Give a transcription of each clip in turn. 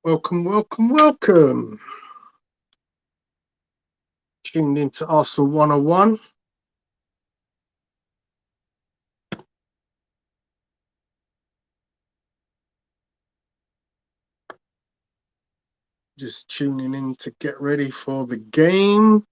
Welcome, welcome, welcome. Tuned into Arsenal 101. Just tuning in to get ready for the game.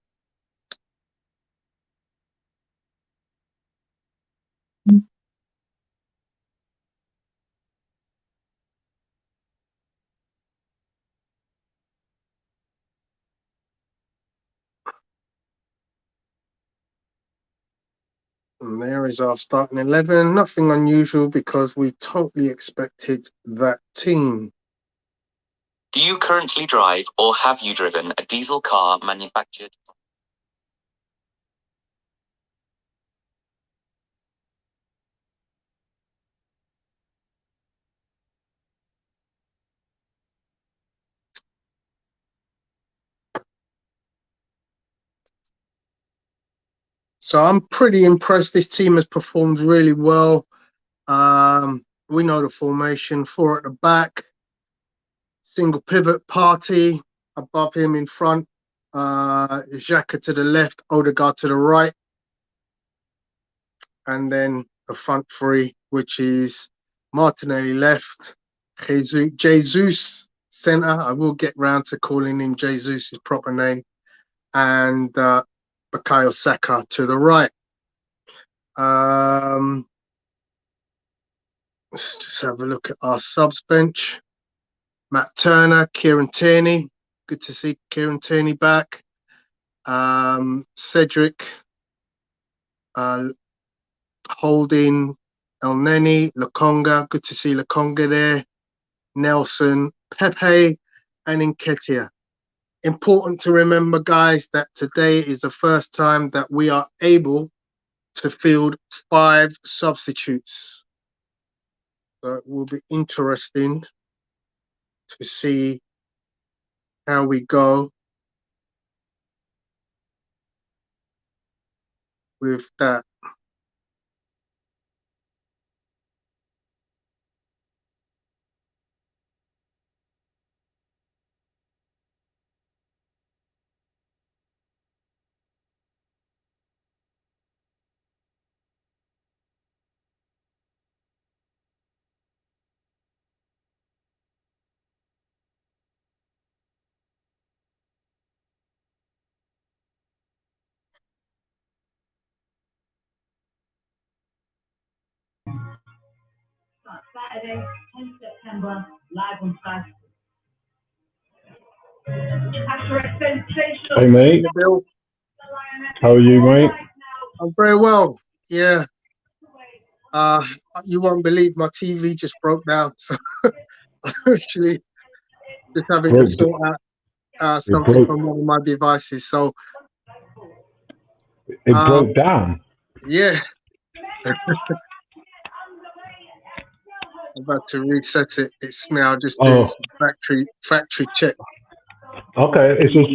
And there is our starting 11. Nothing unusual because we totally expected that team. Do you currently drive or have you driven a diesel car manufactured? So I'm pretty impressed. This team has performed really well. We know the formation, 4 at the back, single pivot party above him in front, Xhaka to the left, Odegaard to the right, and then a front three, which is Martinelli left, Jesus centre. I will get round to calling him Jesus, his proper name, and Bukayo Saka to the right. Let's just have a look at our subs bench. Matt Turner, Kieran Tierney. Good to see Kieran Tierney back. Cedric, Holding, Elneny, Lokonga. Good to see Lokonga there. Nelson, Pepe, and Nketiah. Important to remember, guys, that today is the first time that we are able to field 5 substitutes. So it will be interesting to see how we go with that. Saturday, 10th September, live on Sky. Hey mate, how are you, mate? I'm very well. Yeah. You won't believe my TV just broke down. So actually just having to sort out something from one of my devices. So it broke down. Yeah. I'm about to reset it. It's now just doing some factory check. Okay, it's just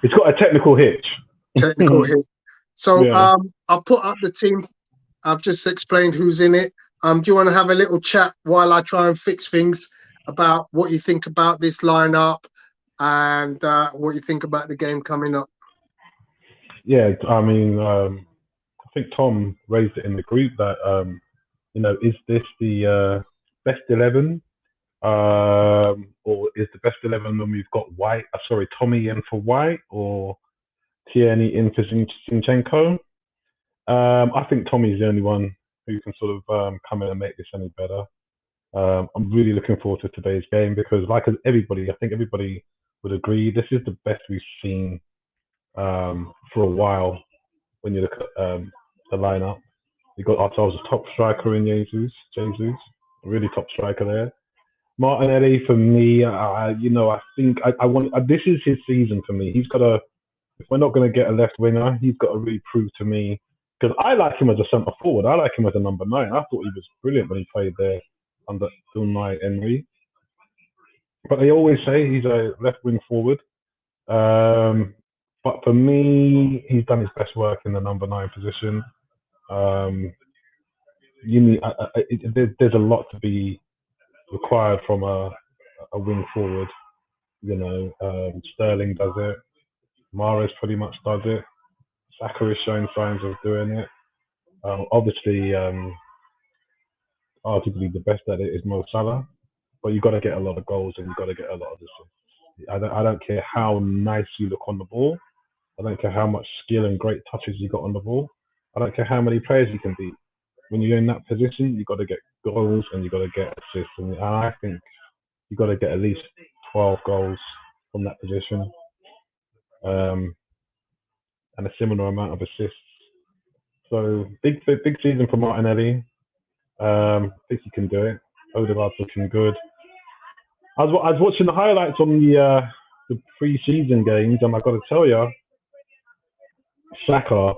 it's got a technical hitch. Technical hit. So yeah. I'll put up the team. I've just explained who's in it. Do you want to have a little chat while I try and fix things about what you think about this lineup and what you think about the game coming up? Yeah, I mean, I think Tom raised it in the group that is this the best 11, or is the best 11 when we've got Tommy in for White or Tierney in for Zinchenko? I think Tommy's the only one who can sort of come in and make this any better. I'm really looking forward to today's game because, I think everybody would agree, this is the best we've seen for a while. When you look at the lineup, we got ourselves a top striker in Jesus, a really top striker there. Martinelli for me, I think I want. This is his season for me. He's got to. If we're not going to get a left winger, he's got to really prove to me, because I like him as a centre forward. I like him as a number 9. I thought he was brilliant when he played there under Unai Emery. But they always say he's a left wing forward. But for me, he's done his best work in the number 9 position. There's a lot to be required from a a wing forward. You know, Sterling does it. Mahrez pretty much does it. Saka is showing signs of doing it. Obviously, arguably the best at it is Mo Salah, but you got to get a lot of goals and you got to get a lot of assists. I don't care how nice you look on the ball. I don't care how much skill and great touches you got on the ball. I don't care how many players you can beat. When you're in that position, you got to get goals and you got to get assists. And I think you got to get at least 12 goals from that position, and a similar amount of assists. So big season for Martinelli. I think he can do it. Odegaard's looking good. I was watching the highlights on the pre-season games, and I got to tell you, Xhaka.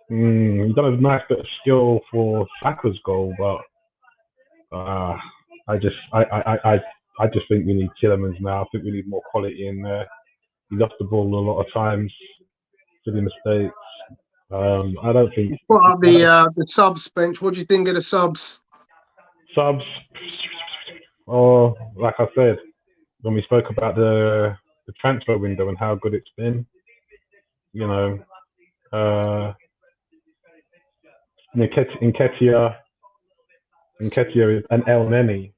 He done a nice bit of skill for Saka's goal, but I just think we need Tielemans now. I think we need more quality in there. He lost the ball a lot of times, silly mistakes. I don't think. What are the subs bench? What do you think of the subs? Subs. Oh, like I said, when we spoke about the transfer window and how good it's been, you know, Nketiah and El Neni.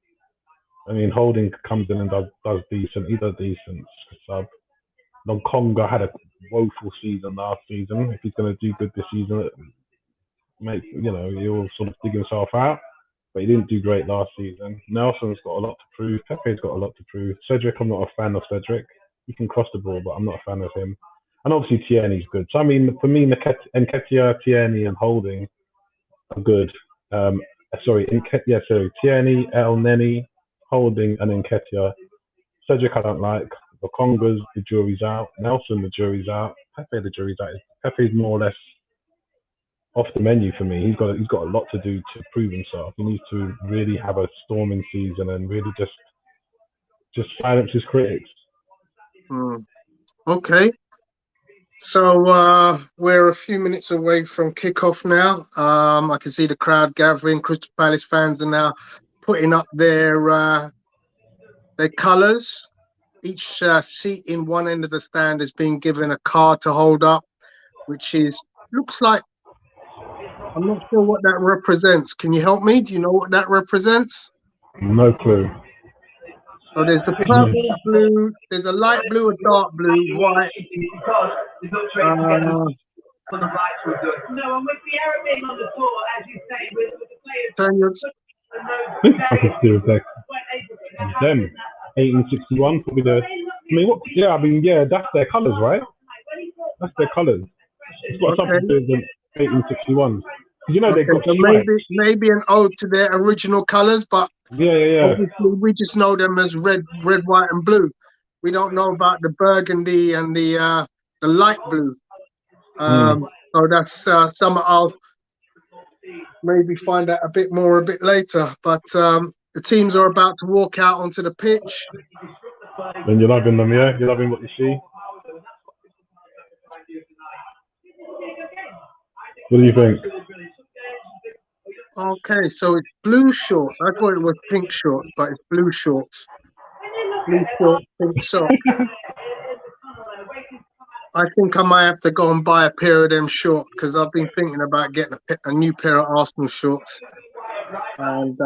I mean, Holding comes in and does decent. He does decent sub. Lokonga had a woeful season last season. If he's going to do good this season, he'll sort of dig himself out. But he didn't do great last season. Nelson's got a lot to prove. Pepe's got a lot to prove. Cedric, I'm not a fan of Cedric. He can cross the ball, but I'm not a fan of him. And obviously Tierney's good. So I mean, for me, Nketiah, Tierney, and Holding are good. Tierney, El Neni, Holding, and Nketiah. Cedric I don't like. Lokonga's, the jury's out. Nelson, the jury's out. Pepe, the jury's out. Pepe's more or less off the menu for me. He's got a lot to do to prove himself. He needs to really have a storming season and really just silence his critics. Okay. So we're a few minutes away from kickoff now. I can see the crowd gathering. Crystal Palace fans are now putting up their colours. Each seat in one end of the stand is being given a card to hold up, which looks like, I'm not sure what that represents. Can you help me? Do you know what that represents? No clue. So there's the purple, blue, there's a light blue, a dark blue, white. No, and with the error being on the floor, as you say, with the players. I think I can see it them. 1861, probably that's their colours, right? That's their colours. It's got something to do with 1861. You know, they've got so maybe an ode to their original colours, but obviously we just know them as red, white, and blue. We don't know about the burgundy and the light blue. So that's something I'll maybe find out a bit more a bit later. But the teams are about to walk out onto the pitch. And you're loving them, yeah? You're loving what you see? What do you think? Okay, so it's blue shorts. I thought it was pink shorts, but it's blue shorts. Blue shorts, pink socks. I think I might have to go and buy a pair of them shorts because I've been thinking about getting a new pair of Arsenal shorts. And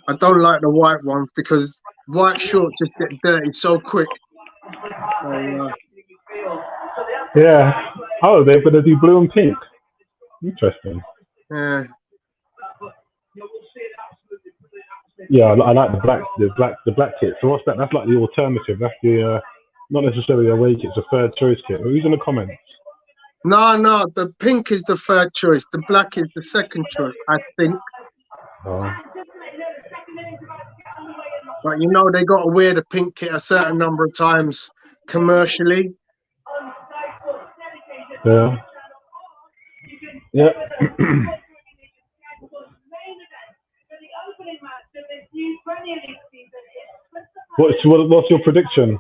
I don't like the white ones because white shorts just get dirty so quick. Yeah. Oh, they're going to do blue and pink. Interesting. Yeah. Yeah, I like the black kit. So what's that? That's like the alternative. That's the not necessarily a away kit. It's a third choice kit. Who's in the comments? No. The pink is the third choice. The black is the second choice, I think. Oh. But you know they got to wear the pink kit a certain number of times commercially. Yeah. Yeah. What's your prediction?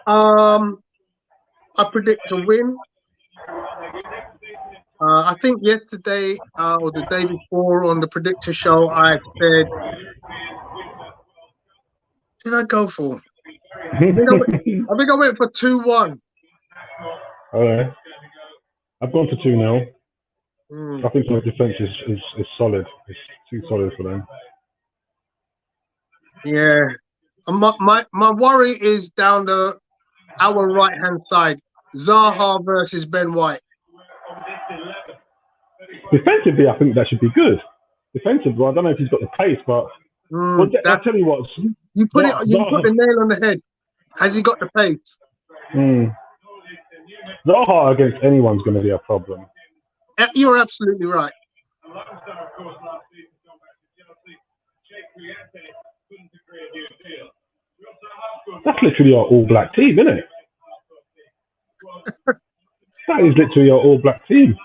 I predict a win. I think yesterday or the day before on the predictor show, I said did I go for? I think I went for 2-1. Okay. I've gone for 2-0. Mm. I think my defense is solid. It's too solid for them. Yeah. And my worry is down our right hand side. Zaha versus Ben White. Defensively, I think that should be good. Defensively, I don't know if he's got the pace, but well, I'll tell you what. You put the nail on the head. Has he got the pace? Zaha against anyone's going to be a problem. You're absolutely right. That's literally our all-black team, isn't it? That is literally our all-black team.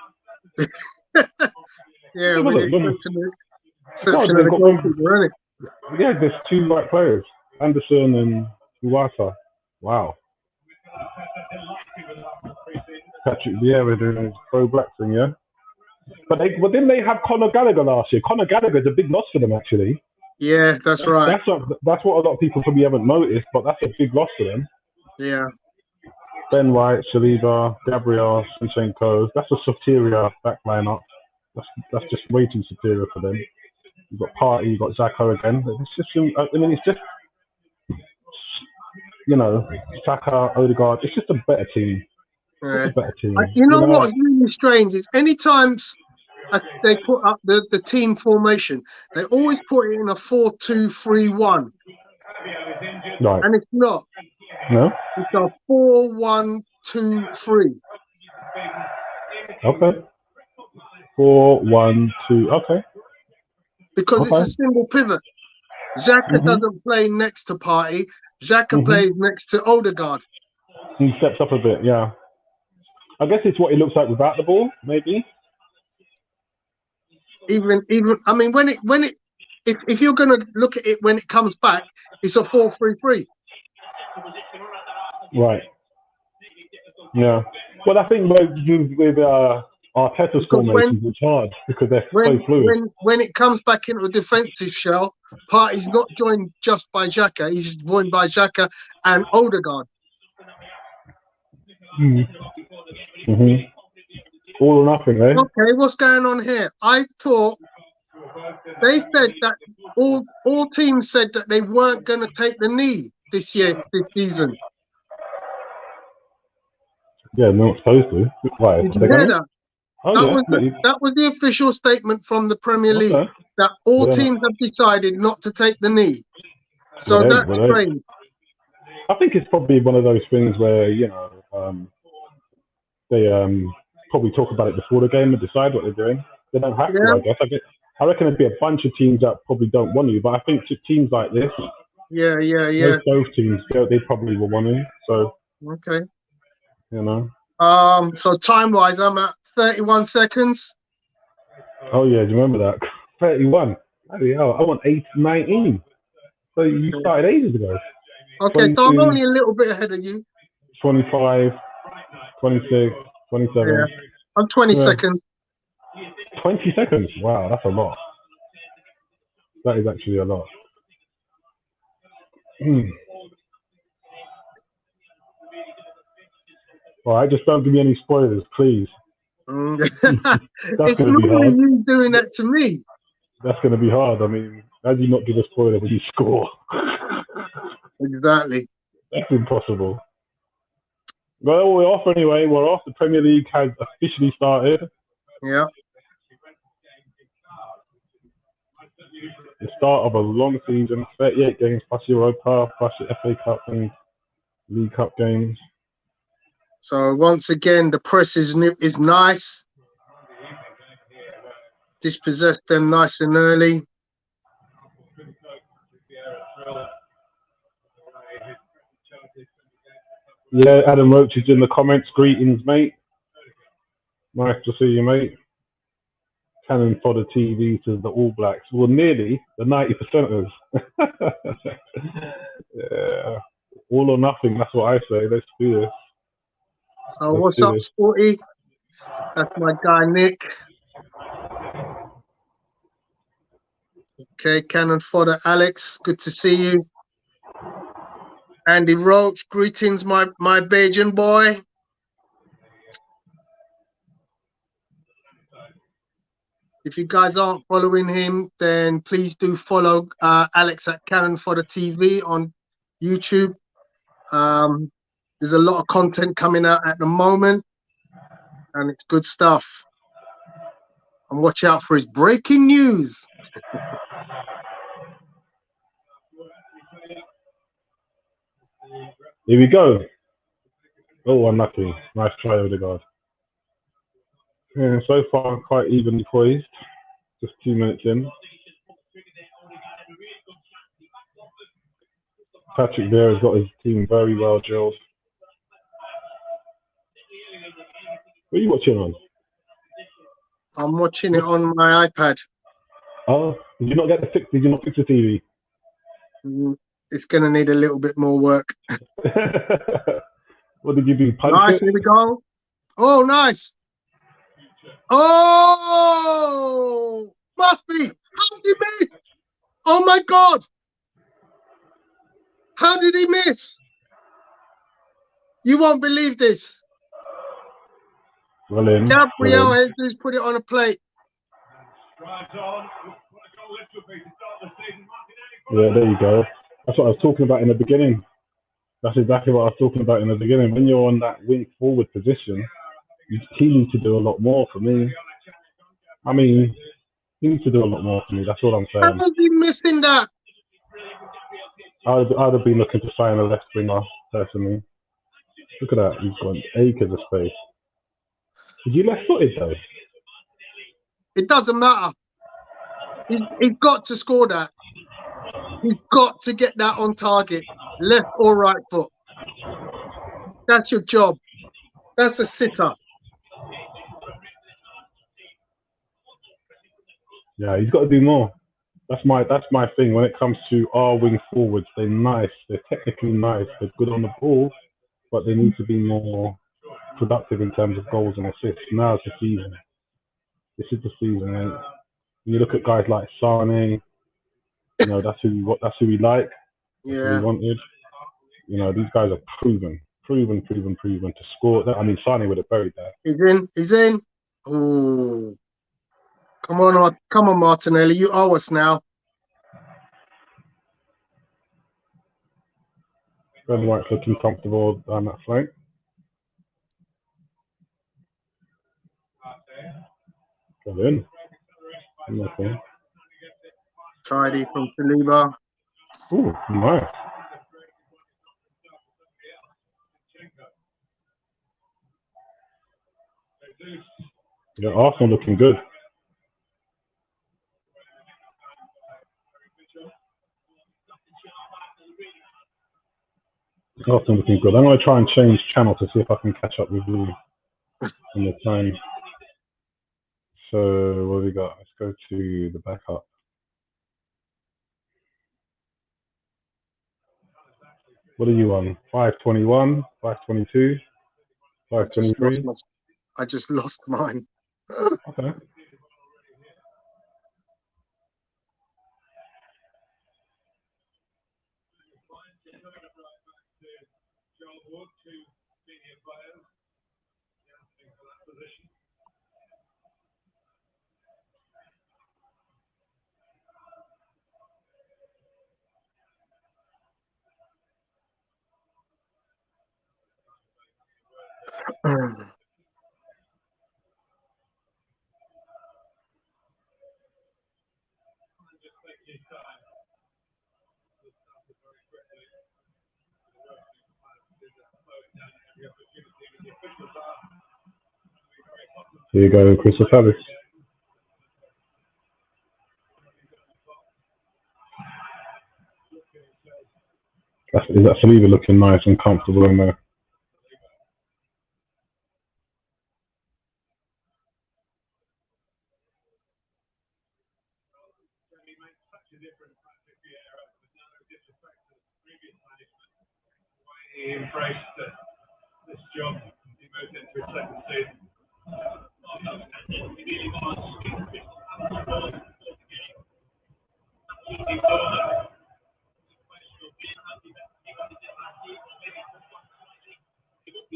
Yeah, yeah, there's 2 white players, Andersen and Guaita. Wow. Patrick Vieira doing his pro-black thing, yeah. But didn't they have Conor Gallagher last year? Conor Gallagher's a big loss for them, actually. Yeah, that's right. That's what a lot of people probably haven't noticed, but that's a big loss for them. Yeah. Ben White, Saliba, Gabriel, Zinchenko. That's a superior back lineup. That's just way too superior for them. You've got Partey, you've got Saka again. It's just, it's just, Saka, Odegaard. It's just a better team. Yeah. It's a better team. You know what's really strange is anytime they put up the team formation, they always put it in a 4-2-3-1. Right. And it's not. No? It's a 4-1-2-3. Okay. 4-1-2. Okay. Because it's a single pivot. Xhaka doesn't play next to Partey. Xhaka plays next to Odegaard. He steps up a bit, yeah. I guess it's what he looks like without the ball, maybe. Even I mean, if you're going to look at it when it comes back, it's a 4-3-3. Right. Yeah. Well, I think with Arteta's formations, it's hard because they're so fluid. When it comes back into a defensive shell, Partey's not joined just by Xhaka. He's joined by Xhaka and Odegaard. All or nothing, eh? Okay, what's going on here? I thought they said that all teams said that they weren't going to take the knee this season. Yeah, not supposed to. Why? Did you hear that? That was the official statement from the Premier League that all teams have decided not to take the knee. So that's strange. I think it's probably one of those things where they probably talk about it before the game and decide what they're doing. They don't have to, I guess. I reckon there'd be a bunch of teams that probably don't want to, but I think teams like this, those teams, they probably will want to. So okay, So time-wise, I'm at 31 seconds. Oh yeah, do you remember that? 31. Bloody hell, I want 19. So you started ages ago. Okay, so I'm only a little bit ahead of you. 25, 26, 27. Yeah. I'm 20 seconds. 20 seconds? Wow, that's a lot. That is actually a lot. All right, just don't give me any spoilers, please. It's normally you doing that to me. That's going to be hard. I mean, how do you not give a spoiler when you score? Exactly. That's impossible. Well, we're off anyway. We're off. The Premier League has officially started. Yeah. The start of a long season, 38 games plus Europa, plus the FA Cup and League Cup games. So once again, the press is nice. Dispossess them nice and early. Yeah, Adam Roach is in the comments. Greetings, mate. Nice to see you, mate. Cannon Fodder TV to the All Blacks. Well, nearly the 90%ers. Yeah. All or nothing, that's what I say. Let's do this. So what's up, Sporty? That's my guy, Nick. Okay, Cannon Fodder, Alex. Good to see you. Andy Roach, greetings, my Bajan boy. If you guys aren't following him, then please do follow Alex at Cannon for the TV on YouTube. There's a lot of content coming out at the moment, and it's good stuff. And watch out for his breaking news. Here we go. Oh, unlucky. Nice try, Edouard. Yeah, so far quite evenly poised. Just 2 minutes in. Patrick Vieira's got his team very well drilled. What are you watching on? I'm watching it on my iPad. Oh, did you not get the fix? Did you not fix the TV? It's gonna need a little bit more work. What did you do? Punch Nice, it? here we go. Oh, nice. Oh, must be. How did he miss? Oh my God. How did he miss? You won't believe this. Well in. Gabriel Jesus put it on a plate. Yeah, there you go. That's what I was talking about in the beginning. That's exactly what I was talking about in the beginning. When you're on that wing forward position, he needs to do a lot more for me. I mean, he needs to do a lot more for me. That's all I'm saying. How was he missing that? I'd have been looking to sign a left winger, personally. Look at that. He's got acres of space. Did you left-footed, though? It doesn't matter. He's got to score that. He's got to get that on target, left or right foot. That's your job. That's a sitter. Yeah, he's got to do more. That's my thing. When it comes to our wing forwards, they're nice. They're technically nice. They're good on the ball, but they need to be more productive in terms of goals and assists. Now it's the season. This is the season. And when you look at guys like Sane, you know, that's who we like. That's who we wanted. You know, these guys are proven to score. I mean, Sane would have buried that. He's in. Oh, come on, Martinelli. You owe us now. Ben White's looking comfortable down that flank. Go in. Okay. Tidy from Saliba. Ooh, nice. Yeah, Arsenal looking good. Arsenal looking good. I'm going to try and change channel to see if I can catch up with you in the time. So, what have we got? Let's go to the backup. What are you on? 521, 522, 523? I just lost mine. Okay. Here you go, Crystal Palace. Is that Saliba looking nice and comfortable in there? He embraced this job. He moved into his second season.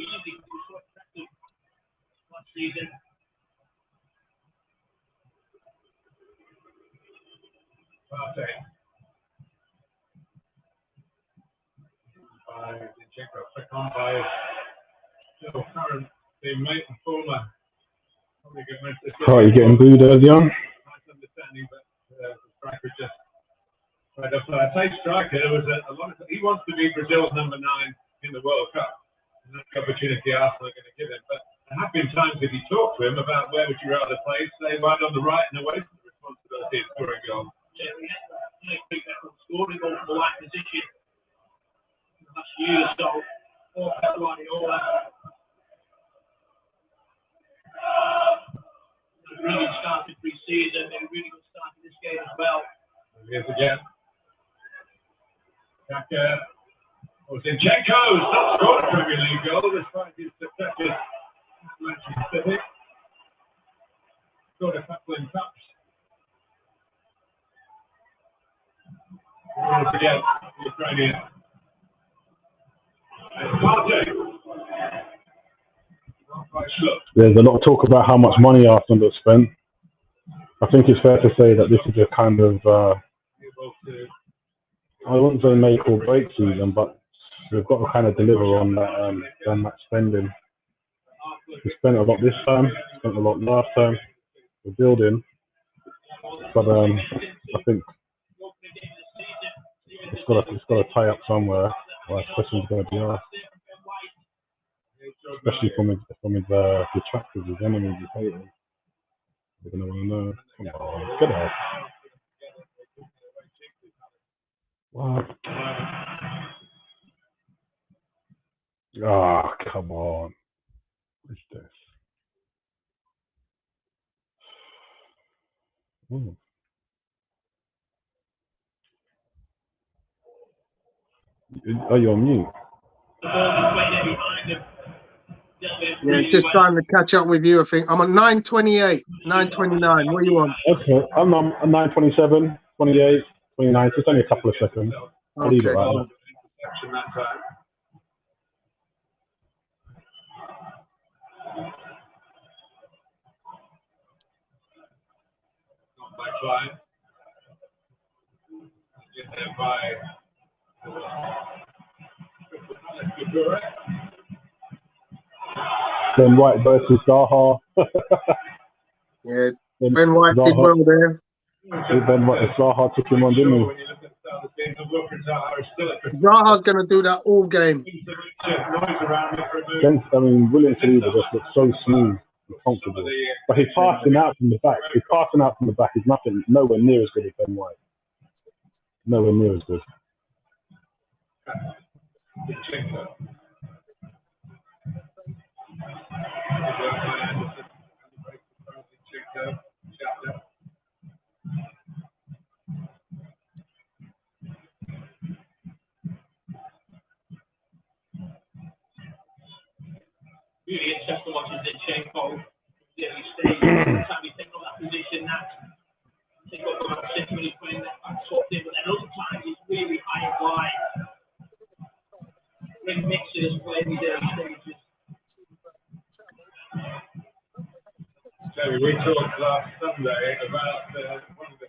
easy to so effective last season. By Zinchenko, click on by still current teammate and former. Probably good message. Oh, you're getting booed early on? Nice understanding, but the striker just right up. Say striker, there was a lot of. He wants to be Brazil's number 9 in the World Cup. And that's the opportunity Arsenal are going to give him. But there have been times if you talk to him about where would you rather play, say right on the right and away from the responsibility of scoring goals. Yeah, I think that was scoring goals from the right position. Last year or so, all Pep Guardiola. Really started pre-season, they really good start in this game as well. Here's again. Saka. Oh, Zinchenko's not scored a Premier League goal despite his successes at Manchester City. Scored a couple in cups. Once again, the Ukrainian. There's a lot of talk about how much money Arsenal have spent. I think it's fair to say that this is a kind of, I wouldn't say make or break season, but we've got to kind of deliver on that spending. We spent a lot this time, spent a lot last time. We're building, but I think it's got to tie up somewhere. Well, especially going to be asked, especially from his detractors, his enemies, his haters. They're going to want to know. Come on, get out. What? Ah, come on. What's this? Ooh. Are you on mute? Yeah, it's just trying to catch up with you, I think. I'm on 9:28, 9:29. What are you on? Okay, I'm on 9:27, 28, 29. Just only a couple of seconds. I'll leave it like that. By Clyne. By Ben White versus Zaha. Yeah, Ben White did well there. Ben White, Zaha took him on, didn't he? Zaha's going to do that all game. I mean, William Saliba just looks so smooth and comfortable. But his passing out from the back, is nowhere near as good as Ben White. Nowhere near as good. Really interesting watching Zinchenko. Early stage, every time you think of that position, I think of about 6 minutes playing that back sort of thing, but then other times it's really high and wide. Big mixers playing these early stages. Terry, we talked last Sunday about one of the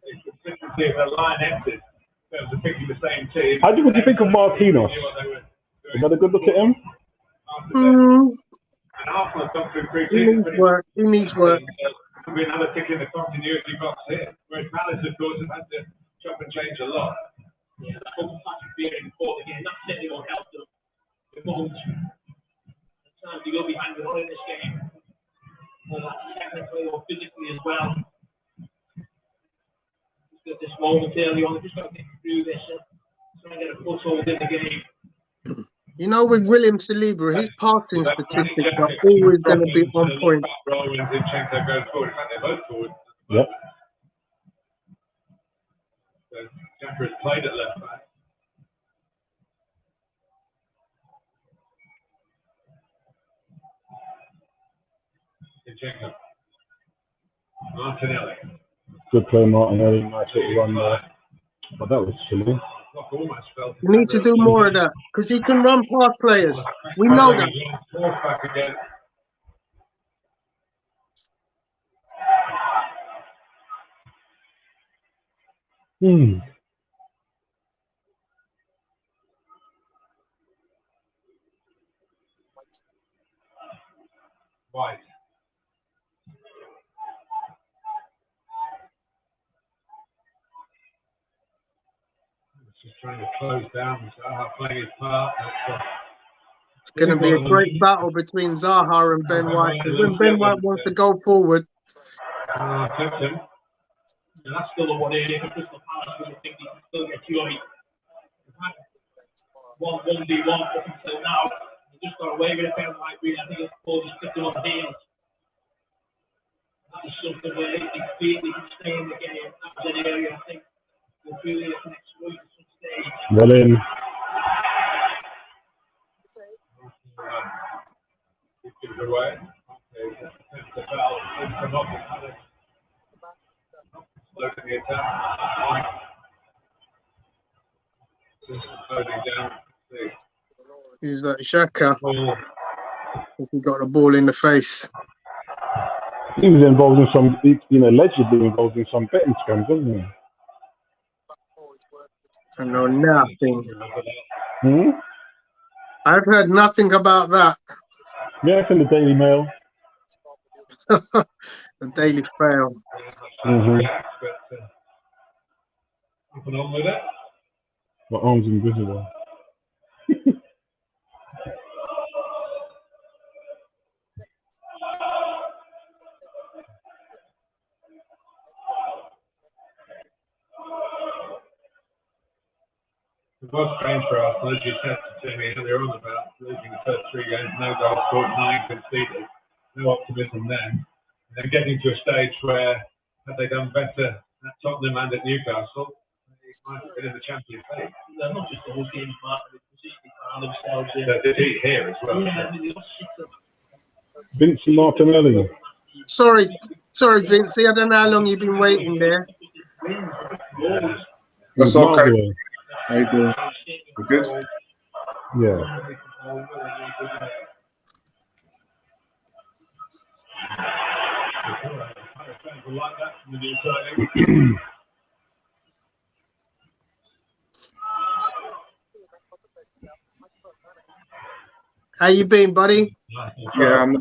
consistency of the line exit in terms of picking the same team. What do you think of Martinez? You had a good look at him? And Arsenal come through He needs work. He needs work. Could be another tick in the continuity box here. Whereas Palace, of course, have had to chop and change a lot. Yeah, that whole Patrick Vieira before the game, that certainly won't help them. It won't. At times they go behind the line in this game. Whether that's technically or physically as well. Just got this moment early on, just got to get through this and try and get a foothold in the game. You know, with William Saliba, his passing statistics are always going to be on point. Zinchenko goes forward. In fact, they're both forward. Yep. So Jacka has played at left back. Zinchenko. Martinelli. Good play, Martinelli. Nice little run there. But that was silly. clock almost fell. You need to do more of that because he can run past players. We know that. Fourth back again. White. Just trying to close down Zaha playing his part. It's going to be a great battle between Zaha and Ben White. When Ben White wants to go forward, Tipped him. And that's still a 1-8 for Crystal Palace. I think he can still get Tierney. 1-1-1 up until now. He just got away with it. Ben White, really, I think it's Paul just picked him on the heels. That is something where he can stay in the game. That was an area I think we'll feel it next week at some stage. Well in. Gives it away. The foul. Come up and look at the attack. Just closing down. he's like Xhaka. He got the ball in the face. He was involved in some, allegedly involved in some betting scams, wasn't he? I know nothing. Hmm? I've heard nothing about that. Yeah, it's in the Daily Mail. The Daily Fail. Mm-hmm. Up and on with it. My arm's invisible. It was strange for us, as you said to me earlier on about losing the first 3 games, no goals scored, 9 conceded, no optimism there. And then getting to a stage where, had they done better at Tottenham and at Newcastle, they might have been in the Champions League. They're not just the whole game, but they found themselves in. They did here as well. Yeah, I mean, they lost 6 of Vincent Martinelli. Sorry, Vincey. I don't know how long you've been waiting there. That's okay. How you doing? You good? Yeah. How you been, buddy? Yeah, I'm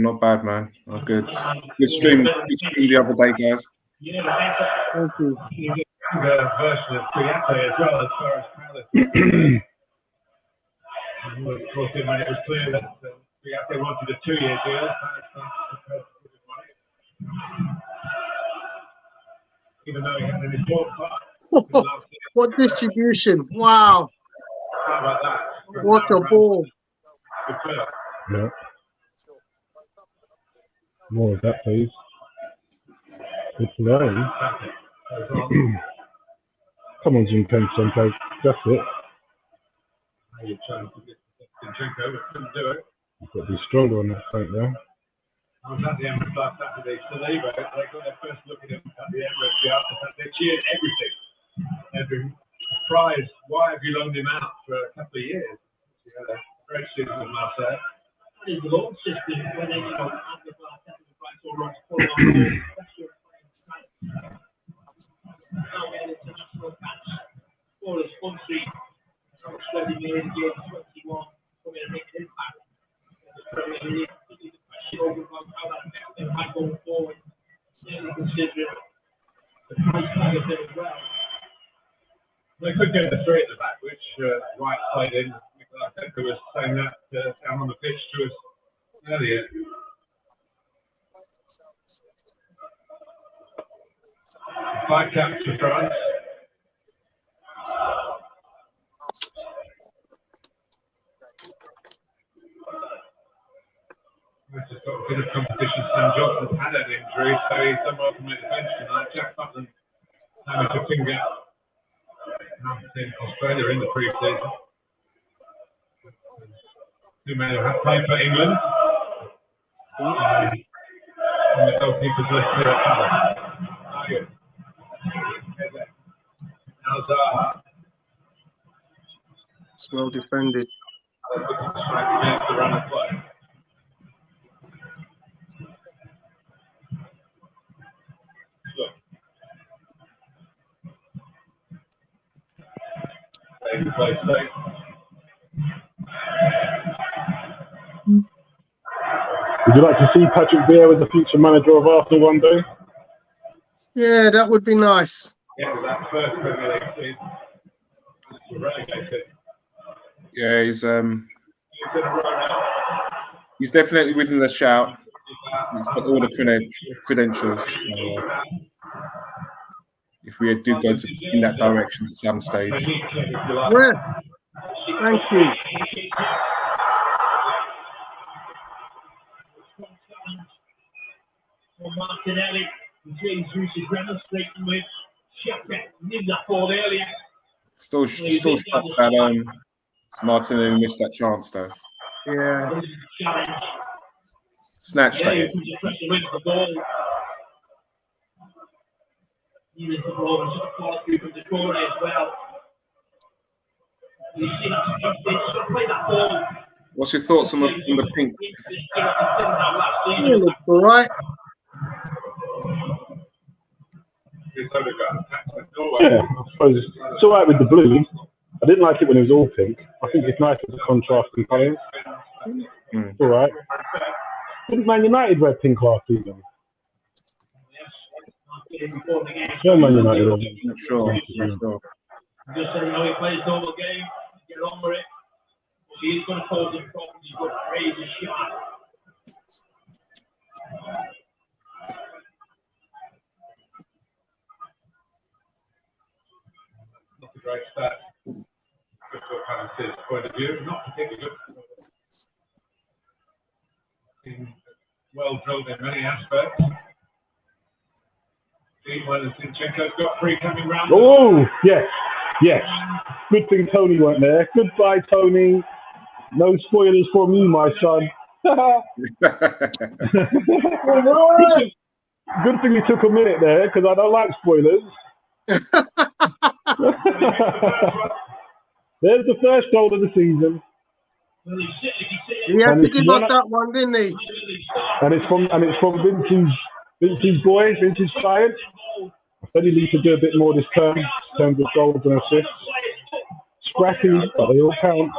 not bad, man. I'm good. Good stream the other day, guys. Thank you. Version of Guaita as well, as far as Palace. Of course, when it was clear that Guaita wanted a 2-year deal, even though he had an important part. What distribution? Wow. How about that? What a ball. Good player. Yeah. More of that, please. Good to know. Come on, Zinchenko. That's it. You're trying to get Zinchenko, but couldn't do it. You've got to be stronger on that front there. I was at the Emirates last Saturday. Saliba, they got their first look at him at the Emirates the after that. They cheered everything. They've been surprised. Why have you loaned him out for a couple of years? He had a great season with Marseille. his loan system when they amplify technical price or runs full on pressure now an international match for his country. Sweating in game 21 coming and making an impact. The question over about how that affects them going forward, certainly considering the price tag of it as well. They could get the 3 at the back, which White played in. Mikel Arteta was saying that down on the pitch to us earlier. 5 caps for France. This has got a bit of competition. Sam Johnson's had an injury, so he's unwelcome to make the bench tonight. Jack Butland having to finger Australia in the pre-season. 2 men who have played for England. And the goalkeeper's listed at Ayew. Now Zaha. Well defended. Strike against the run of play. Play safe. Would you like to see Patrick Vieira as the future manager of Arsenal one day? Yeah, that would be nice. Yeah, that first Premier League season. Relegated. Yeah, he's definitely within the shout. He's got all the credentials. So, if we do go in that direction at some stage. Yeah. Thank you. Martinelli, Jesus is demonstrating with Shaka, did that ball earlier. Still shocked that Martinelli missed that chance though. Yeah. Snatched that. The ball. Needed the ball and sort of fall through from Doucoure as well. You see that's justice. So play that ball. What's your thoughts on the pink? Yeah, looks all right. Yeah, I suppose it's all right with the blue. I didn't like it when it was all pink. I think it's nice as a contrast in colours. It's all right. Didn't Man United wear pink last season? Yeah, Man United. Not sure. Just so you know, he plays normal game, get on with it. He's going to cause him problems. He's got to raise his shot. Not a great stat. Just from Palace's point of view, not particularly good. Well drilled in many aspects. Zinchenko's got three coming round. Oh, yes. Good thing Tony weren't there. Goodbye, Tony. No spoilers for me, my son. Good thing you took a minute there, because I don't like spoilers. There's the first goal of the season. He had to give us that one, didn't he? And it's from Vince's boy, Vince's client. I said he needs to do a bit more this term in terms of goals and assists. Scrappy, but they all count.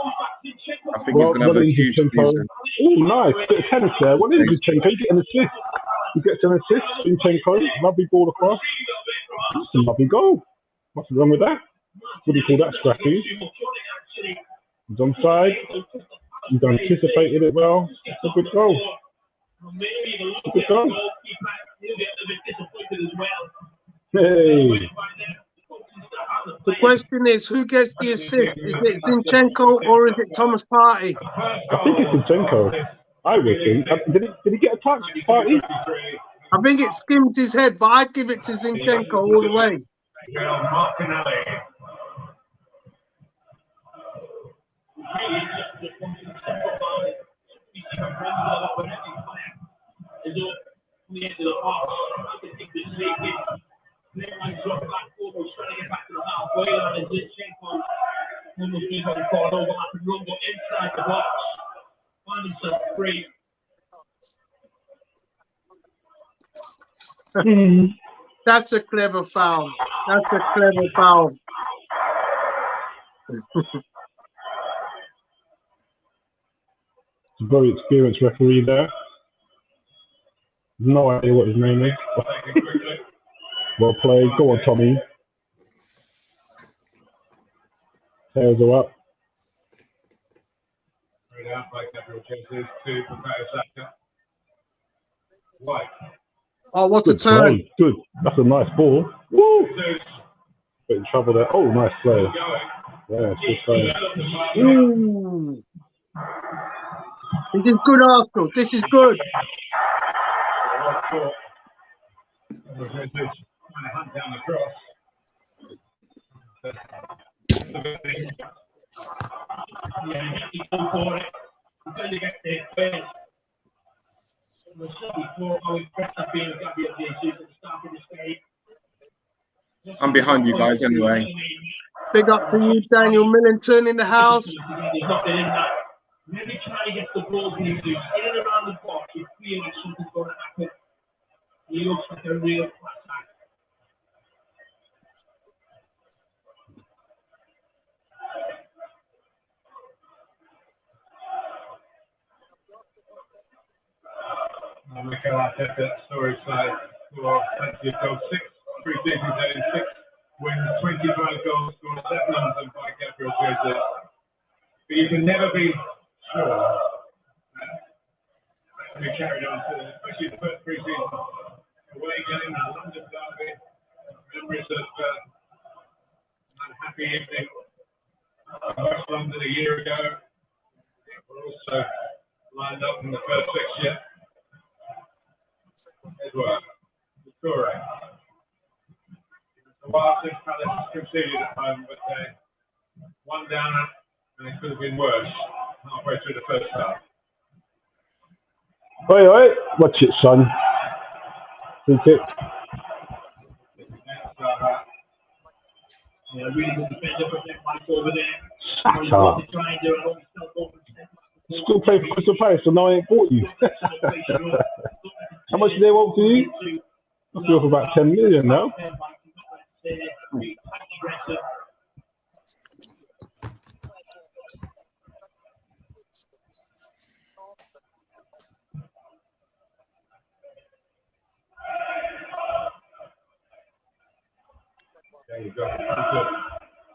I think he's going to have a huge season. Oh, nice. Bit of tennis there. What is Zinchenko? You get an assist. He gets an assist. Zinchenko, lovely ball across. That's a lovely goal. What's wrong with that? What do you call that, Scrappy? He's onside. He's anticipated it well. It's a good goal. It's a good goal. Hey. The question is, who gets the assist? Is it Zinchenko or is it Thomas Partey? I think it's Zinchenko. I would think. Did he get a touch, Partey? I think it skimmed his head, but I'd give it to Zinchenko all the way. Martinelli. That's a clever foul. That's a clever foul. Very experienced referee there. No idea what his name is. Well played. Go on, Tommy. Tails are up. Carried out by Gabriel Jesus to Bukayo Saka. White. Oh, what a turn. Play. Good. That's a nice ball. Woo! Bit in trouble there. Oh, nice play. Yeah, good play. Ooh. This is good, Arsenal. This is good. Trying to hunt down the cross. Before how impressed I've been with Gabriel Jesus at the start of this game. I'm behind you guys anyway. Big up to you, Daniel Millington in the house. He's not been in that. Every time he gets the ball, he's in and around the box. You feel like something's going to happen. He looks like a real class act. Mikel Arteta, storage side for plenty of goals. 6 pre-seasons in 6 wins, 25 goals, scored 7 of them by Gabriel Jesus. But you can never be sure that we carried on to, especially the first pre-season away game, the London derby, memories of an unhappy evening in West London a year ago. We're also lined up in the first fixture. Edouard, Doucoure. It's a while since Palace conceded at home, but they won down and it could have been worse halfway through the first half. Oi, watch it, son. Free kick. Yeah, really good defender, but then Mike over there. Saka. Still play for Crystal Palace, so now I ain't bought you. How much do they want for you? I feel for about 10 million now. There you go.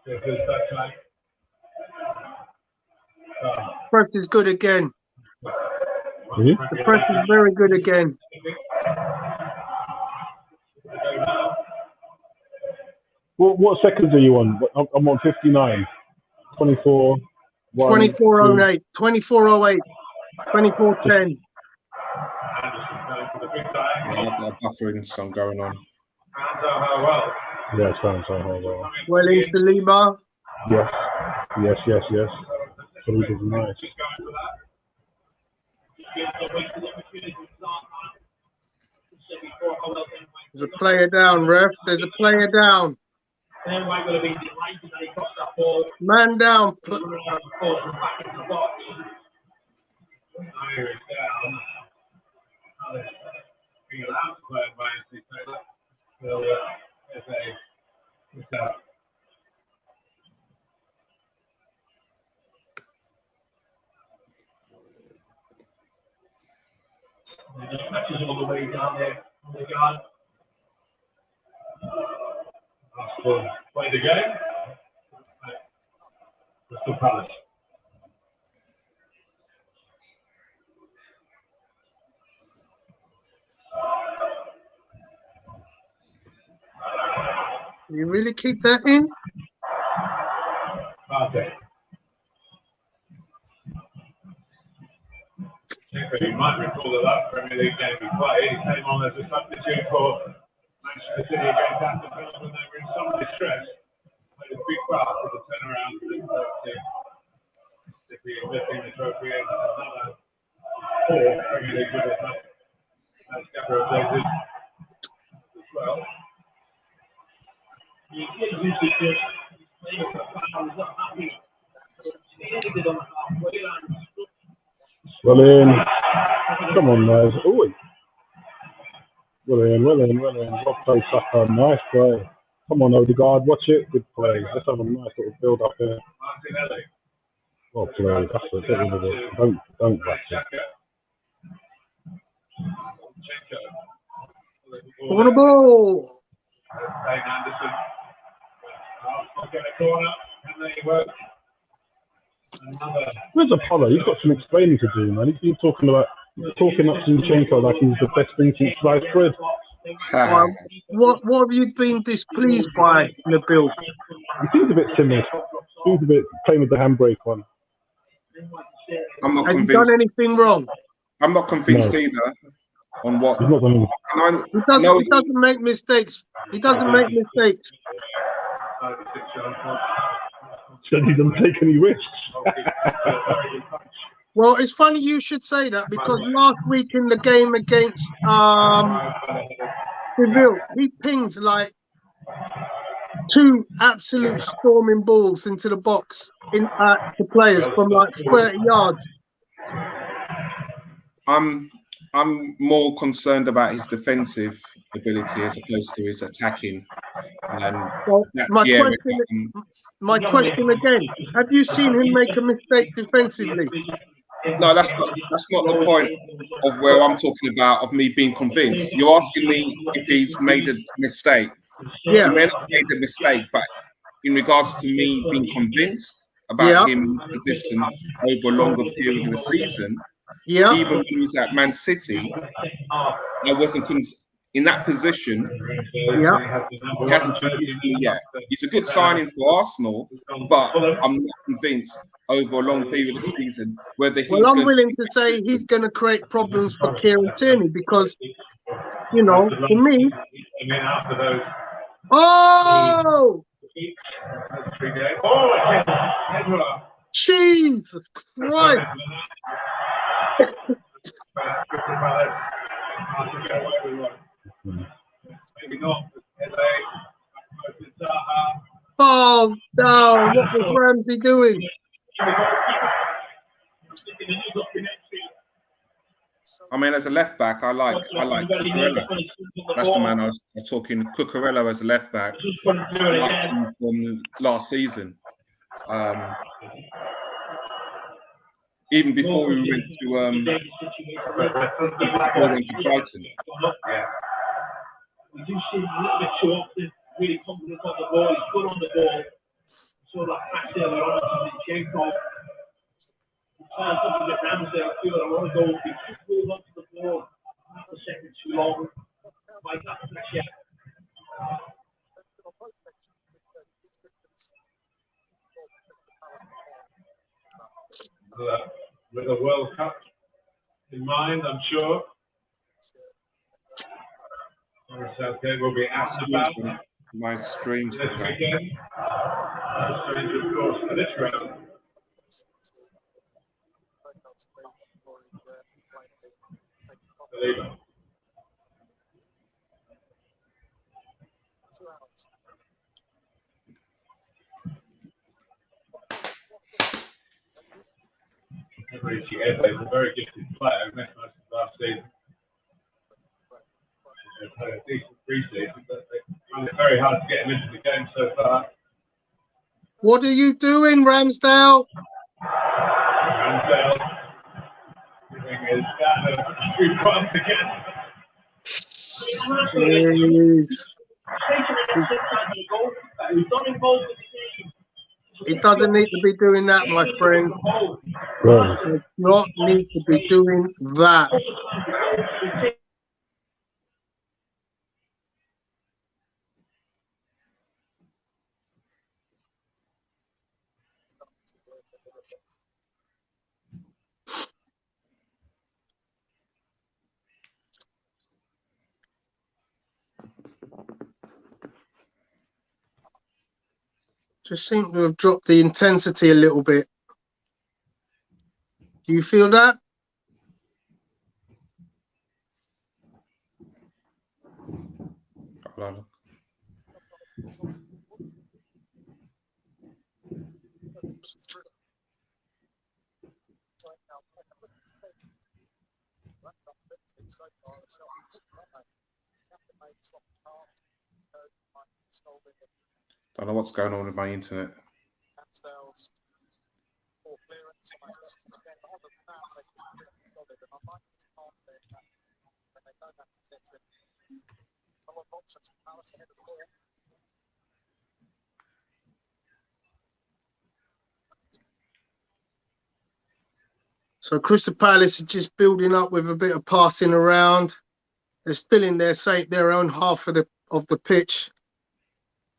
There's that time. Press is good again. Mm-hmm. The press is very good again. What seconds are you on? I'm on 59. 24. 24:08. 24:08. 24:10. I've got a buffering song going on. Yeah, sounds well. Well into Saliba. Yes. Saliba's nice. There's a player down, ref. There's a player down. Man down. Matches all the way down there on the guard. Play the game. Crystal Palace. You really keep that in? Okay. You might recall the last Premier League game he played. He came on as a substitute for Manchester City against Aston Villa when they were in some distress. Played a big part of the turnaround to be lifting the trophy and another 4 Premier League winners. That's Gabriel Jesus as well. You get used to just playing for fans, not happy. He ended on the halfway line. Well in. Come on, guys. Ooh. Well in. Well play, Saka. Nice play. Come on, Odegaard. Watch it. Good play. Let's have a nice little build up here. Martinelli. Well played. That's it. Get rid of it. Don't back it. Zinchenko. On the ball. Andersen. Get a corner. Can they work? Where's Apollo? He's got some explaining to do, man. He's been talking up Zinchenko like he's the best thing since sliced bread. What have you been displeased by in the build? He seems a bit timid. Seems a bit playing with the handbrake on. I'm not Have you convinced. done anything wrong? I'm not convinced either on what. He's not going to. He doesn't make mistakes. He doesn't make mistakes. Said he doesn't take any risks. Well, it's funny you should say that because last week in the game against Seville, he pings like 2 absolute storming balls into the box to players from like 30 yards. I'm more concerned about his defensive ability as opposed to his attacking. And So that's my the area my question again: have you seen him make a mistake defensively? No, that's not the point of where I'm talking about of me being convinced. You're asking me if he's made a mistake. Yeah. He may not have made a mistake, but in regards to me being convinced about him position over a longer period of the season, even when he was at Man City, I wasn't in that position. He hasn't convinced me yet. He's a good signing for Arsenal, but I'm not convinced over a long period of the season whether he's I'm willing to say he's going to create problems for Kieran Tierney because, you know, for me. Oh! Jesus Christ! Oh no! What was Ramsey doing? I mean, as a left back, I like Cucurella. That's the man I was talking. Cucurella as a left back. I liked him from last season. Even before we went to Brighton. We do see him a little bit too often, really confident on the ball. He's good on the ball. Saw that pass earlier on to Zinchenko. Sometimes looking at Ramsdale, I feel that a lot of goals he just moved onto the ball. Not a second too long. Like that pressure. With a World Cup in mind, I'm sure. Southgate will be out and about. My stream This weekend. Strange, of course, for this round. Saliba. He's a very gifted player. He missed most of last season. They've had a decent pre-season, but they found it very hard to get him into the game so far. What are you doing, Ramsdale? Ramsdale giving his dad a few points again. He doesn't need to be doing that, my friend. He does not need to be doing that. Just seem to have dropped the intensity a little bit. Do you feel that? Don't know what's going on with my internet. So Crystal Palace are just building up with a bit of passing around. They're still in their own half of the pitch.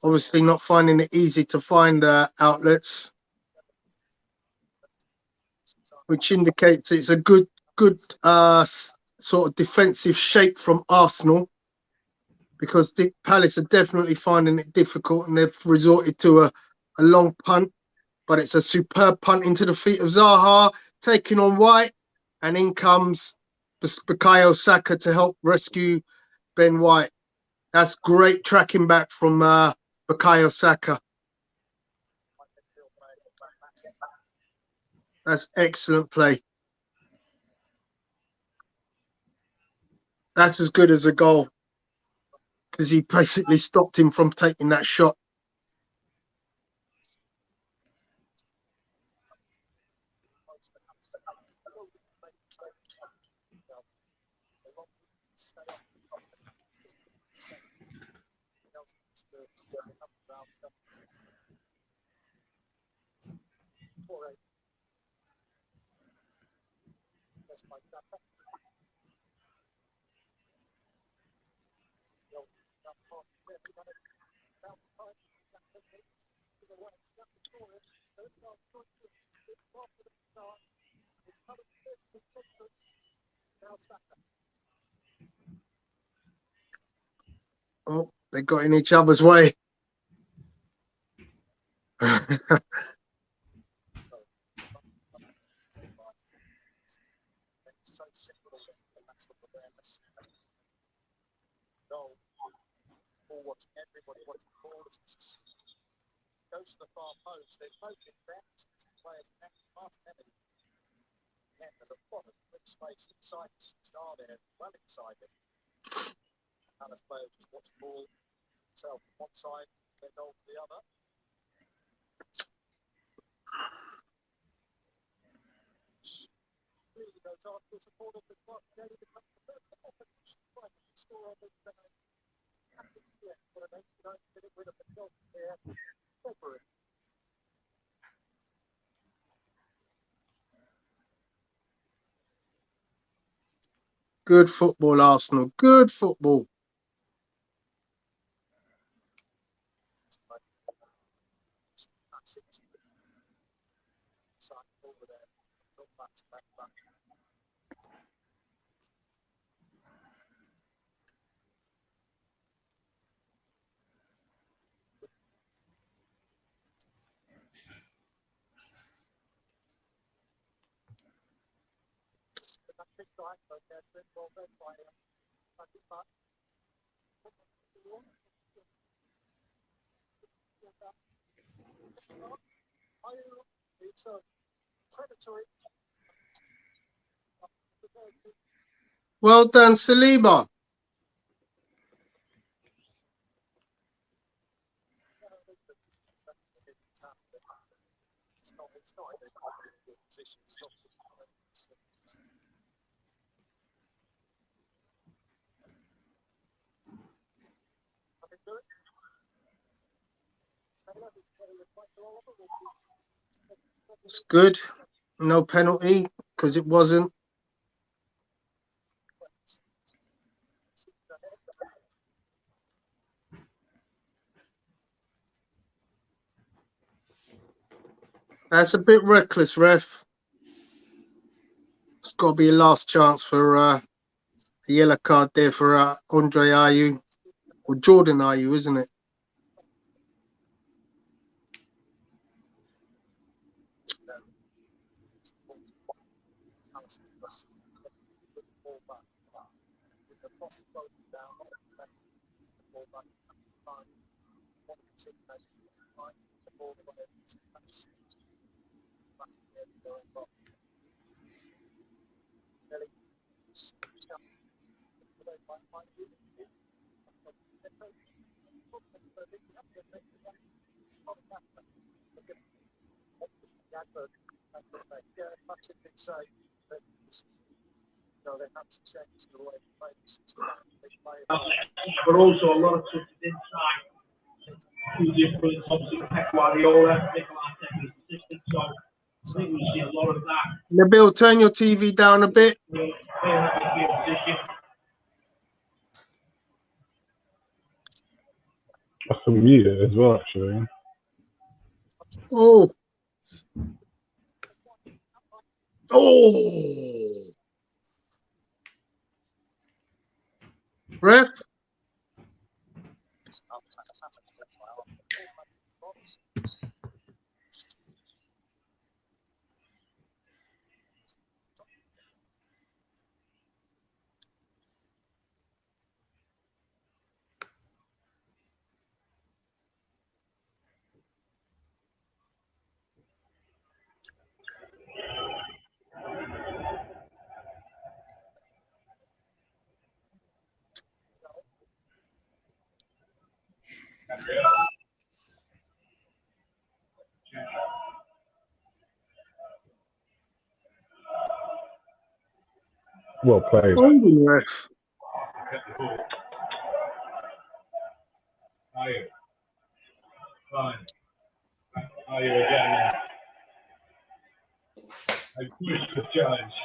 Obviously not finding it easy to find outlets, which indicates it's a good sort of defensive shape from Arsenal, because Palace are definitely finding it difficult and they've resorted to a long punt, but it's a superb punt into the feet of Zaha, taking on White, and in comes Bukayo Saka to help rescue Ben White. That's great tracking back from Bukayo Saka. That's excellent play. That's as good as a goal because he basically stopped him from taking that shot. Oh, they got in each other's way. Goes to the far post. There's no defence. Players Martinelli. Again, there's a lot of quick space inside the star there, well inside it. Palace players just watch the ball himself on one side, then goal to the other. Really goes on to support of the Martinelli becomes the first opposition strike to score on this yeah, but I don't get rid of the goal here. Good football, Arsenal. Good football. Well done, Saliba. It's good. No penalty because it wasn't. That's a bit reckless, ref. It's got to be a last chance for a yellow card there for Andre Ayew or Jordan Ayew, isn't it? But also a lot of touches inside. Two different, obviously, Pep Guardiola, Mikel Arteta's assistant. So I think we see a lot of that. Nabil, turn your TV down a bit. I can mute it as well, actually. Oh. Oh. Ref? Well played. Holding ref. Ayew. Clyne. Ayew again. A push for challenge.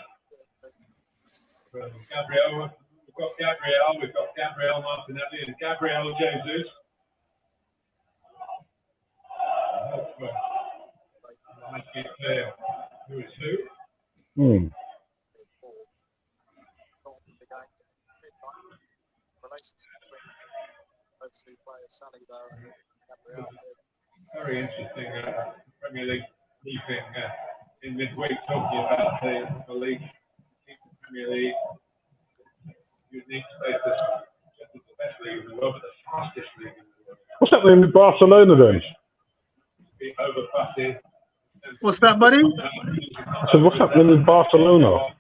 Gabriel. We've got Gabriel Martinelli and Gabriel Jesus. Make it clear who is who. Very interesting Premier League briefing in midweek, talking about the league, the Premier League. Unique status, just the best league in the world, but the fastest league in the world. What's happening in Barcelona then? Be overfussy. What's that, buddy? So what's happening in Barcelona?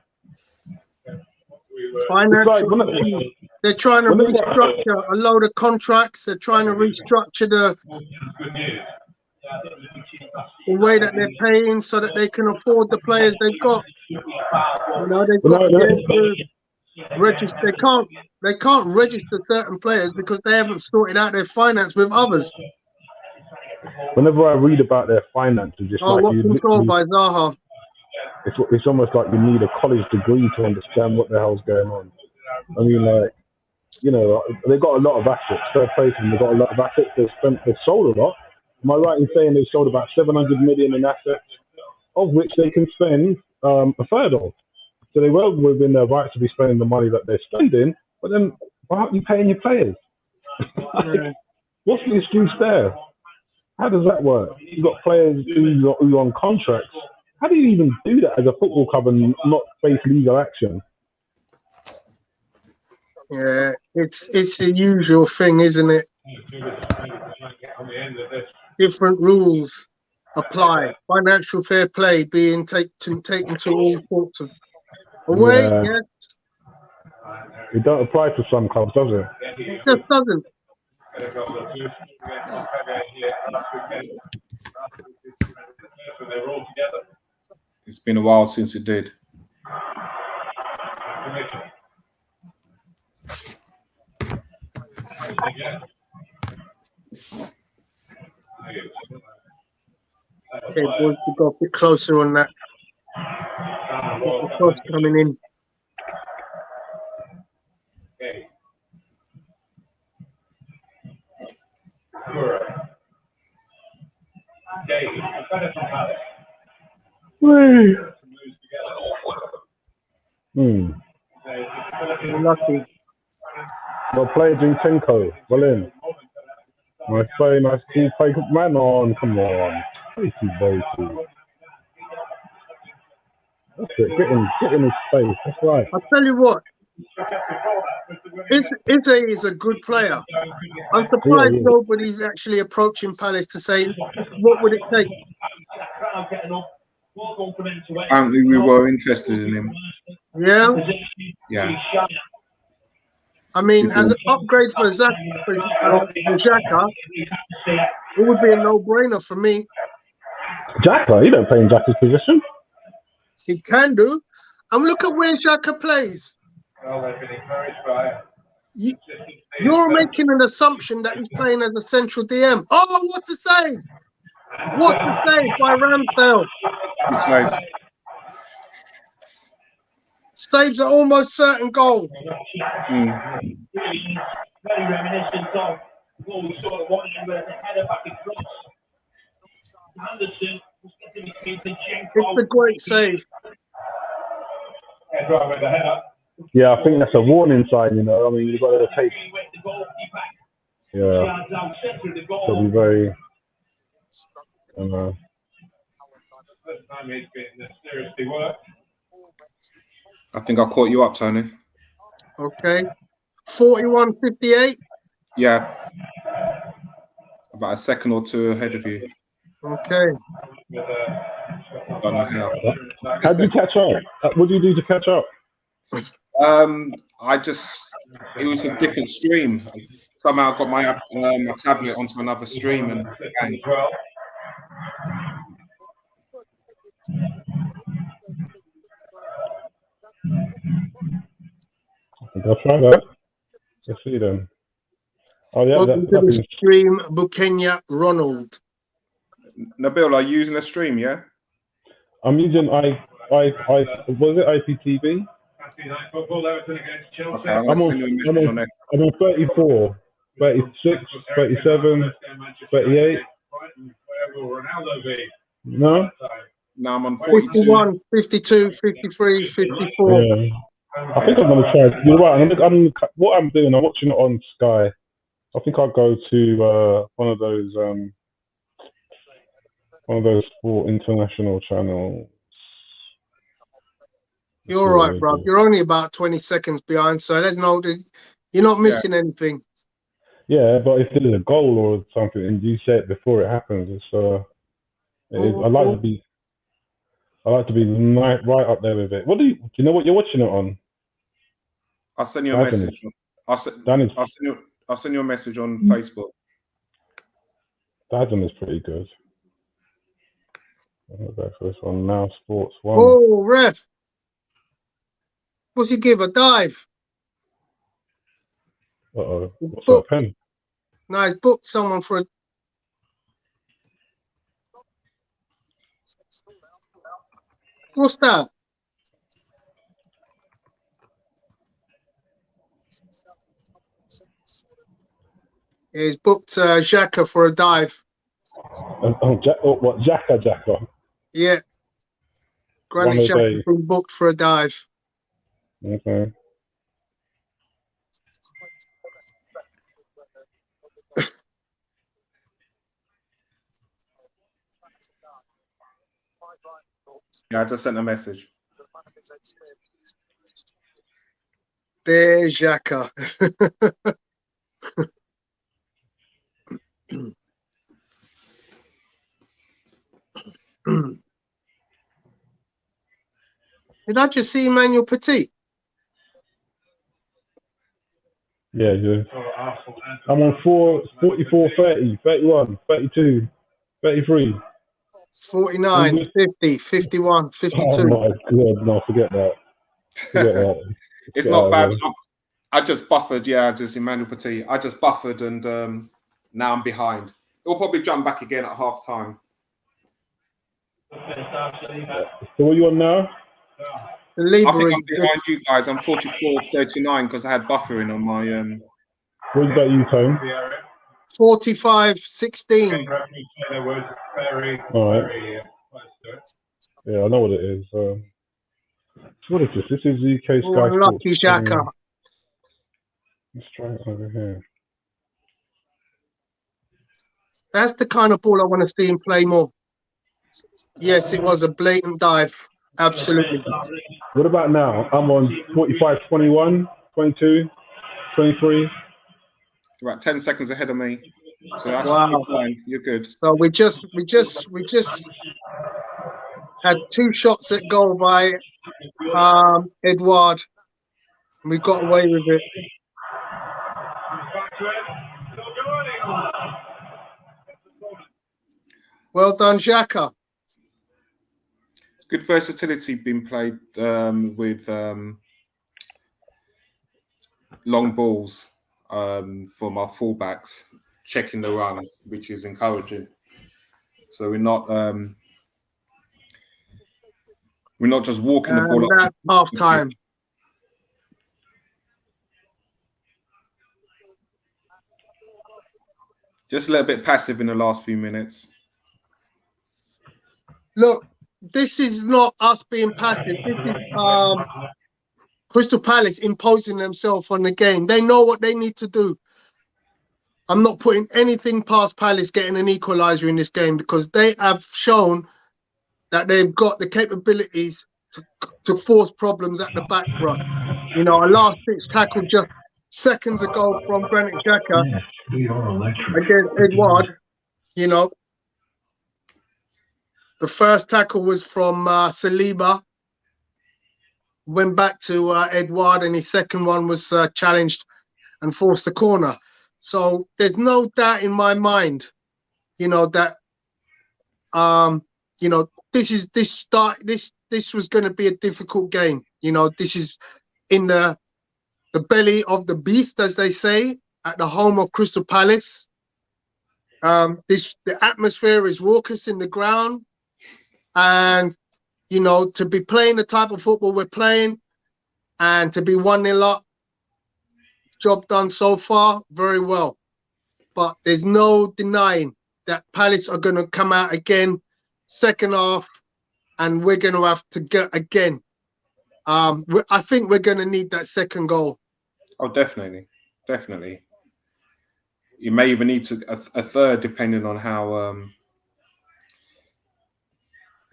Financial. They're trying to restructure a load of contracts. They're trying to restructure the way that they're paying so that they can afford the players they've got. You know, they've got to register. They can't register certain players because they haven't sorted out their finance with others. Whenever I read about their finances, it's like what's controlled by Zaha. It's almost like you need a college degree to understand what the hell's going on. I mean, like, you know, they've got a lot of assets. Fair play to them. They've got a lot of assets. They've sold a lot. Am I right in saying they sold about 700 million in assets, of which they can spend a third of? So they were within their rights to be spending the money that they're spending, but then why aren't you paying your players? What's the excuse there? How does that work? You've got players who are on contracts. How do you even do that as a football club and not face legal action? Yeah, it's a usual thing, isn't it? Different rules apply. Financial fair play being taken to all sorts of away. Yes. It don't apply to some clubs, does it? It just doesn't. It's been a while since it did. Okay, boys, we've got a bit closer on that. The cross coming in. Okay. Lucky. Well played, Zinchenko. Well in. Nice play, nice cool play. Man on, come on. Very cool. That's it. Get in his face. That's right. I'll tell you what. Eze is a good player. I'm surprised nobody's actually approaching Palace to say, what would it take? Apparently we were interested in him. Yeah? Yeah. I mean, as an upgrade for Xhaka, it would be a no-brainer for me. Xhaka? He don't play in Xhaka's position. He can do. And look at where Xhaka plays. You're making an assumption that he's playing as a central DM. Oh, what a save! What a save by Ramsdale. Good save. Saves an almost certain goal. Very reminiscent of what we saw at one end where the header back across. Andersen was getting between Zinchenko. It's a great save. Yeah, I think that's a warning sign, you know. I mean, you've got to take. Yeah. So be very. I think I caught you up, Tony. Okay. 41.58. Yeah. About a second or two ahead of you. Okay. Don't know how. How did you catch up? What do you do to catch up? It was a different stream. somehow got my my tablet onto another stream and bang. I'll try that. Let's see then. Oh yeah, Welcome to the stream, Bukenya Ronald. Nabil, are you using a stream? Yeah. I'm using was it IPTV? Okay, I'm on 34, 36, 37, 38. No? No, I'm on 42. 51, 52, 53, 54. Yeah. I think I'm going to try. You're right. What I'm doing, I'm watching it on Sky. I think I'll go to one of those sport international channels. You're all right, bro. You're only about 20 seconds behind, so you're not missing anything. Yeah, but if there's a goal or something, and you say it before it happens, I like to be right up there with it. Do you know what you're watching it on? I'll send you a message. I'll send you a message on Facebook. Dadden is pretty good. I'll go for this one now. Sports 1. Oh, ref! What's he give? A dive? What's that pen? No, he's booked someone for a... What's that? He's booked Xhaka for a dive. What, Xhaka? Yeah. Granit Xhaka's been booked for a dive. Okay. Yeah, I just sent a message. There's Xhaka. Did I just see Emmanuel Petit? Yeah. I'm on 44, 30, 31, 32, 33. 49, 50, 51, 52. Oh my God, no, forget that. It's not bad. I just buffered, just Emmanuel Petit. I just buffered and now I'm behind. It'll probably jump back again at half time. So what are you on now? I think I'm behind you guys. I'm 44-39 because I had buffering on my... What about you, Tone? 45-16. All right. Yeah, I know what it is. So what is this? This is UK Sky Sports. Lucky Xhaka. Let's try it over here. That's the kind of ball I want to see him play more. Yes, it was a blatant dive. Absolutely. What about now? I'm on 45-21, 22, 23. Right, 10 seconds ahead of me. So that's fine. You're good. So we just had 2 shots at goal by Edouard. We got away with it. Well done, Xhaka. Good versatility being played with long balls from our fullbacks, checking the run, which is encouraging. So we're not just walking the ball up. Half time. Just a little bit passive in the last few minutes. Look, this is not us being passive. This is Crystal Palace imposing themselves on the game. They know what they need to do. I'm not putting anything past Palace getting an equaliser in this game because they have shown that they've got the capabilities to force problems at the back front. You know, a last 6 tackle just seconds ago from Granit Xhaka against Edouard. You know, the first tackle was from Saliba. Went back to Edouard, and his second one was challenged and forced the corner. So there's no doubt in my mind, that this was going to be a difficult game. This is in the belly of the beast, as they say, at the home of Crystal Palace. The atmosphere is raucous in the ground, and to be playing the type of football we're playing, and to be 1-0 up, job done so far, very well. But there's no denying that Palace are going to come out again, second half, and we're going to have to get again. I think we're going to need that second goal. Oh, definitely. You may even need a third, depending on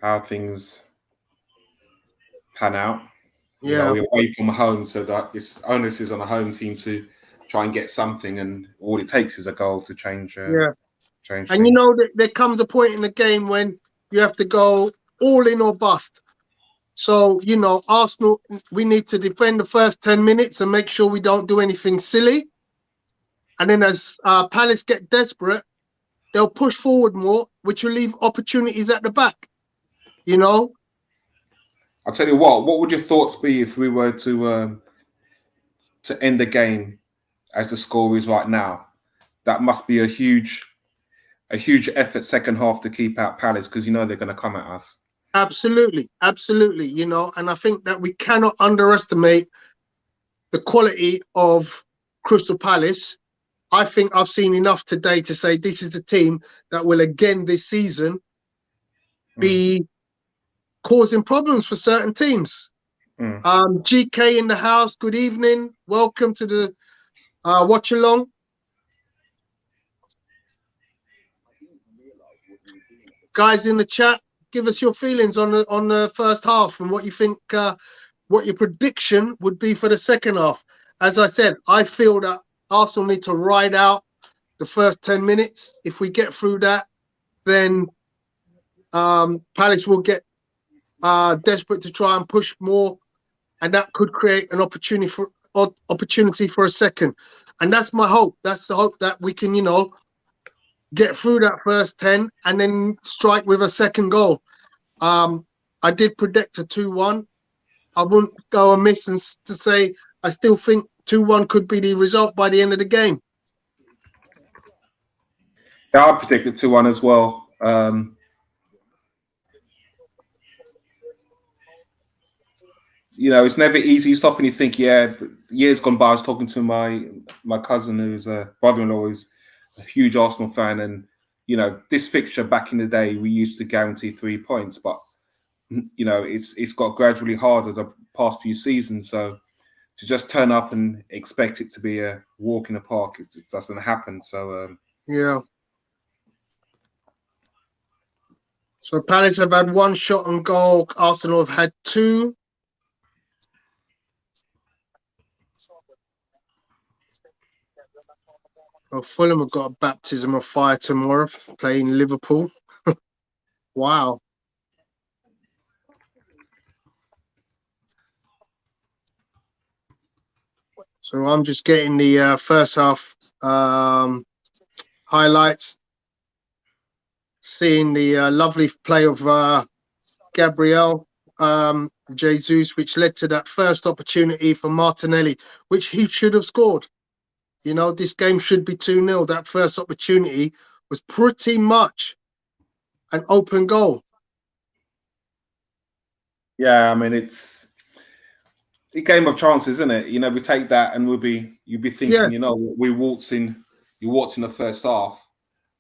how things pan out. Yeah, We're away from home, so that this onus is on the home team to try and get something, and all it takes is a goal to change. Change. And there comes a point in the game when you have to go all in or bust. So Arsenal, we need to defend the first 10 minutes and make sure we don't do anything silly. And then as Palace get desperate, they'll push forward more, which will leave opportunities at the back. I'll tell you what would your thoughts be if we were to end the game as the score is right now? That must be a huge effort second half to keep out Palace, because they're going to come at us. Absolutely. And I think that we cannot underestimate the quality of Crystal Palace. I think I've seen enough today to say this is a team that will again this season be causing problems for certain teams. GK in the house, good evening. Welcome to the watch along. Guys in the chat, give us your feelings on the first half and what you think, what your prediction would be for the second half. As I said, I feel that Arsenal need to ride out the first 10 minutes. If we get through that, then Palace will get desperate to try and push more, and that could create an opportunity for a second. And that's my hope. That's the hope that we can, get through that first 10 and then strike with a second goal. I did predict a 2-1. I wouldn't go amiss and to say I still think 2-1 could be the result by the end of the game. Yeah, I predicted 2-1 as well. It's never easy. You stop and you think, years gone by, I was talking to my cousin, who's a brother-in-law, who's a huge Arsenal fan, and this fixture back in the day we used to guarantee 3 points, but it's got gradually harder the past few seasons. So to just turn up and expect it to be a walk in the park, it doesn't happen. So So Palace have had 1 shot on goal. Arsenal have had 2. Fulham have got a baptism of fire tomorrow, playing Liverpool. Wow. So I'm just getting the first half highlights. Seeing the lovely play of Gabriel Jesus, which led to that first opportunity for Martinelli, which he should have scored. This game should be 2-0. That first opportunity was pretty much an open goal. Yeah, I mean, it's a game of chances, isn't it? We take that and you'll be thinking, you waltz in the first half.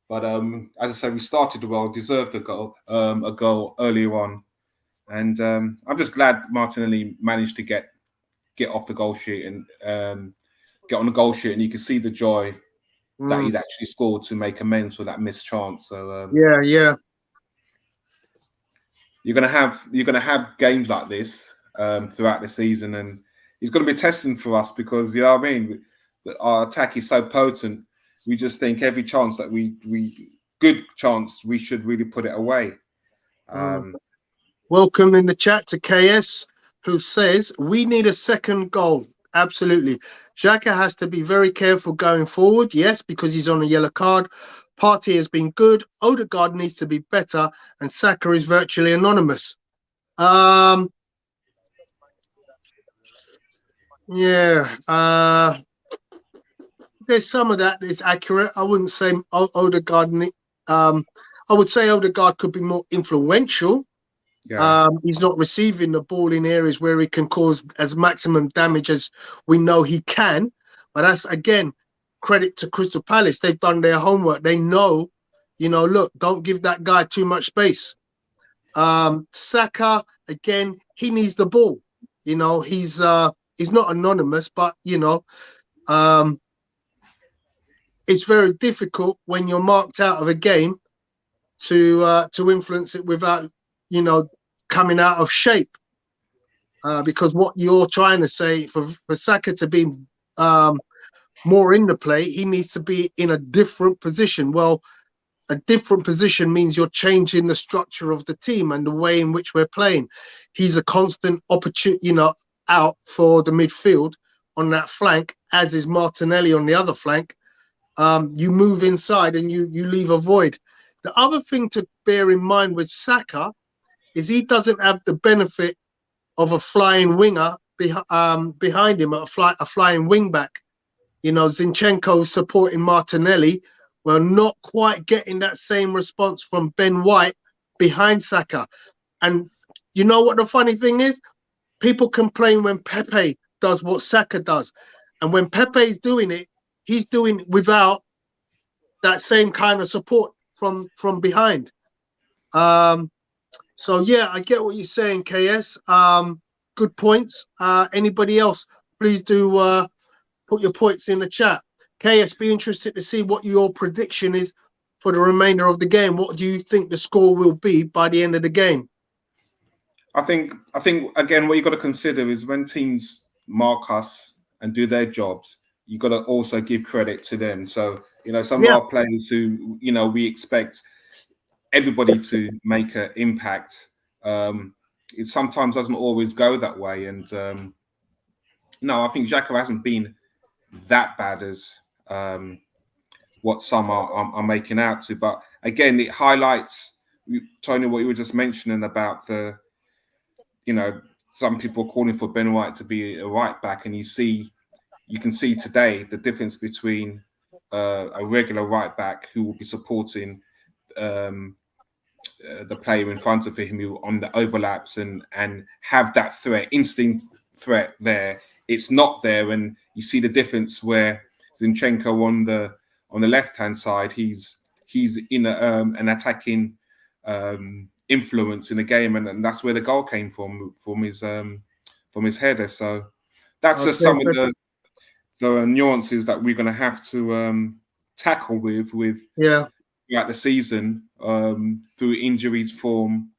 But as I said, we started well, deserved a goal earlier on. And I'm just glad Martinelli managed to get off the goal sheet and get on the goal sheet, and you can see the joy that he's actually scored to make amends for that missed chance. So you're gonna have games like this throughout the season, and it's gonna be testing for us because our attack is so potent. We just think every chance that we should really put it away. Welcome in the chat to KS, who says we need a second goal. absolutely. Xhaka has to be very careful going forward, yes, because he's on a yellow card. Partey has been good. Odegaard needs to be better, and Saka is virtually anonymous. Yeah, there's some of that is accurate. I wouldn't say Odegaard. I would say Odegaard could be more influential. Yeah. He's not receiving the ball in areas where he can cause as maximum damage as we know he can. But that's, again, credit to Crystal Palace. They've done their homework. They know, look, don't give that guy too much space. Saka, again, he needs the ball. He's not anonymous, but, it's very difficult when you're marked out of a game to influence it without, coming out of shape. Because what you're trying to say, for Saka to be more in the play, he needs to be in a different position. Well, a different position means you're changing the structure of the team and the way in which we're playing. He's a constant opportunity, out for the midfield on that flank, as is Martinelli on the other flank. You move inside and you leave a void. The other thing to bear in mind with Saka is he doesn't have the benefit of a flying winger behind him, a flying wing back. Zinchenko supporting Martinelli. We're not quite getting that same response from Ben White behind Saka. And you know what the funny thing is? People complain when Pepe does what Saka does. And when Pepe's doing it, he's doing it without that same kind of support from behind. So yeah, I get what you're saying, KS. Good points. Anybody else, please do put your points in the chat. KS, be interested to see what your prediction is for the remainder of the game. What do you think the score will be by the end of the game? I think again, what you've got to consider is when teams mark us and do their jobs, you've got to also give credit to them. So, some of our players who, we expect everybody to make an impact. It sometimes doesn't always go that way. And no, I think Xhaka hasn't been that bad as what some are making out to. But again, it highlights, Tony, what you were just mentioning about the, some people calling for Ben White to be a right back, and you can see today the difference between a regular right back who will be supporting the player in front of him who on the overlaps and have that instinct threat there. It's not there, and you see the difference where Zinchenko on the left hand side, he's in an attacking influence in the game, and that's where the goal came from his header. So that's just some of the nuances that we're going to have to tackle with throughout the season. Through injuries, form,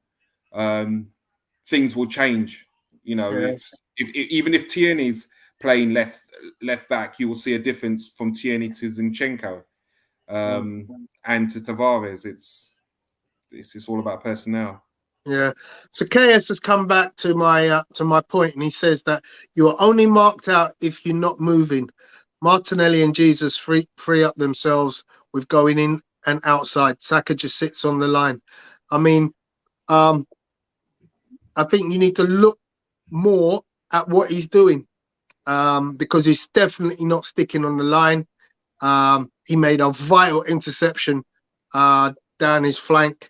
things will change. If Tierney's playing left back, you will see a difference from Tierney to Zinchenko and to Tavares. It's all about personnel. Yeah. So KS has come back to my point, and he says that you are only marked out if you're not moving. Martinelli and Jesus free up themselves with going in and outside. Saka just sits on the line. I mean, I think you need to look more at what he's doing because he's definitely not sticking on the line. He made a vital interception down his flank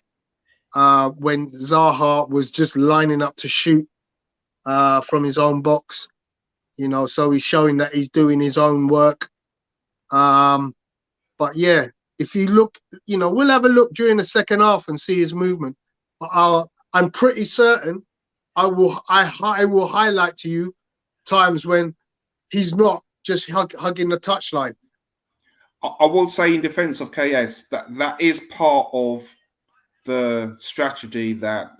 when Zaha was just lining up to shoot from his own box. So he's showing that he's doing his own work. But yeah, if you look, we'll have a look during the second half and see his movement. But I'm pretty certain I will highlight to you times when he's not just hugging the touchline. I will say in defence of KS that is part of the strategy that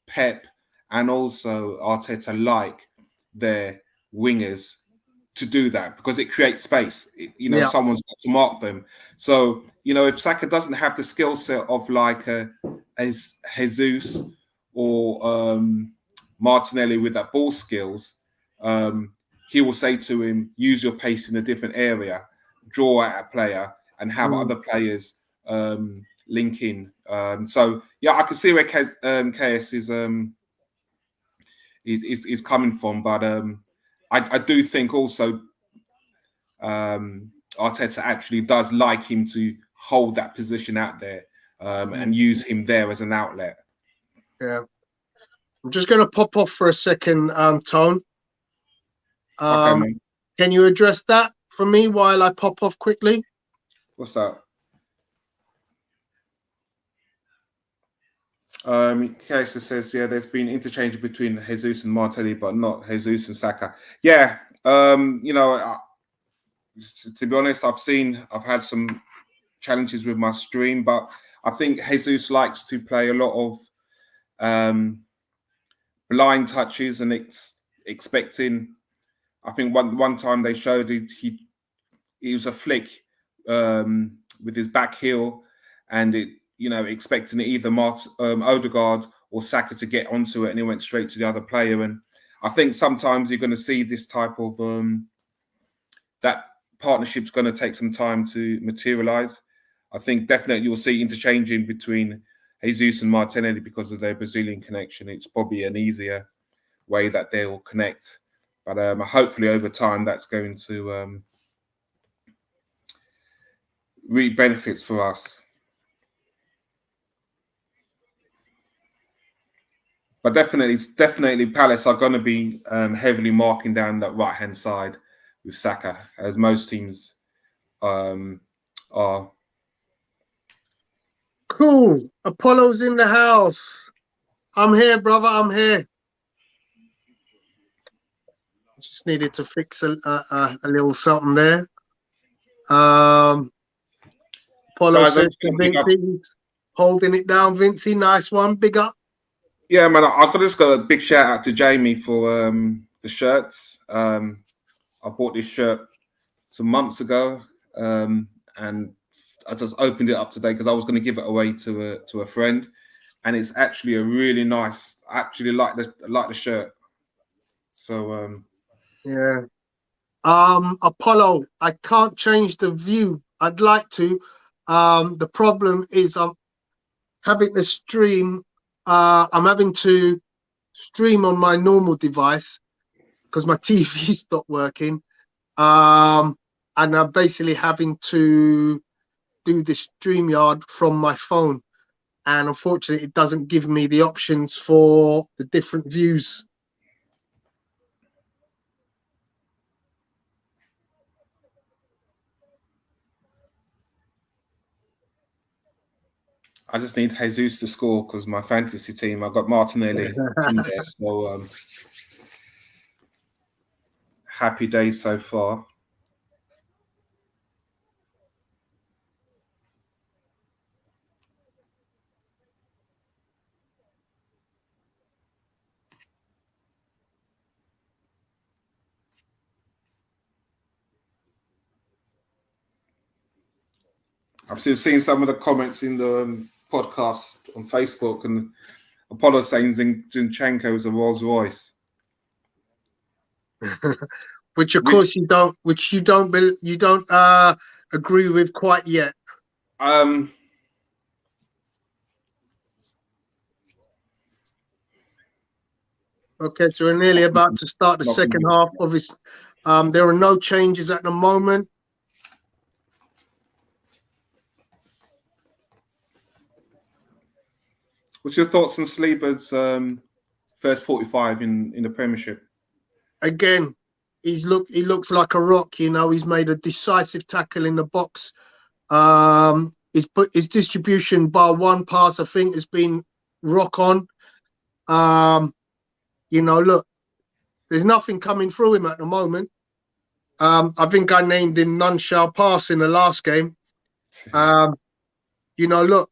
Pep and also Arteta like their wingers to do that, because it creates space. Someone's got to mark them. So, if Saka doesn't have the skill set of like a Jesus or Martinelli with that ball skills, he will say to him, use your pace in a different area, draw at a player, and have other players link in. So yeah, I can see where KS is coming from, but I do think also Arteta actually does like him to hold that position out there and use him there as an outlet. Yeah. I'm just going to pop off for a second, Tone. Okay, can you address that for me while I pop off quickly? What's that? Kesa says, yeah, there's been interchange between Jesus and Martinelli, but not Jesus and Saka. Yeah, you know, to be honest, I've had some challenges with my stream, but I think Jesus likes to play a lot of blind touches and expecting. I think one time they showed he was a flick with his back heel, and it, you know, expecting either Odegaard or Saka to get onto it, and he went straight to the other player. And I think sometimes you're going to see this type of that partnership's going to take some time to materialize. I think definitely you'll see interchanging between Jesus and Martinelli because of their Brazilian connection. It's probably an easier way that they will connect. But hopefully over time that's going to reap benefits for us. But definitely Palace are going to be heavily marking down that right-hand side with Saka, as most teams are. Cool. Apollo's in the house. I'm here, brother. I'm here. Just needed to fix a little something there. Apollo Guys, says to Vincey, holding it down, Vincey. Nice one. Big up. Yeah, man. I've just got a big shout out to Jamie for the shirts. I bought this shirt some months ago, and I just opened it up today because I was going to give it away to a friend, and it's actually a really nice. I actually like the shirt. So yeah. Apollo, I can't change the view. I'd like to. The problem is I'm having to stream. I'm having to stream on my normal device because my TV stopped working. And I'm basically having to do the StreamYard from my phone. And unfortunately, it doesn't give me the options for the different views. I just need Jesus to score because my fantasy team, I've got Martinelli in there. So happy days so far. I've seen some of the comments in the podcast on Facebook, and Apollo saying Zinchenko is a Rolls Royce, which of course you don't agree with quite yet. Okay, so we're nearly about to start the second half. Obviously, there are no changes at the moment. What's your thoughts on Saliba's first 45 in the Premiership? Again, he looks like a rock. You know, he's made a decisive tackle in the box. His distribution bar one pass, I think, has been rock on. You know, look, there's nothing coming through him at the moment. I think I named him none shall pass in the last game. You know, look,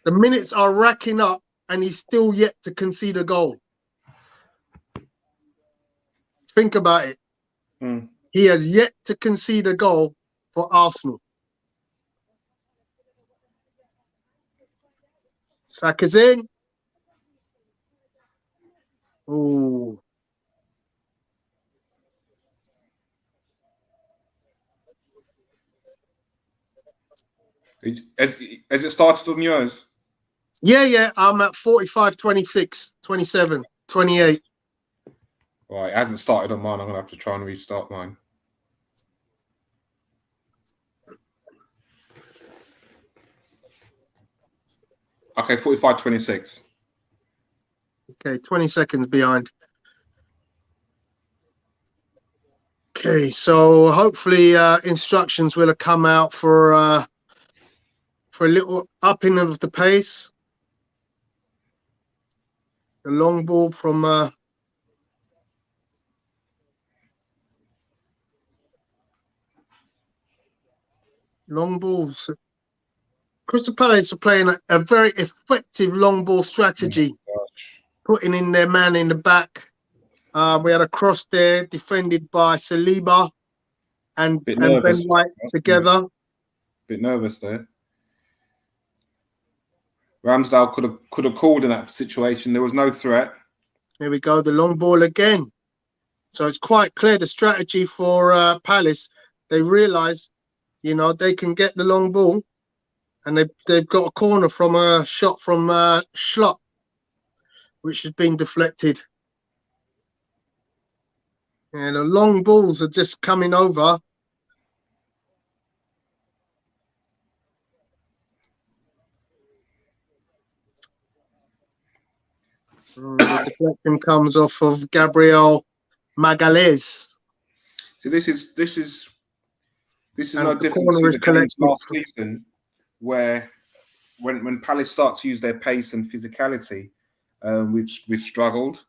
the minutes are racking up and he's still yet to concede a goal. Think about it. He has yet to concede a goal for Arsenal. Saka's in. Ooh. Has it started on yours? Yeah. I'm at 45, 26, 27, 28. Right, it hasn't started on mine. I'm gonna have to try and restart mine. Okay, 45, 26. Okay, 20 seconds behind. Okay, so hopefully instructions will have come out for a little upping of the pace. The long ball from long balls. Crystal Palace are playing a very effective long ball strategy, putting in their man in the back. We had a cross there, defended by Saliba and Ben White together. Bit nervous there. Ramsdale could have called in that situation. There was no threat. Here we go, the long ball again. So it's quite clear the strategy for Palace. They realise, they can get the long ball, and they've got a corner from a shot from Shlupp, which has been deflected. And the long balls are just coming over. The deflection comes off of Gabriel Jesus. So this is no different to the games last season, where when Palace start to use their pace and physicality, we've struggled.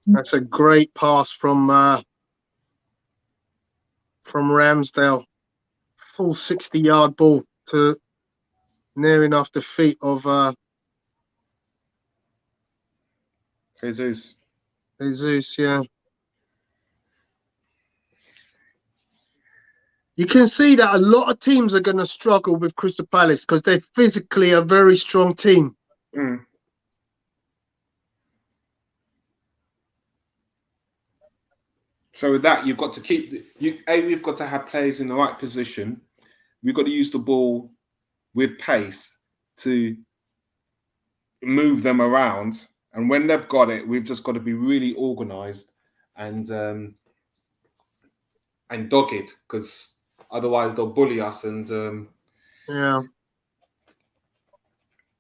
That's a great pass from Ramsdale. Full 60-yard ball to near enough the feet of Jesus, yeah. You can see that a lot of teams are going to struggle with Crystal Palace because they're physically a very strong team. So with that, you've got to we've got to have players in the right position. We've got to use the ball with pace to move them around. And when they've got it, we've just got to be really organised and dogged, because otherwise they'll bully us. And yeah.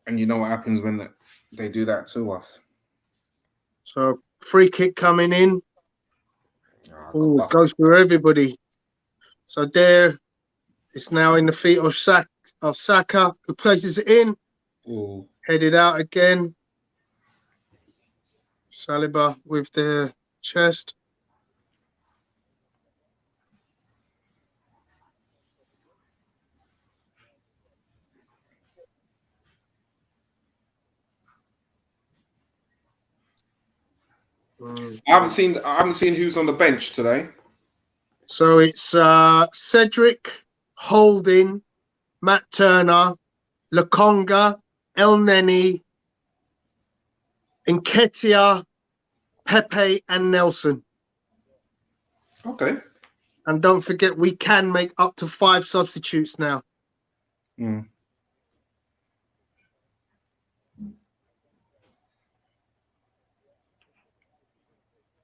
And you know what happens when they do that to us. So free kick coming in. Oh, it goes through everybody. So there, it's now in the feet of Saka, who places it in. Ooh. Headed out again. Saliba with the chest. I haven't seen who's on the bench today. So it's Cedric, Holding, Matt Turner, Lokonga, El Neni, Nketiah, Pepe, and Nelson. Okay. And don't forget, we can make up to 5 substitutes now.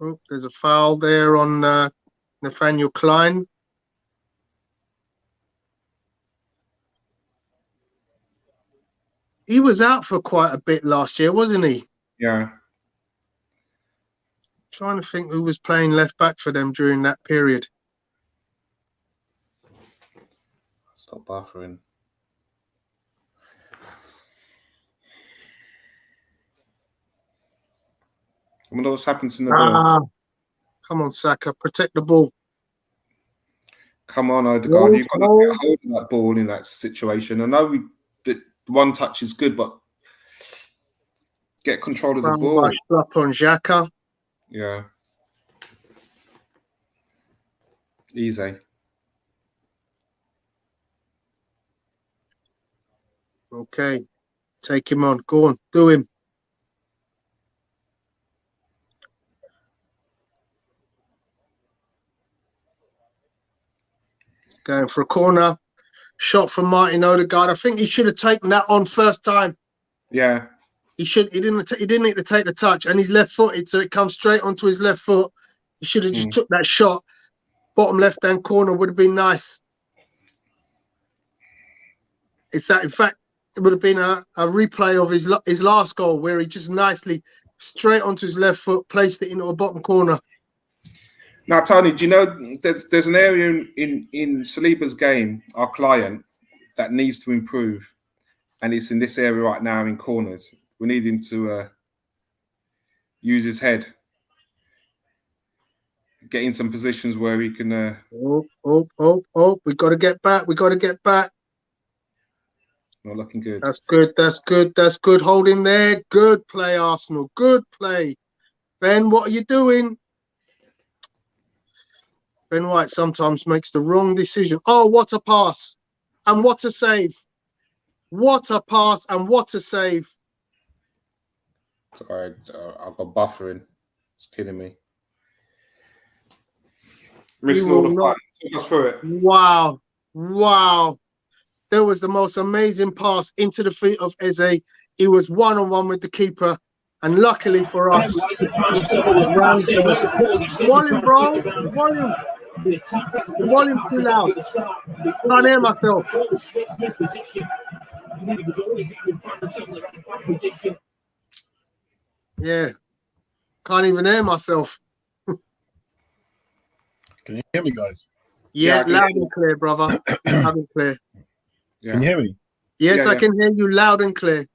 Oh, there's a foul there on Nathaniel Clyne. He was out for quite a bit last year, wasn't he? Yeah. Trying to think who was playing left back for them during that period. Stop buffering. I wonder what's happened to Nabil. Come on, Saka, protect the ball. Come on, Odegaard. You've got to get hold of that ball in that situation. I know the one touch is good, but get control of the ball. Up on Xhaka. Yeah. Easy. Okay. Take him on. Go on. Do him. Going for a corner. Shot from Martin Odegaard. I think he should have taken that on first time. Yeah. He didn't need to take the touch, and he's left-footed, so it comes straight onto his left foot. He should have just took that shot. Bottom left-hand corner would have been nice. In fact, it would have been a replay of his last goal, where he just nicely straight onto his left foot placed it into a bottom corner. Now, Tony, do you know there's an area in Saliba's game, our client, that needs to improve, and it's in this area right now in corners. We need him to use his head, get in some positions where he can. We got to get back. We got to get back. Not looking good. That's good. That's good. That's good. Hold him there. Good play, Arsenal. Good play. Ben, what are you doing? Ben White sometimes makes the wrong decision. Oh, what a pass. And what a save. What a pass and what a save. Sorry, I've got buffering. It's killing me. Missing all the fun. Took us through it. Wow. Wow. There was the most amazing pass into the feet of Eze. He was one-on-one with the keeper. And luckily for us, volume, bro. Volume. Volume too loud. Can't hear myself. Yeah. Can't even hear myself. Can you hear me, guys? Yeah, loud and clear, brother. Loud and clear. Yeah. Can you hear me? Yes, I can hear you loud and clear.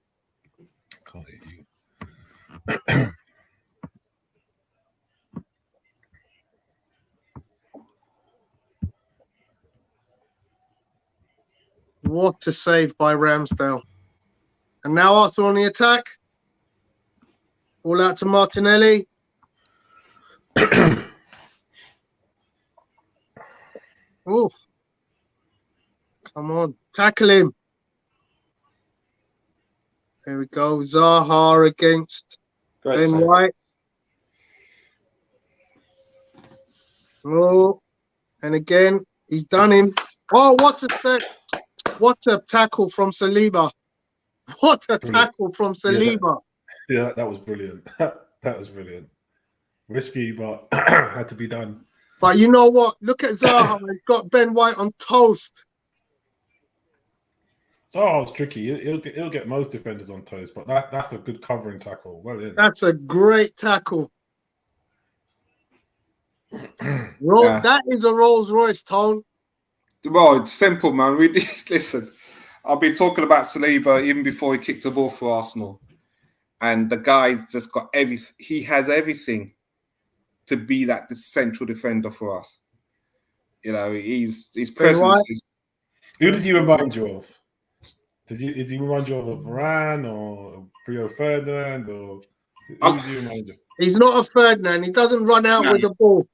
Can't hear you. What a save by Ramsdale. And now Arsenal on the attack. All out to Martinelli. Oh, come on. Tackle him. There we go. Zaha against Ben White. Oh, and again, he's done him. Oh, what a tackle from Saliba. What a tackle from Saliba. Yeah, that was brilliant. That was brilliant. Risky, but had to be done. But you know what? Look at Zaha. He's got Ben White on toast. Zaha's tricky. He'll get most defenders on toast, but that's a good covering tackle. Well in. That's a great tackle. That is a Rolls Royce, Tone. Well, it's simple, man. Listen, I've been talking about Saliba even before he kicked the ball for Arsenal. And the guy's just got everything. He has everything to be the central defender for us. You know, his presence is... Who did he remind you of? Did he remind you of a Varane or Rio Ferdinand? Or who did he remind you? He's not a Ferdinand. He doesn't run out with the ball.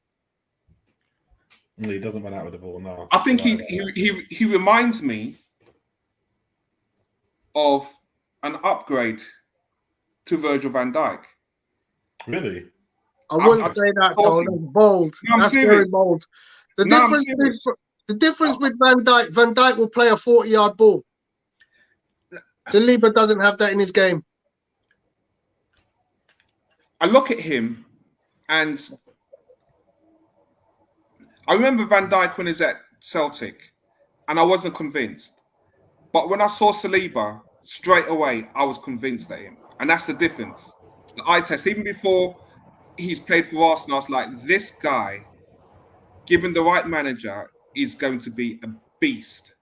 No, he doesn't run out with the ball, no. I think he reminds me of an upgrade to Virgil van Dijk. Really? I wouldn't say that, though. That's bold. No, that's very bold. The difference with Van Dijk will play a 40-yard ball. Saliba doesn't have that in his game. I look at him and I remember Van Dijk when he was at Celtic and I wasn't convinced. But when I saw Saliba, straight away, I was convinced at him. And that's the difference. The eye test, even before he's played for Arsenal, I was like, this guy, given the right manager, is going to be a beast.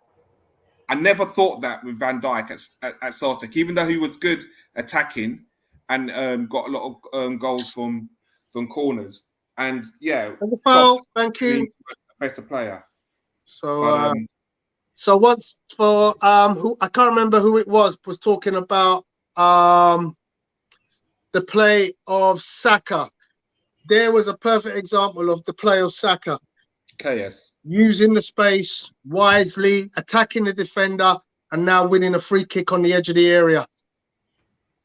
I never thought that with Van Dijk at Celtic, even though he was good attacking and got a lot of goals from corners. And yeah, the foul, thank you. A better player. So, so once for who I can't remember who it was talking about the play of Saka. There was a perfect example of the play of Saka. Okay, yes. Using the space wisely, attacking the defender, and now winning a free kick on the edge of the area.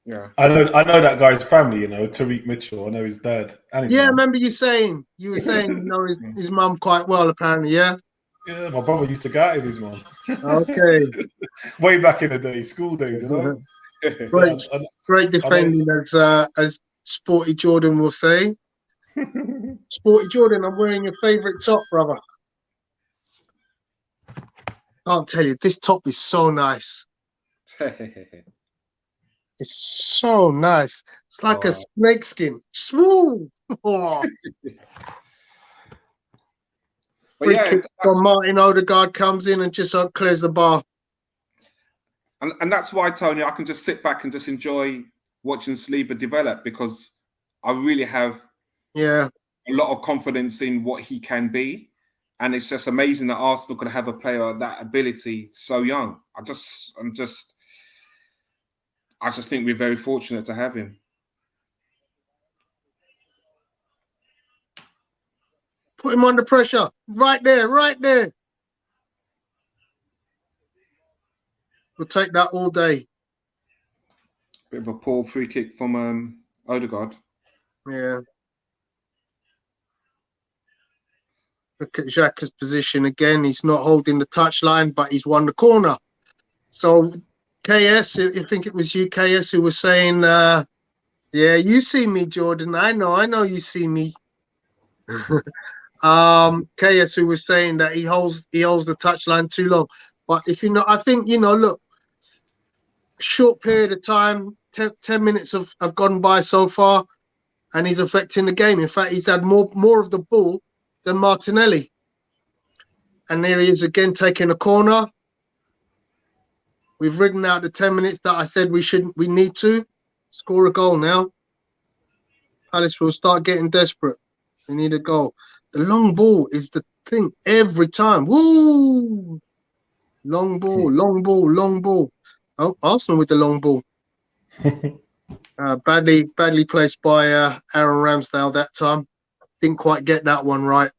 Yeah, I know that guy's family. You know, Tariq Mitchell. I know his dad. And his mom. I remember you were saying you know his mum quite well, apparently. Yeah. Yeah, my brother used to go out with his mum. Okay. Way back in the day, school days, you know. Great defending, as Sporty Jordan will say. Sporty Jordan, I'm wearing your favourite top, brother. I'll tell you, this top is so nice. It's so nice. It's like a snake skin. Smooth. Oh. Free kick from Martin Odegaard comes in and just clears the bar. And that's why, Tony, I can just sit back and just enjoy watching Saliba develop, because I really have a lot of confidence in what he can be. And it's just amazing that Arsenal could have a player of that ability so young. I just think we're very fortunate to have him. Put him under pressure. Right there, right there. We'll take that all day. Bit of a poor free kick from Odegaard. Yeah. Look at Xhaka's position again. He's not holding the touchline, but he's won the corner. So KS, I think it was you, KS, who was saying, yeah, you see me, Jordan. I know you see me. KS, who was saying that he holds the touchline too long. But if you know, I think, look, short period of time, 10 minutes have gone by so far, and he's affecting the game. In fact, he's had more of the ball than Martinelli. And there he is again taking a corner. We've ridden out the 10 minutes that I said we need to score a goal now. Palace will start getting desperate. They need a goal. The long ball is the thing every time. Woo! Long ball, long ball, long ball. Oh, Arsenal with the long ball. Badly placed by Aaron Ramsdale that time. Didn't quite get that one right.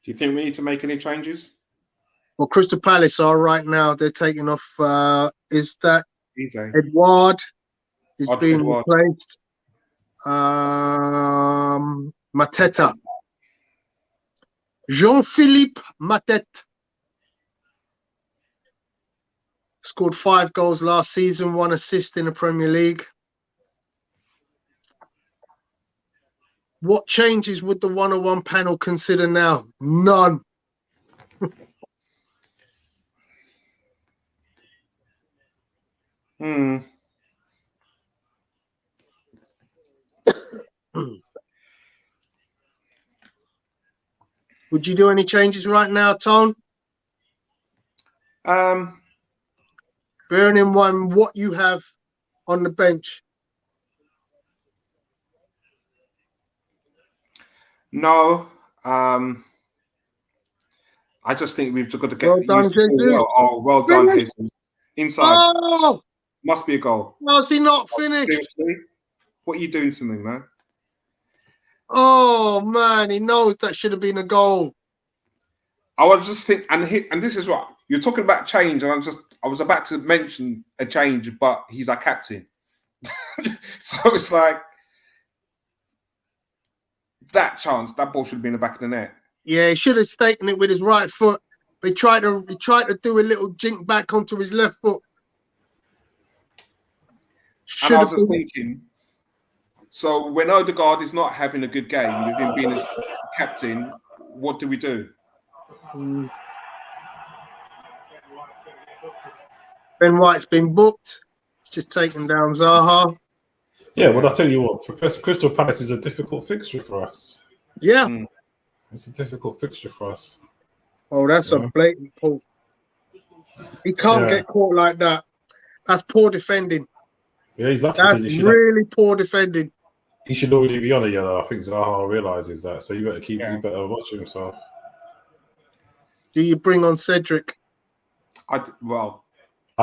Do you think we need to make any changes? Well, Crystal Palace are right now. They're taking off. Is that Easy. Edouard is being Edouard. replaced? Mateta. Jean-Philippe Mateta. Scored 5 goals last season, 1 assist in the Premier League. What changes would the 101 panel consider now? None. Would you do any changes right now, Tone? Bearing in mind what you have on the bench. No. I just think we've got to get Well done, Jesus. Well done, Jesus. Inside. Oh! Must be a goal. How's he not finished? Seriously? What are you doing to me, man? Oh, man, he knows that should have been a goal. I was just thinking, and this is what you're talking about change, and I was about to mention a change, but he's our captain. So it's like that chance, that ball should have been in the back of the net. Yeah, he should have taken it with his right foot. But he tried to do a little jink back onto his left foot. And I was just thinking, so when Odegaard is not having a good game, with him being his captain, what do we do? Ben White's been booked. He's just taken down Zaha. Yeah, well, I'll tell you what, Crystal Palace is a difficult fixture for us. Yeah. It's a difficult fixture for us. Oh, that's a blatant pull. He can't get caught like that. That's poor defending. Yeah, he's lucky. That's really poor defending. He should already be on a yellow. I think Zaha realises that. So you better watch himself. Do you bring on Cedric? I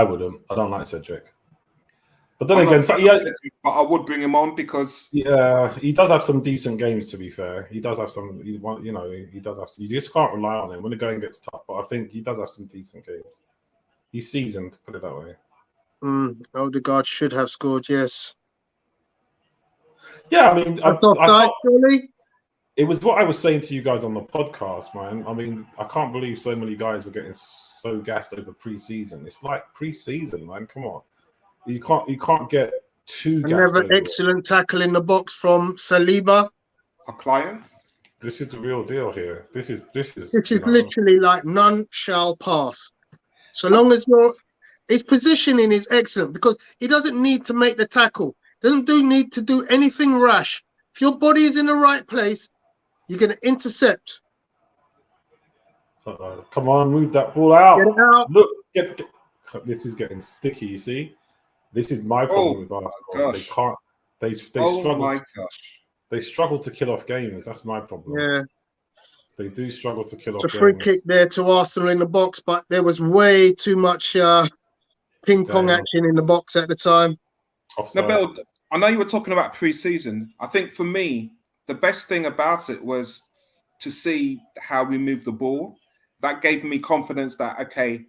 wouldn't. I don't like Cedric. But then again, but I would bring him on because he does have some decent games. To be fair, he does have some. He does have. You just can't rely on him when the going gets tough. But I think he does have some decent games. He's seasoned, put it that way. Odegaard should have scored. Yes. Yeah, I mean, That's I offside, can't, surely. it was what I was saying to you guys on the podcast, man. I mean, I can't believe so many guys were getting so gassed over pre-season. It's like pre-season, man. Come on, you can't get too gassed Another over it. excellent tackle in the box from Saliba. A client. This is the real deal here. This is Literally like none shall pass. So long as his positioning is excellent, because he doesn't need to make the tackle. Doesn't need to do anything rash. If your body is in the right place, you're going to intercept. Come on, move that ball out. Get it out. Look, get. This is getting sticky. You see, this is my problem with Arsenal. They can't. They struggle. They struggle to kill off games. That's my problem. Yeah, they do struggle to kill off games. It's a free kick there to Arsenal in the box, but there was way too much ping pong action in the box at the time. Now, Bill, I know you were talking about pre-season. I think for me, the best thing about it was to see how we moved the ball. That gave me confidence that, okay,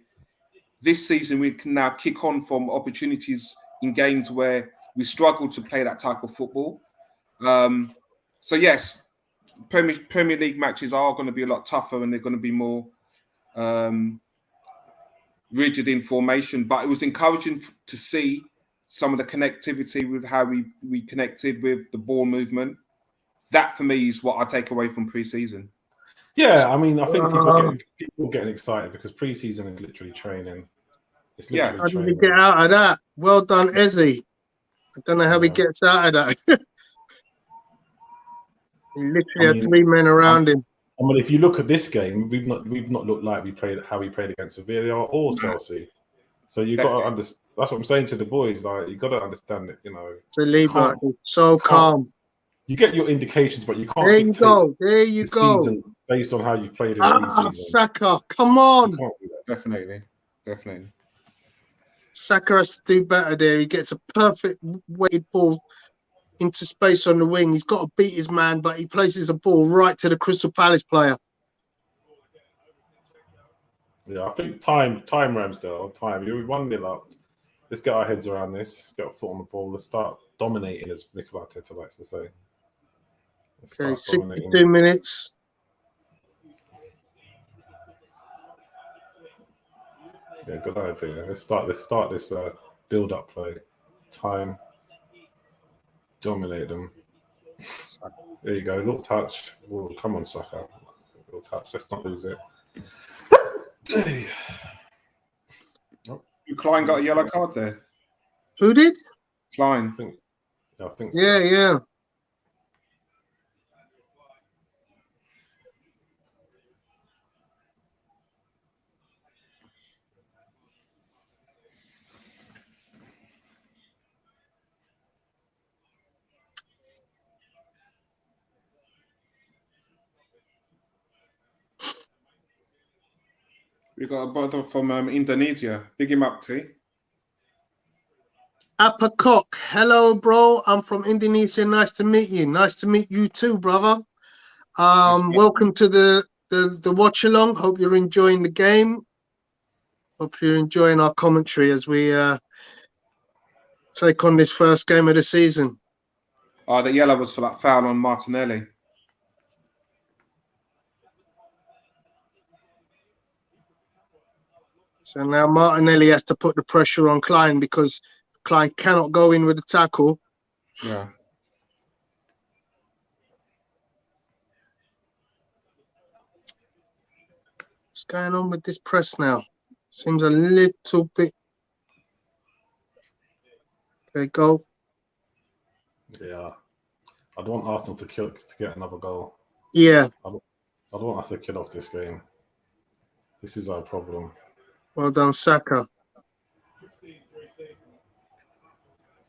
this season we can now kick on from opportunities in games where we struggle to play that type of football. So yes, Premier League matches are going to be a lot tougher and they're going to be more rigid in formation. But it was encouraging to see some of the connectivity with how we connected with the ball movement. That for me is what I take away from pre-season. Yeah, I mean, I think people getting excited because pre-season is literally training. It's literally how did he get out of that? Well done, Eze. I don't know how he gets out of that. He literally had 3 men around him. I mean, if you look at this game, we've not looked like we played against Sevilla or Chelsea. So you got to understand. That's what I'm saying to the boys. Like, you got to understand it. You know, Saliba is so calm. You get your indications, but you can't. There you go. There you go. Season based on how you've played in pre-season. Saka, come on. Definitely. Saka has to do better there. He gets a perfect weighted ball into space on the wing. He's got to beat his man, but he places a ball right to the Crystal Palace player. Yeah, I think time, Ramsdale, time. You're 1-0 up. Let's get our heads around this. Get a foot on the ball. Let's start dominating, as Mikel Arteta likes to say. Okay, 62 minutes. Yeah, good idea. Let's start this build-up play. Time. Dominate them. There you go. Little touch. Oh, come on, Saka. Little touch. Let's not lose it. Clyne got a yellow card there. Who did? Clyne. I think so. Yeah. We got a brother from Indonesia. Big him up, T. Apakok. Hello, bro. I'm from Indonesia. Nice to meet you. Nice to meet you too, brother. Welcome to the watch along. Hope you're enjoying the game. Hope you're enjoying our commentary as we take on this first game of the season. Oh, the yellow was for that foul on Martinelli. So now Martinelli has to put the pressure on Clyne because Clyne cannot go in with the tackle. Yeah. What's going on with this press now? Seems a little bit. Okay, go. Yeah. I don't want Arsenal to get another goal. Yeah. I don't want us to kill off this game. This is our problem. Well done, Saka.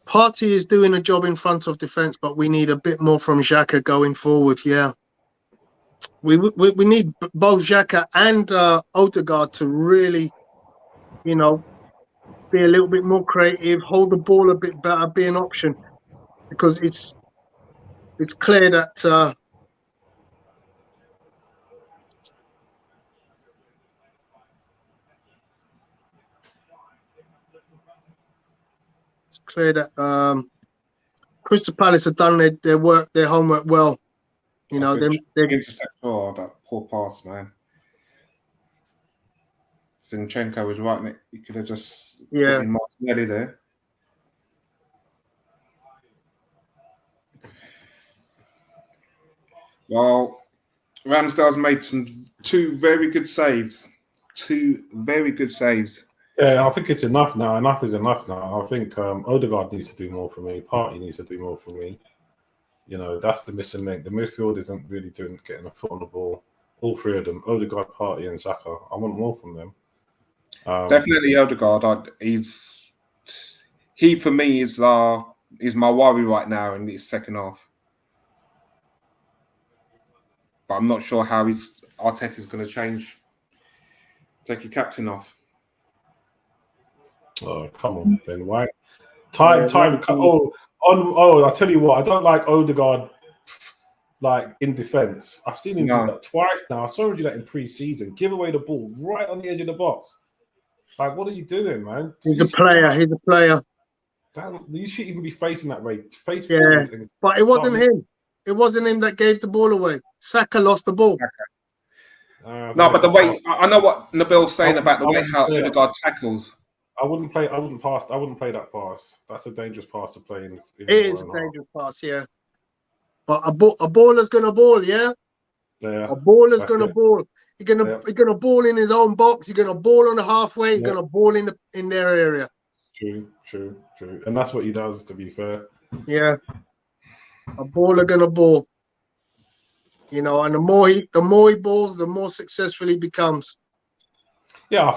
Partey is doing a job in front of defence, but we need a bit more from Xhaka going forward. Yeah, we need both Xhaka and Odegaard to really, be a little bit more creative, hold the ball a bit better, be an option, because it's clear that. Clear that Crystal Palace have done their work, their homework well. You know, they're oh, that poor pass, man. Zinchenko was right in it. He could have just put in Martinelli there. Well, Ramsdale's made two very good saves. Yeah, I think it's enough now. Enough is enough now. I think Odegaard needs to do more for me. Partey needs to do more for me. You know, that's the missing link. The midfield isn't really getting a foot on the ball. All three of them, Odegaard, Partey, and Saka. I want more from them. Definitely Odegaard. He for me is my worry right now in the second half. But I'm not sure how Arteta's going to take your captain off. Oh, come on, Ben White. Time. I tell you what, I don't like Odegaard like in defence. I've seen him do that twice now. I saw him do that in pre-season. Give away the ball right on the edge of the box. Like, what are you doing, man? He's a player. You shouldn't even be facing that way. Face forward. But it wasn't him. It wasn't him that gave the ball away. Saka lost the ball. But the way I know what Nabil's saying about the way how Odegaard tackles. I wouldn't play that pass. That's a dangerous pass to play in it is a dangerous pass, yeah. But a baller's gonna ball, yeah. Yeah. A baller's gonna ball. He's gonna ball in his own box. He's gonna ball on the halfway. He's gonna ball in their area. True. And that's what he does. To be fair. Yeah. A baller gonna ball. You know, and the more he balls, the more successful he becomes. Yeah,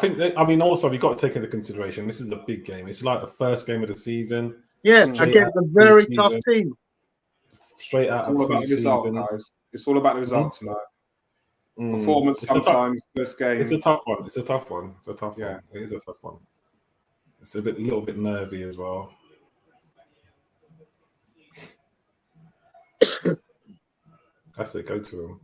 also we've got to take into consideration this is a big game. It's like the first game of the season. Yeah, against a very tough team. Straight out. It's all about the result, guys. It's all about the result tonight. Performance sometimes. First game. It's a tough one. It is a tough one. It's a little bit nervy as well. I say go to him.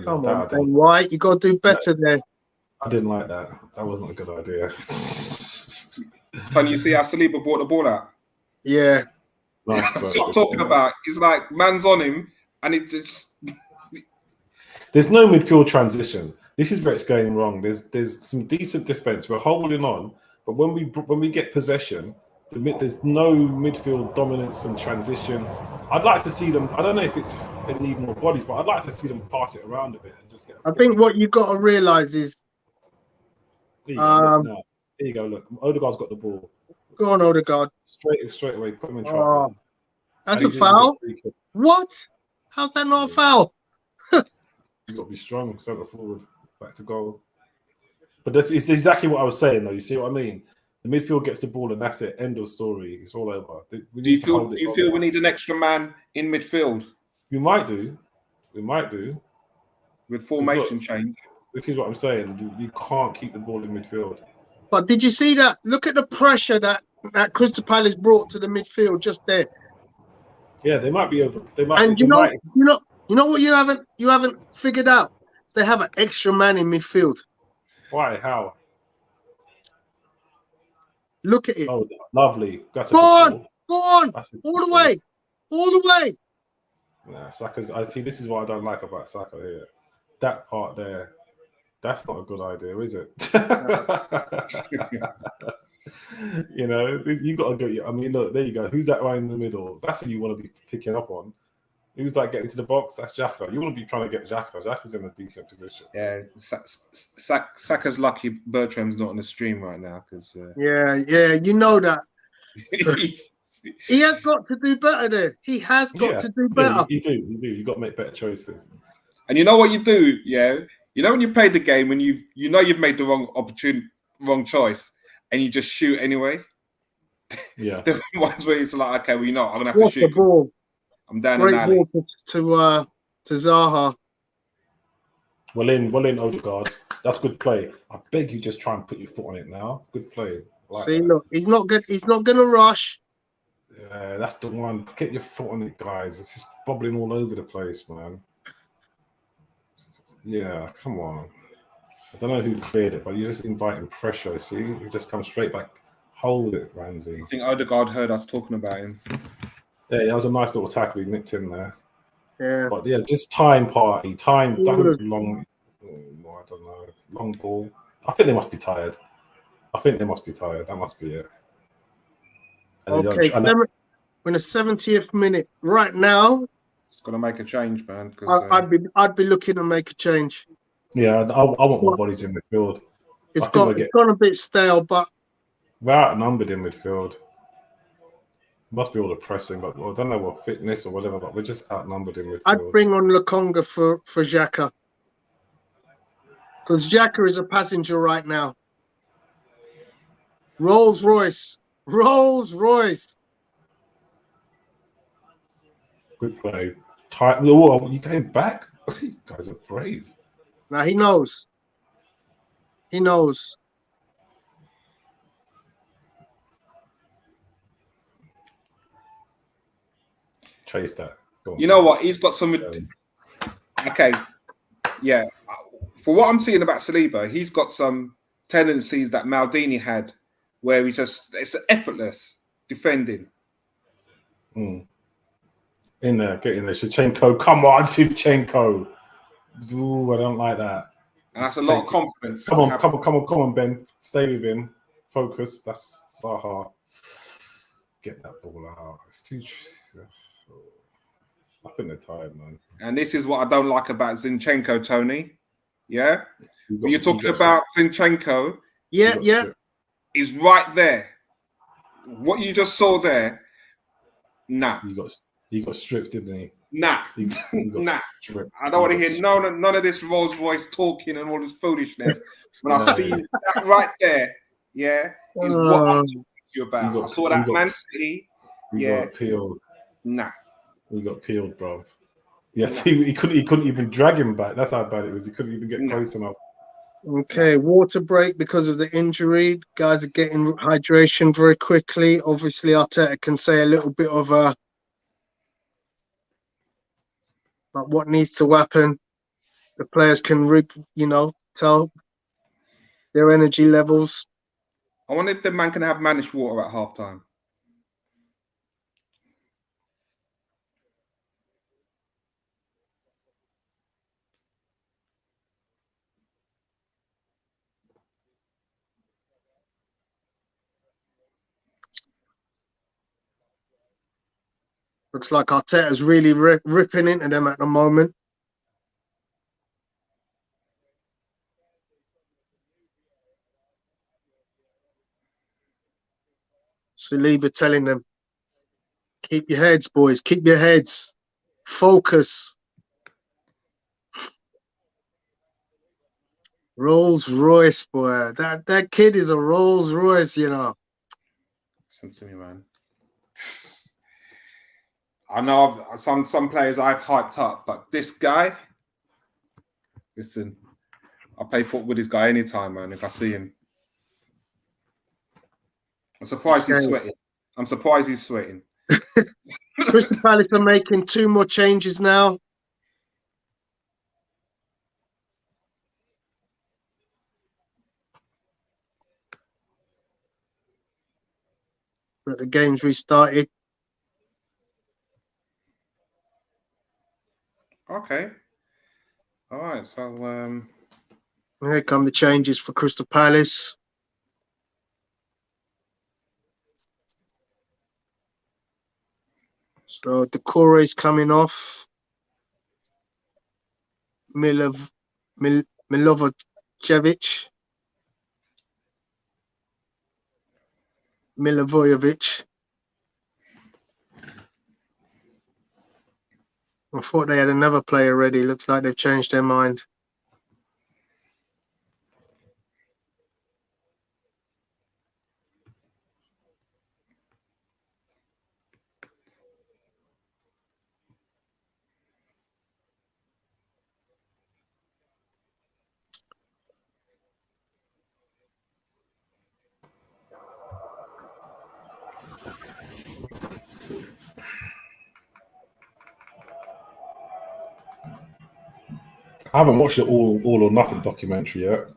Come on, Ben White. You got to do better there. I didn't like that. That wasn't a good idea. Tony, you see how Saliba brought the ball out? Yeah. Stop talking about. It's like man's on him, and it just. There's no midfield transition. This is where it's going wrong. There's some decent defense. We're holding on, but when we get possession, there's no midfield dominance and transition. I'd like to see them. I don't know if it's they need more bodies, but I'd like to see them pass it around a bit and just get. I think what you got to realise is. There you go. Look, Odegaard's got the ball. Go on, Odegaard. Straight away. Put him in trouble. That's a foul. What? How's that not a foul? You got to be strong. Centre forward, back to goal. But it's exactly what I was saying, though. You see what I mean? The midfield gets the ball, and that's it. End of story. It's all over. Do you feel we need an extra man in midfield? We might do. With formation change. Which is what I'm saying. You can't keep the ball in midfield. But did you see that? Look at the pressure that Crystal Palace brought to the midfield just there. Yeah, they might be over. They might. And you know what you haven't figured out? They have an extra man in midfield. Why? How? Look at it. Oh, lovely. Go on. All the way. Nah, Saka's. I see. This is what I don't like about Saka here. That part there. That's not a good idea, is it? You know, you got to go. I mean, look, there you go. Who's that right in the middle? That's who you want to be picking up on. Who's that getting to the box? That's Xhaka. You want to be trying to get Xhaka. Xhaka's in a decent position. Yeah, Saka's lucky Bertram's not on the stream right now because. Yeah, you know that. He has got to do better there. He has got to do better. You do. You got to make better choices. And you know what you do, yeah. You know when you play the game when you've made the wrong choice, and you just shoot anyway. Yeah. The ones where it's like, okay, well, you know, I'm gonna have to shoot. The ball. I'm down an alley. To Zaha. Well in Odegaard. That's good play. I beg you, just try and put your foot on it now. Good play. Look, he's not good. He's not gonna rush. Yeah, that's the one. Get your foot on it, guys. It's just bobbling all over the place, man. Yeah, come on. I don't know who cleared it, but you're just inviting pressure. See, you just come straight back. Hold it, Ramsey. I think Odegaard heard us talking about him. Yeah, that was a nice little tackle. He nipped in there. Yeah. But yeah, just time party. Time, don't long. I don't know. Long ball. I think they must be tired. That must be it. And okay, we're in the 70th minute. Right now, it's going to make a change, man. I'd be looking to make a change. Yeah, I want more bodies in midfield. It's gone a bit stale, but we're outnumbered in midfield. Must be all the pressing, but I don't know what fitness or whatever. But we're just outnumbered in midfield. I'd bring on Lokonga for Xhaka, because Xhaka is a passenger right now. Rolls Royce. Good play. Oh, you came back. You guys are brave. Now he knows. Chase that. You know what? He's got some. Okay, yeah. For what I'm seeing about Saliba, he's got some tendencies that Maldini had, where it's effortless defending. In there, get in there. Zinchenko, come on, Zinchenko. Ooh, I don't like that. And that's a lot of confidence. Come on, Ben. Stay with him. Focus. That's Zaha. Get that ball out. It's too. I think they're tired, man. And this is what I don't like about Zinchenko, Tony. Yeah? When you're talking about Zinchenko, yeah, he's right there. What you just saw there, nah. He got stripped, didn't he? Nah. Nah. Stripped. I don't want to hear none of this Rolls Royce talking and all this foolishness. When I see that right there, yeah, is what I'm talking to you about. I saw that Man City. Yeah. Got peeled. Nah. He got peeled, bro. Yes, he couldn't even drag him back. That's how bad it was. He couldn't even get close enough. Okay, water break because of the injury. Guys are getting hydration very quickly. Obviously, Arteta can say a little bit of like what needs to happen. The players can, tell their energy levels. I wonder if the man can have managed water at halftime. Looks like Arteta's really ripping into them at the moment. Saliba telling them, keep your heads, boys. Keep your heads. Focus. Rolls Royce, boy. That kid is a Rolls Royce, you know. Listen to me, man. I know some players I've hyped up, but this guy, listen, I'll play football with this guy anytime, man, if I see him. I'm surprised he's sweating. Crystal Palace are making 2 more changes now. But the game's restarted. Okay. All right. So here come the changes for Crystal Palace. So Doucoure is coming off. Milovojevic. Milivojevic. I thought they had another player ready. Looks like they've changed their mind. I haven't watched the All or Nothing documentary yet.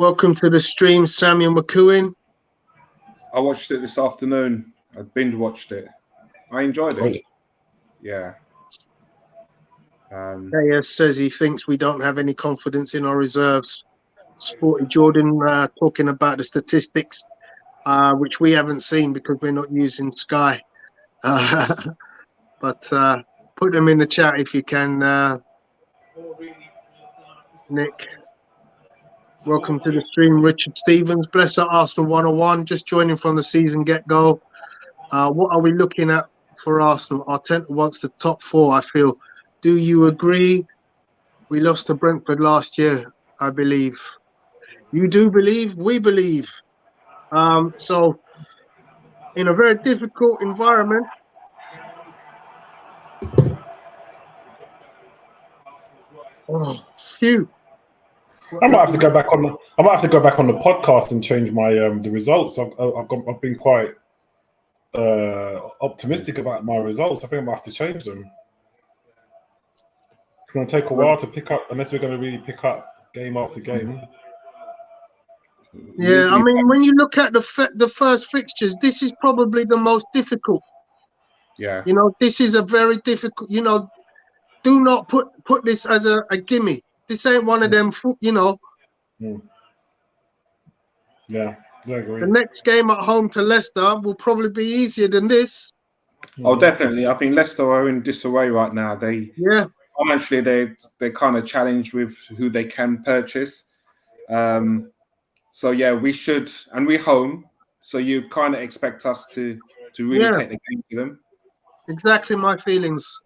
Welcome to the stream, Samuel McCowan. I watched it this afternoon. I binge watched it. I enjoyed it. Really? Yeah. KS says he thinks we don't have any confidence in our reserves. Sporty Jordan talking about the statistics, which we haven't seen because we're not using Sky. But put them in the chat if you can, Nick. Welcome to the stream, Richard Stevens. Bless our Arsenal 101. Just joining from the season get-go. What are we looking at for Arsenal? Arteta wants the top 4, I feel. Do you agree? We lost to Brentford last year, I believe. You do believe? We believe. So, in a very difficult environment, phew. I might have to go back on. I might have to go back on the podcast and change my the results. I've been quite optimistic about my results. I think I might have to change them. It's going to take a while to pick up, unless we're going to really pick up game after game. Yeah, I mean, when you look at the first fixtures, this is probably the most difficult. Yeah. You know, this is a very difficult. You know, do not put this as a gimme. This ain't one of them. You know. Yeah, I agree. The next game at home to Leicester will probably be easier than this. Oh, definitely. I think Leicester are in disarray right now. Financially, they're kind of challenged with who they can purchase. So yeah, we should, and we're home. So you kind of expect us to really take the game to them. Exactly my feelings.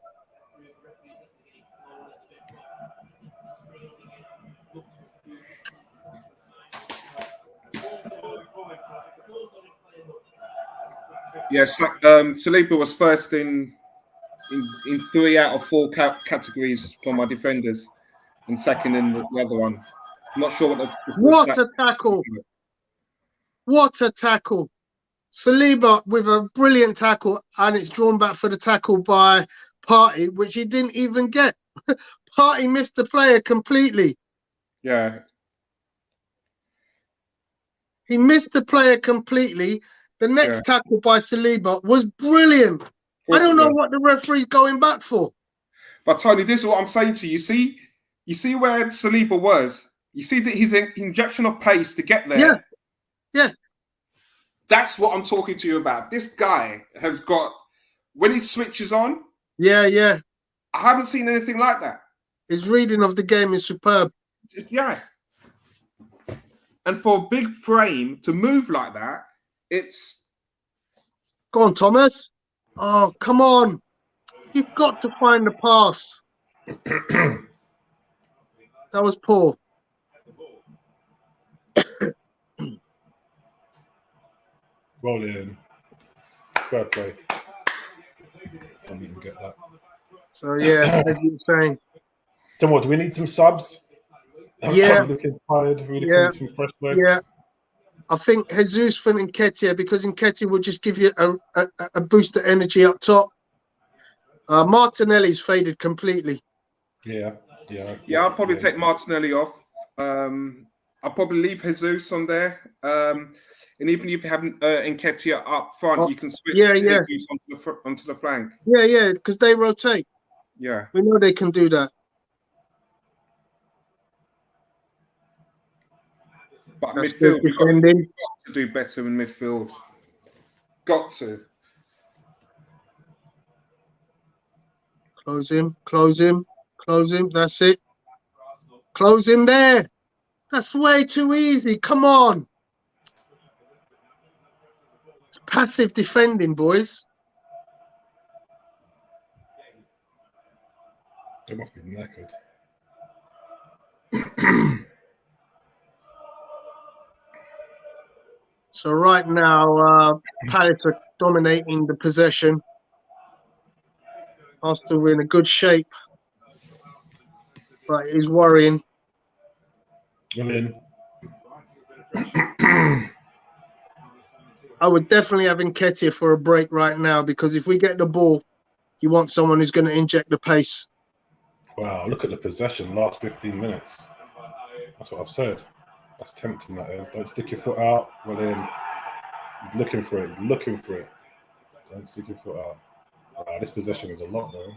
Yes, Saliba was first in 3 out of 4 categories for my defenders, and second in the other one. I'm not sure what a tackle! What a tackle! Saliba with a brilliant tackle, and it's drawn back for the tackle by Partey, which he didn't even get. Partey missed the player completely. Yeah. He missed the player completely. The next tackle by Saliba was brilliant. I don't know what the referee's going back for. But Tony, this is what I'm saying to you. You see where Saliba was? You see that his injection of pace to get there? Yeah. That's what I'm talking to you about. This guy has got, when he switches on. Yeah. I haven't seen anything like that. His reading of the game is superb. Yeah. And for a big frame to move like that, it's... Go on, Thomas. Oh, come on. You've got to find the pass. That was poor. Roll in. Fair play. I didn't even get that. So, yeah, as you were saying. So what, do we need some subs? Yeah. Looking tired. Really some fresh legs. Yeah. I think Jesus for Nketiah, because Nketiah will just give you a boost of energy up top. Martinelli's faded completely. Yeah, I'll probably take Martinelli off. I'll probably leave Jesus on there. And even if you have Nketiah up front, you can switch Jesus onto the flank. Yeah, because they rotate. Yeah. We know they can do that. But midfield, we've got to do better in midfield. Got to. Close him. That's it. Close him there. That's way too easy. Come on. It's passive defending, boys. They must be knackered. So right now, Palace are dominating the possession. Arsenal in a good shape, but it is worrying. I would definitely have Nketiah for a break right now, because if we get the ball, you want someone who's going to inject the pace. Wow, look at the possession last 15 minutes. That's what I've said. That's tempting, that is. Don't stick your foot out. Well, then, he's looking for it. Looking for it. Don't stick your foot out. Wow, this possession is a lot, though.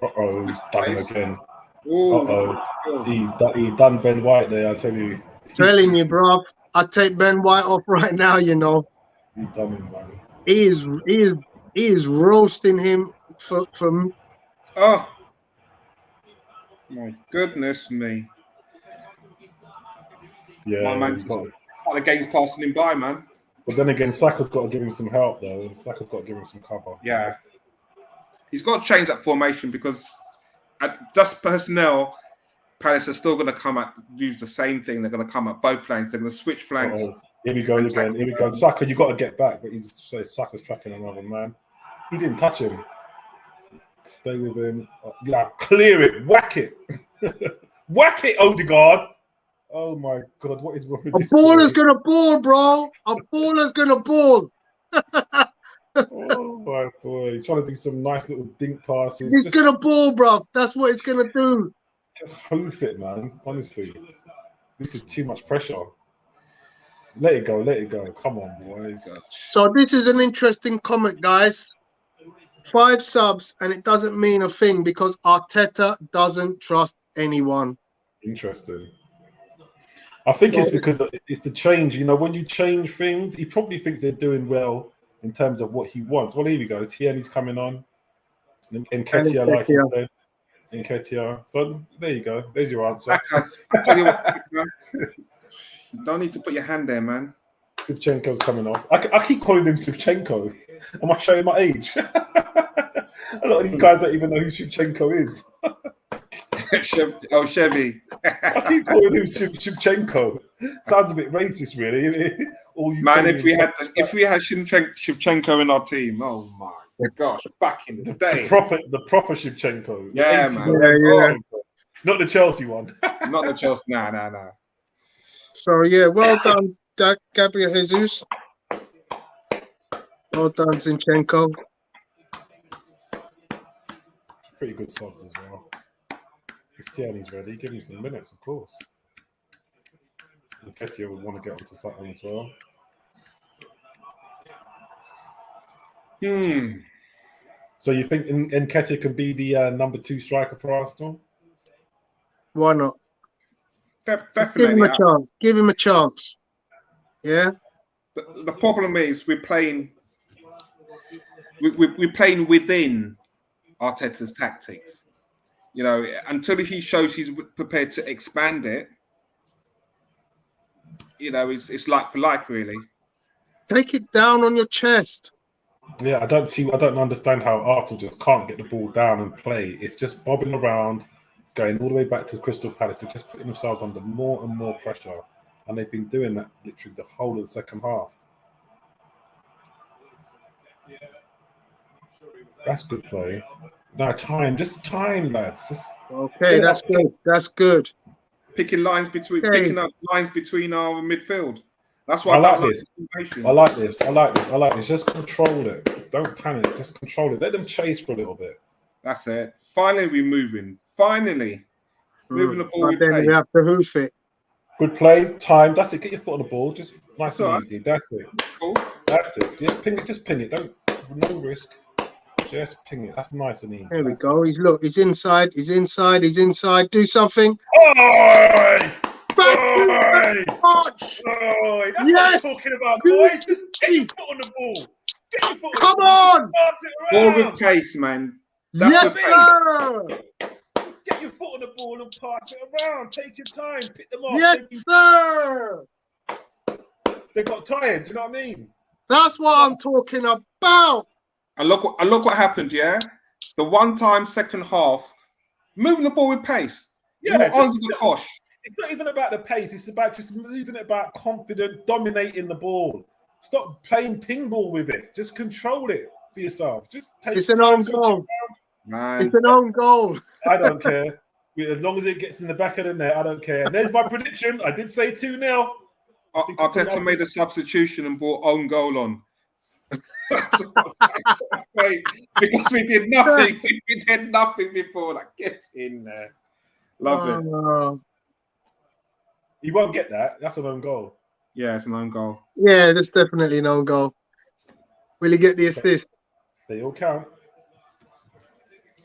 Uh-oh, he's done him again. Uh-oh. He done Ben White there, I tell you. Telling you, bro. I'd take Ben White off right now, you know. He done him, man. He is roasting him for Oh. My goodness me. Yeah. My man, the game's passing him by, man. But then again, Saka's got to give him some help, though. Saka's got to give him some cover. Yeah. He's got to change that formation because just personnel, Palace are still going to come at use the same thing. They're going to come at both flanks. They're going to switch flanks. Uh-oh. Here we go again. Here we go. Saka, you got to get back, but Saka's tracking another man. He didn't touch him. Stay with him. Yeah, clear it. Whack it. Whack it, Odegaard. Oh my God, what is wrong with this? A baller's going to ball, bro. A baller's going to ball. Oh my boy. He's trying to do some nice little dink passes. He's going to ball, bro. That's what he's going to do. Just hoof it, man. Honestly. This is too much pressure. Let it go. Let it go. Come on, boys. So this is an interesting comment, guys. 5 subs, and it doesn't mean a thing because Arteta doesn't trust anyone. Interesting. I think it's because it's the change. You know, when you change things, he probably thinks they're doing well in terms of what he wants. Well, here we go. Tierney's coming on. Nketiah, like you said. Nketiah. So there you go. There's your answer. I tell you what, you don't need to put your hand there, man. Zinchenko's coming off. I keep calling him Zinchenko. Am I showing my age? A lot of these guys don't even know who Zinchenko is. Chevy. I keep calling him Shevchenko. Sounds a bit racist, really. Man, if we had Shevchenko in our team, oh my gosh, back in the day, the proper Shevchenko. Yeah, man. Yeah. Not the Chelsea one. Not the Chelsea. Nah. So yeah, well done, Gabriel Jesus. Well done, Zinchenko. Pretty good subs as well. If Tierney's ready, give him some minutes, of course. Nketiah would want to get onto something as well. So you think Nketiah can be the number 2 striker for Arsenal? Why not? Definitely. Give him a chance. Give him a chance. Yeah. The problem is we're playing within Arteta's tactics. You know, until he shows he's prepared to expand it, you know, it's like for like, really. Take it down on your chest. Yeah, I don't understand how Arsenal just can't get the ball down and play. It's just bobbing around, going all the way back to Crystal Palace. They're just putting themselves under more and more pressure. And they've been doing that literally the whole of the second half. That's good play. No, just time, lads. Okay, that's good. That's good. Picking up lines between our midfield. That's why I like this. I like this. Just control it. Don't panic. Just control it. Let them chase for a little bit. That's it. Finally, we're moving. Finally, moving the ball. But then we have to hoof it. Good play. Time. That's it. Get your foot on the ball. Just nice and easy. That's it. Cool. That's it. Just ping it. No risk. Just ping it. That's nice and easy. There we go. He's inside. He's inside. Do something. Oi! Oi! That's what I'm talking about, boys. Just get your foot on the ball. Come on! Ball with pace, man. Yes, sir! Just get your foot on the ball and pass it around. Take your time. Pick them up. Yes, sir! They got tired. Do you know what I mean? That's what I'm talking about. And look what happened, yeah? The one-time second half, moving the ball with pace. Yeah, onto the cosh. It's not even about the pace. It's about just moving it about confident, dominating the ball. Stop playing ping ball with it. Just control it for yourself. Just take It's an own goal. Man. It's an own goal. I don't care. As long as it gets in the back of the net, I don't care. And there's my prediction. I did say 2-0. Arteta made a substitution and brought own goal on. Because we did nothing. We did nothing before. Like, get in there. Love it. You won't get that. That's an own goal. Yeah, it's an own goal. Yeah, that's definitely an own goal. Will he get the assist? They all count.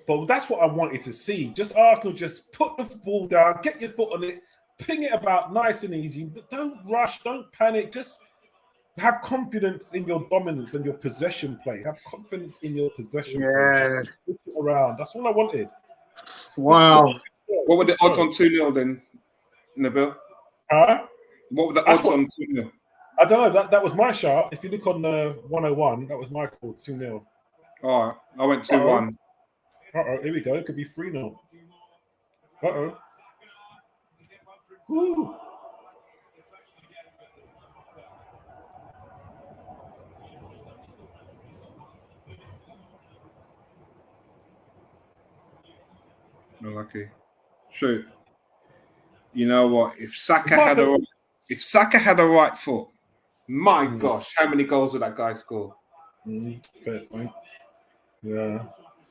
But that's what I wanted to see. Just Arsenal, just put the ball down, get your foot on it, ping it about nice and easy. Don't rush, don't panic. Just have confidence in your dominance and your possession play. Have confidence in your possession play. Just switch it around. That's all I wanted. Wow. What were the odds on 2-0 then, Nabil? Huh? What were the odds on 2-0? I don't know. That was my shout. If you look on the 101, that was my call, 2-0. All right. I went 2-1. Uh-oh, here we go. It could be 3-0. Uh-oh. Woo. No, lucky. Shoot. You know what? If Saka had a right foot, my gosh, how many goals would that guy score? Fair point. Yeah.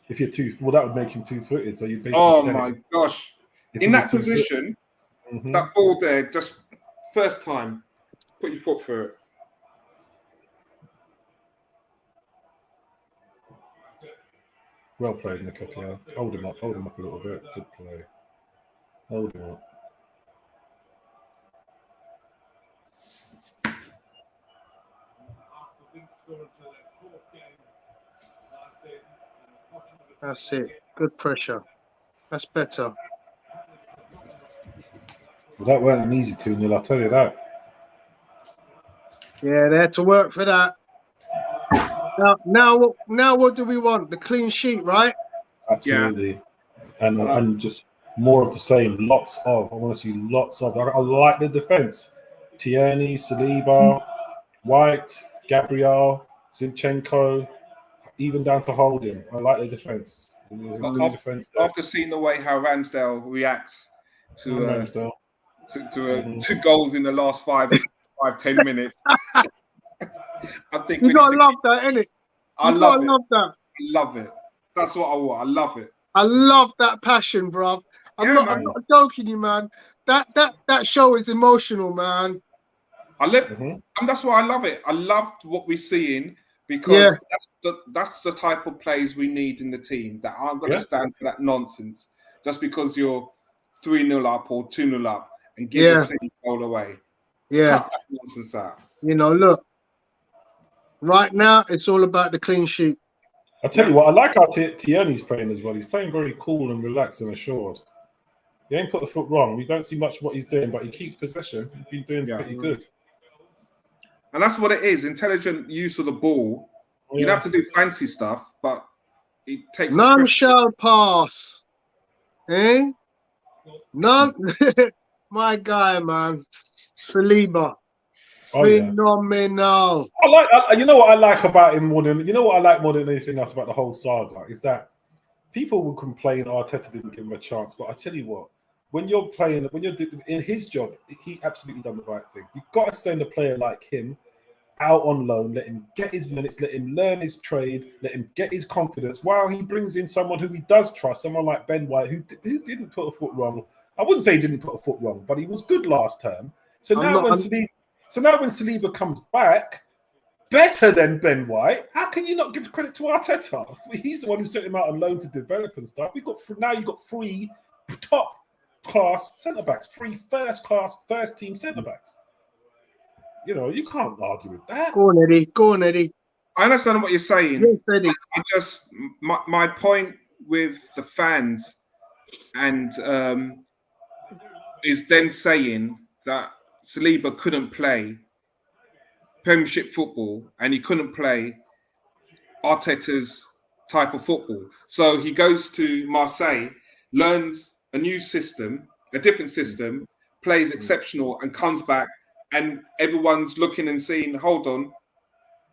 If you're that would make him 2-footed. So you basically. Oh my gosh! In that position, that ball there, just first time, put your foot through it. Well played, Nketiah. Hold him up a little bit. Good play. Hold him up. That's it. Good pressure. That's better. Well, that weren't an easy 2-0, I'll tell you that. Yeah, they had to work for that. Now what do we want? The clean sheet, right? Absolutely. Yeah. And just more of the same. Lots of. I want to see lots of. I like the defense. Tierney, Saliba, White, Gabriel, Zinchenko, even down to Holding. I like the defense. After seeing the way how Ramsdale reacts to goals in the last 5-10 minutes, I think you gotta love that, innit? I love that. I love it. That's what I want. I love it. I love that passion, bro. I'm not joking you, man. That show is emotional, man. And that's why I love it. I loved what we're seeing because that's the type of players we need in the team that aren't going to stand for that nonsense just because you're 3-0 up or 2-0 up and give a single goal away. Yeah. Cut that nonsense out. You know, look. Right now, it's all about the clean sheet. I'll tell you what, I like how Tierney's playing as well. He's playing very cool and relaxed and assured. He ain't put a foot wrong. We don't see much of what he's doing, but he keeps possession. He's been doing pretty good. And that's what it is. Intelligent use of the ball. Yeah. You don't have to do fancy stuff, but it takes... None shall pass. Eh? None. My guy, man. Saliba. Phenomenal. You know what I like about him more than anything else about the whole saga is that people will complain Arteta didn't give him a chance, but I tell you what, when you're in his job, he absolutely done the right thing. You've got to send a player like him out on loan, let him get his minutes, let him learn his trade, let him get his confidence, while he brings in someone who he does trust, someone like Ben White, who didn't put a foot wrong. I wouldn't say he didn't put a foot wrong, but he was good last term. So now when Saliba comes back, better than Ben White, how can you not give credit to Arteta? He's the one who sent him out on loan to develop and stuff. You've got three top class centre backs, 3 first class, first team centre backs. You know, you can't argue with that. Go on, Eddie. I understand what you're saying. Yes, Eddie. I just my point with the fans and is them saying that Saliba couldn't play Premiership football and he couldn't play Arteta's type of football. So he goes to Marseille, learns a new system, a different system, plays exceptional and comes back and everyone's looking and seeing, hold on,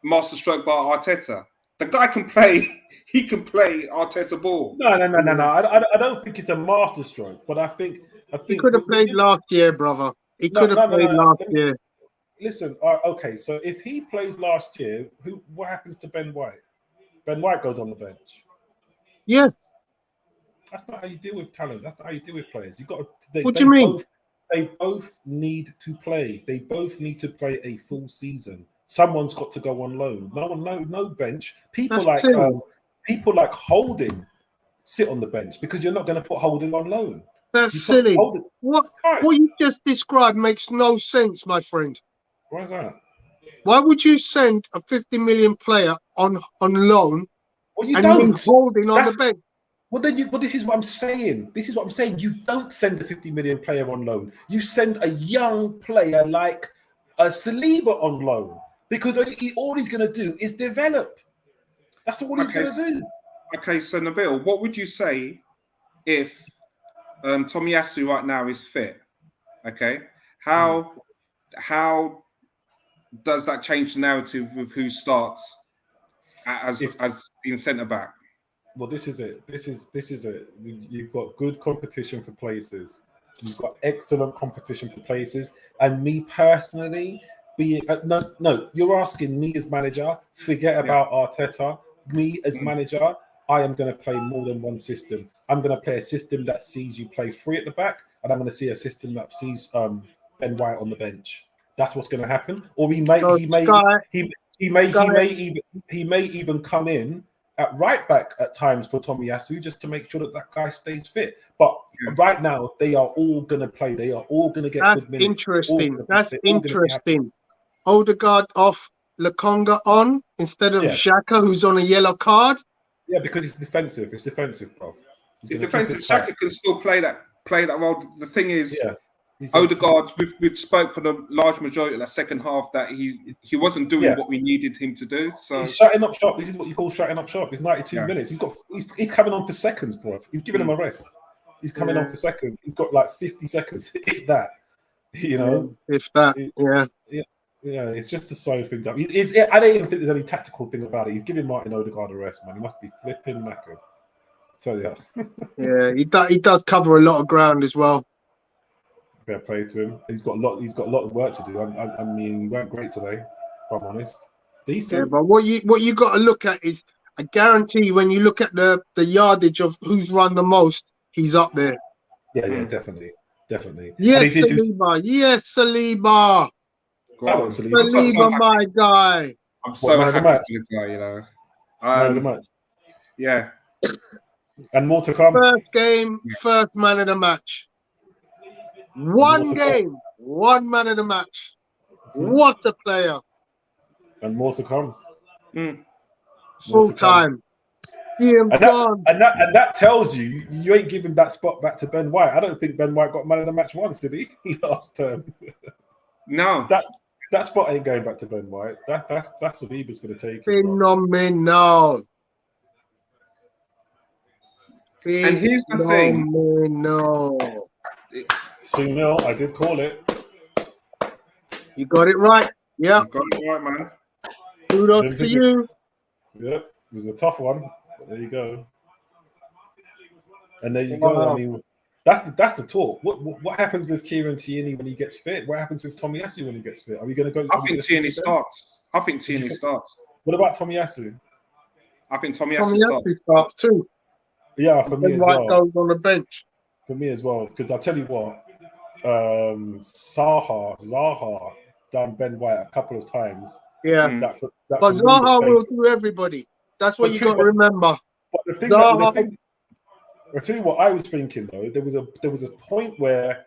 masterstroke by Arteta. The guy can play, he can play Arteta ball. No. I don't think it's a masterstroke, but I think he could have played last year, brother. He could have played last year. listen. Okay, so if he plays last year, what happens to Ben White? Ben White goes on the bench. Yeah. That's not how you deal with talent. That's not how you deal with players. You got. What do you mean? They both need to play. They both need to play a full season. Someone's got to go on loan. No bench. People like Holding sit on the bench because you're not going to put Holding on loan. That's silly. What you just described makes no sense, my friend. Why is that? Why would you send a 50 million player on loan Well, you and don't. leave Holding on the bench? Well, this is what I'm saying. This is what I'm saying. You don't send a 50 million player on loan. You send a young player like a Saliba on loan because all he's going to do is develop. That's all he's going to do. Okay, so Nabil, what would you say if Tomiyasu right now is fit? Okay, how does that change the narrative of who starts as in centre back? Well, this is it. This is it. You've got good competition for places. You've got excellent competition for places. And me personally, no, you're asking me as manager. Forget about Arteta. Me as manager, I am going to play more than one system. I'm going to play a system that sees you play three at the back, and I'm going to see a system that sees Ben White on the bench. That's what's going to happen. Or he may even come in at right back at times for Tomiyasu just to make sure that guy stays fit. But right now, they are all going to play. They are all going to get good minutes. That's interesting. Odegaard off, Lokonga on instead of Xhaka, who's on a yellow card. Yeah, because it's defensive. It's defensive, bro. It's defensive. Xhaka can still play that role. The thing is, Odegaard, we've spoke for the large majority of the second half that he wasn't doing what we needed him to do. So he's shutting up shop. This is what you call shutting up shop. It's 92 minutes. He's coming on for seconds, bro. He's giving him a rest. He's coming on for seconds. He's got like 50 seconds, if that. You know, if that. Yeah, it's just a side thing. I don't even think there's any tactical thing about it. He's giving Martin Odegaard a rest, man. He must be flipping knackered. So he does cover a lot of ground as well. Fair play to him. He's got a lot of work to do. I mean, he went great today, if I'm honest. Decent. Yeah, but what you got to look at is, I guarantee when you look at the yardage of who's run the most, he's up there. Yeah, definitely. Yes, Saliba. Yes, Saliba. Saliba, my guy. I'm so happy for the guy, you know. Yeah. And more to come. First game, first man of the match. One game, one man of the match. What a player. And more to come. Full time. And that tells you ain't giving that spot back to Ben White. I don't think Ben White got man of the match once, did he? Last term. No. That spot ain't going back to Ben White. That's Saliba's for the taking. Phenomenal. And here's the thing. No. 2-0, I did call it. You got it right. Yeah. You got it right, man. Kudos to you. Yep, it was a tough one. But there you go. And there you go. I mean, that's the talk. What happens with Kieran Tierney when he gets fit? What happens with Tomiyasu when he gets fit? Are we going to go? I think Tierney starts. What about Tomiyasu? I think Tomiyasu starts too. Yeah, for me as well. Goes on the bench. For me as well, because I'll tell you what, Zaha done Ben White a couple of times. Yeah, but Zaha will do everybody. That's what you got to remember. But the thing I'll tell you what I was thinking though. There was a point where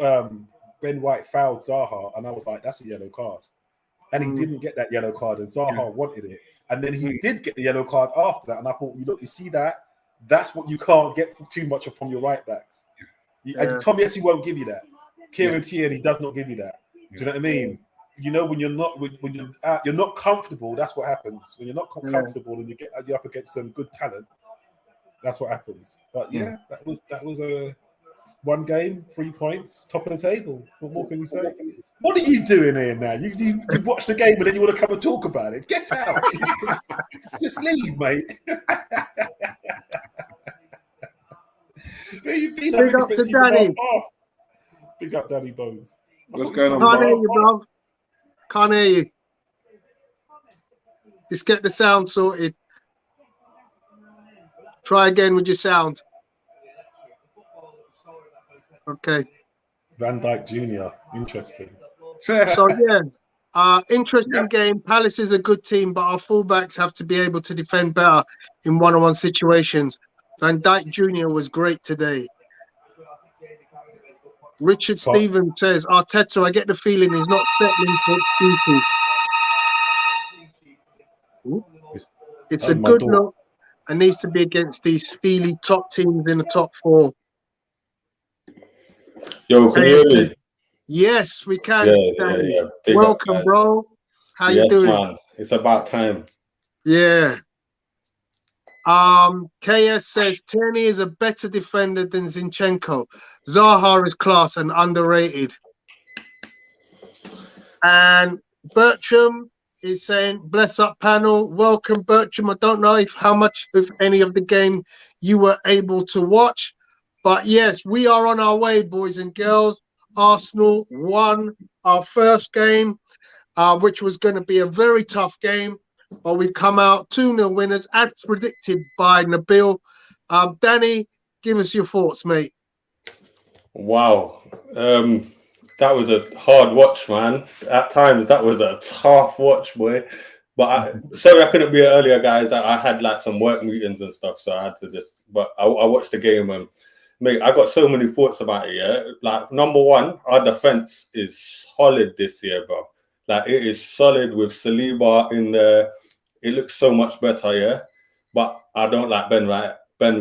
Ben White fouled Zaha, and I was like, "That's a yellow card," and he didn't get that yellow card, and Zaha wanted it, and then he did get the yellow card after that, and I thought, you see that. That's what you can't get too much from your right backs. And Tomiyasu won't give you that. Kieran Tierney does not give you that. Do you know what I mean? You know, when you're not comfortable, that's what happens. When you're not comfortable and you're up against some good talent, that's what happens. But that was a one game, 3 points, top of the table. What more can you say? What are you doing here now? You watch the game and then you want to come and talk about it. Get out. Just leave, mate. Big up to Danny. Big up Danny Bones. What's going on, Can't hear bro? you, bro. Can't hear you. Just get the sound sorted. Try again with your sound. Okay. Van Dijk Jr. Interesting. So yeah, interesting game. Palace is a good team, but our fullbacks have to be able to defend better in one-on-one situations. Van Dijk Jr. was great today. Richard Stevens says, Arteta, I get the feeling he's not settling for excuses. It's a good look and needs to be against these steely top teams in the top four. Yo, can you hear me? Yes, we can. Yeah. Welcome, bro. How you doing? Yes, man. It's about time. Yeah. KS says Tierney is a better defender than Zinchenko. Zaha is class and underrated. And Bertram is saying, bless up panel. Welcome, Bertram. I don't know how much, if any of the game you were able to watch. But yes, we are on our way, boys and girls. Arsenal won our first game, which was going to be a very tough game. But we've come out 2-0 winners, as predicted by Nabil. Danny, give us your thoughts, mate. Wow. That was a hard watch, man. At times, that was a tough watch, boy. But sorry I couldn't be here earlier, guys. I had like some work meetings and stuff, so I had to just... But I watched the game and, mate, I got so many thoughts about it, yeah? Like, number one, our defense is solid this year, bro. Like, it is solid with Saliba in there. It looks so much better, yeah? But I don't like Ben